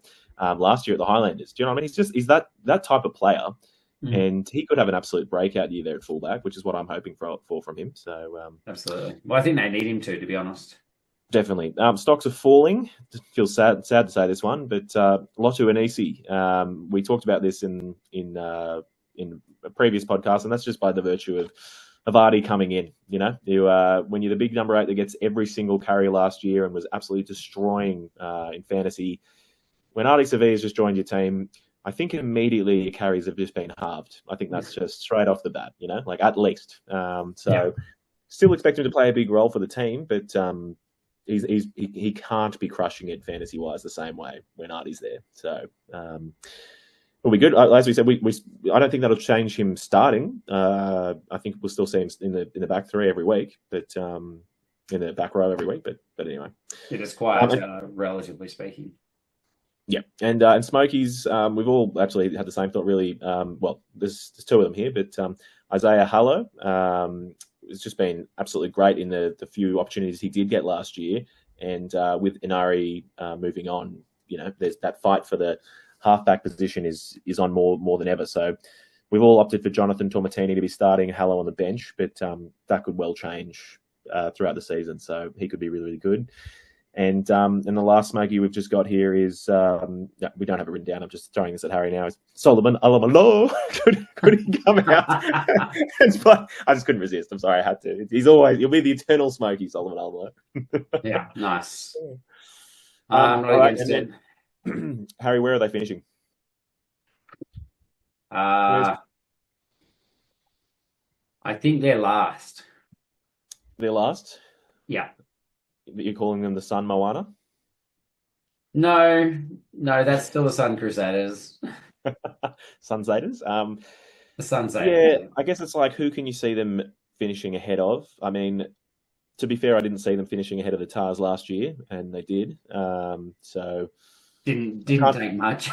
last year at the Highlanders. Do you know what I mean? He's that type of player, and he could have an absolute breakout year there at fullback, which is what I'm hoping for from him. So absolutely. Well, I think they need him to be honest. Definitely. Stocks are falling. Feels sad to say this one, but Lotu Anisi, we talked about this in a previous podcast, and that's just by the virtue of Artie coming in. You know, when you're the big number 8 that gets every single carry last year and was absolutely destroying in fantasy, when Artie Sevilla's just joined your team, I think immediately your carries have just been halved. I think that's just straight off the bat, you know, like at least. Still expect him to play a big role for the team, but he can't be crushing it fantasy wise the same way when Artie's there. So it'll be good. As we said, I don't think that'll change him starting. I think we'll still see him in the back three every week, but in the back row every week. But anyway, it is quiet, relatively speaking. Yeah, and Smokies, we've all actually had the same thought. Really, well, there's 2 of them here, but Isaiah Hallo has just been absolutely great in the few opportunities he did get last year, and with Inari moving on, you know, there's that fight for the halfback position is on more than ever. So we've all opted for Jonathan Tormatini to be starting, Hallo on the bench, but that could well change throughout the season. So he could be really, really good. And the last Smoky we've just got here is, we don't have it written down, I'm just throwing this at Harry now, is Solomon Alamalo. could he come out? But I just couldn't resist. I'm sorry, I had to. He'll be the eternal Smoky, Solomon Alamalo. Yeah, nice. Harry, where are they finishing? I think they're last. They're last? Yeah. You're calling them the Sun Moana? No, that's still the Sun Crusaders. Sunzaders? The Sunzaders. Yeah, I guess it's like, who can you see them finishing ahead of? I mean, to be fair, I didn't see them finishing ahead of the Tars last year, and they did. So didn't take much.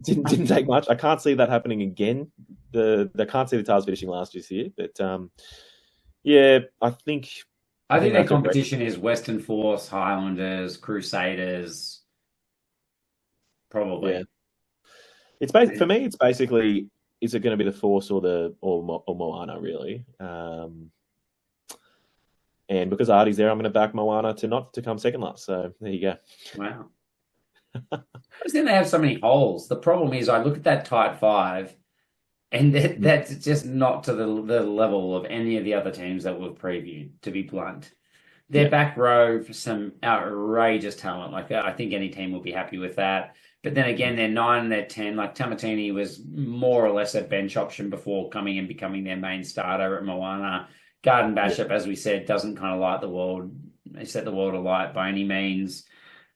Didn't take much. I can't see that happening again. I can't see the Tars finishing last year, but yeah, I think their competition is Western Force, Highlanders, Crusaders, probably. Yeah. For me, it's basically, is it going to be the Force or Moana, really? And because Artie's there, I'm going to back Moana to come second last. So there you go. Wow. I just think they have so many holes. The problem is, I look at that tight 5, and that's just not to the level of any of the other teams that we've previewed, to be blunt. Their back row for some outrageous talent. Like, I think any team will be happy with that. But then again, they're 9 and they're 10. Like, Tamatini was more or less a bench option before coming and becoming their main starter at Moana. Garden Bishop, as we said, doesn't kind of light the world. They set the world alight by any means.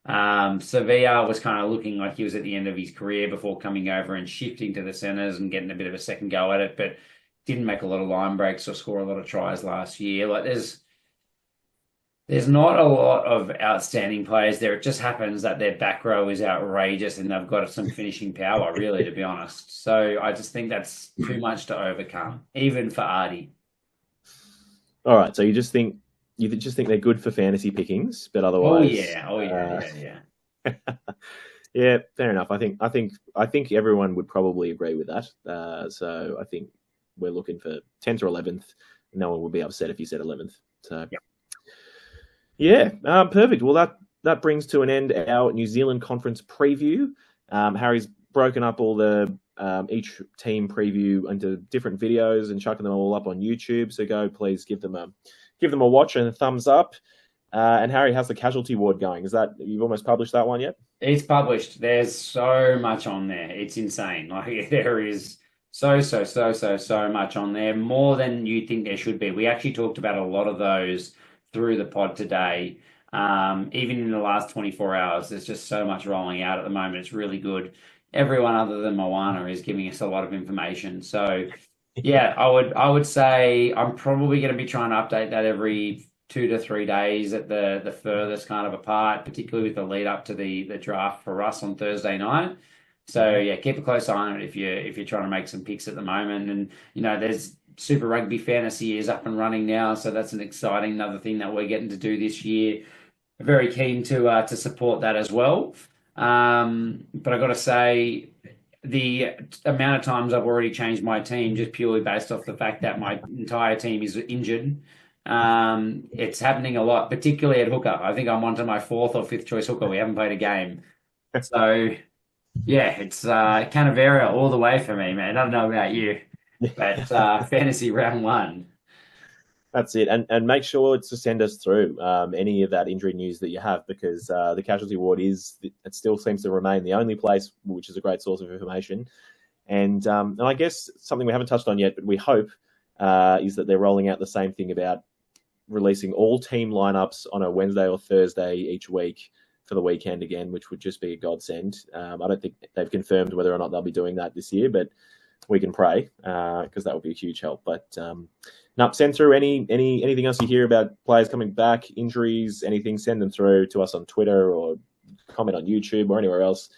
Sevilla was kind of looking like he was at the end of his career before coming over and shifting to the centres and getting a bit of a second go at it, but didn't make a lot of line breaks or score a lot of tries last year. Like, There's not a lot of outstanding players there. It just happens that their back row is outrageous and they've got some finishing power, really, to be honest. So I just think that's too much to overcome, even for Artie. All right, so you just think they're good for fantasy pickings, but otherwise, yeah. Yeah, fair enough. I think everyone would probably agree with that. So I think we're looking for 10th or 11th. No one would be upset if you said 11th. So yeah, perfect. Well, that brings to an end our New Zealand conference preview. Harry's broken up all the each team preview into different videos and chucking them all up on YouTube. So go, please give them a watch and a thumbs up. And Harry, how's the casualty ward going? You've almost published that one yet? It's published. There's so much on there. It's insane. Like there is so much on there, more than you think there should be. We actually talked about a lot of those through the pod today. Even in the last 24 hours, there's just so much rolling out at the moment. It's really good. Everyone other than Moana is giving us a lot of information. So yeah, I would say I'm probably going to be trying to update that every 2 to 3 days at the furthest kind of apart, particularly with the lead up to the draft for us on Thursday night. So yeah, keep a close eye on it if you're trying to make some picks at the moment. And there's Super Rugby Fantasy is up and running now, so that's an exciting another thing that we're getting to do this year. Very keen to support that as well. But I got to say, the amount of times I've already changed my team just purely based off the fact that my entire team is injured. It's happening a lot, particularly at hooker. I think I'm onto my 4th or 5th choice hooker. We haven't played a game. So yeah, it's Canavera all the way for me, man. I don't know about you, but fantasy round 1. That's it. And make sure to send us through any of that injury news that you have, because the casualty ward it still seems to remain the only place, which is a great source of information. And I guess something we haven't touched on yet, but we hope is that they're rolling out the same thing about releasing all team lineups on a Wednesday or Thursday each week for the weekend again, which would just be a godsend. I don't think they've confirmed whether or not they'll be doing that this year, but we can pray because that would be a huge help. But send through anything else you hear about players coming back, injuries, anything. Send them through to us on Twitter or comment on YouTube or anywhere else,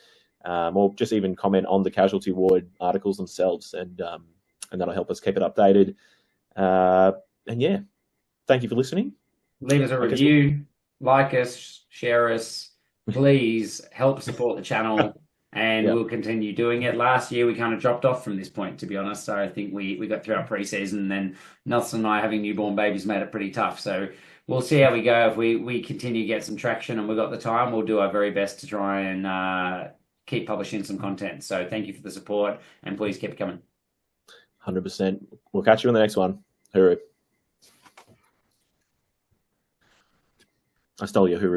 or just even comment on the casualty ward articles themselves, and that'll help us keep it updated. And yeah, thank you for listening. Leave us a review, like us, share us. Please help support the channel. And we'll continue doing it. Last year, we kind of dropped off from this point, to be honest. So I think we got through our pre-season, and then Nelson and I having newborn babies made it pretty tough. So we'll see how we go. If we continue to get some traction and we've got the time, we'll do our very best to try and keep publishing some content. So thank you for the support, and please keep it coming. 100%. We'll catch you in the next one. Hooroo. I stole your hooroo.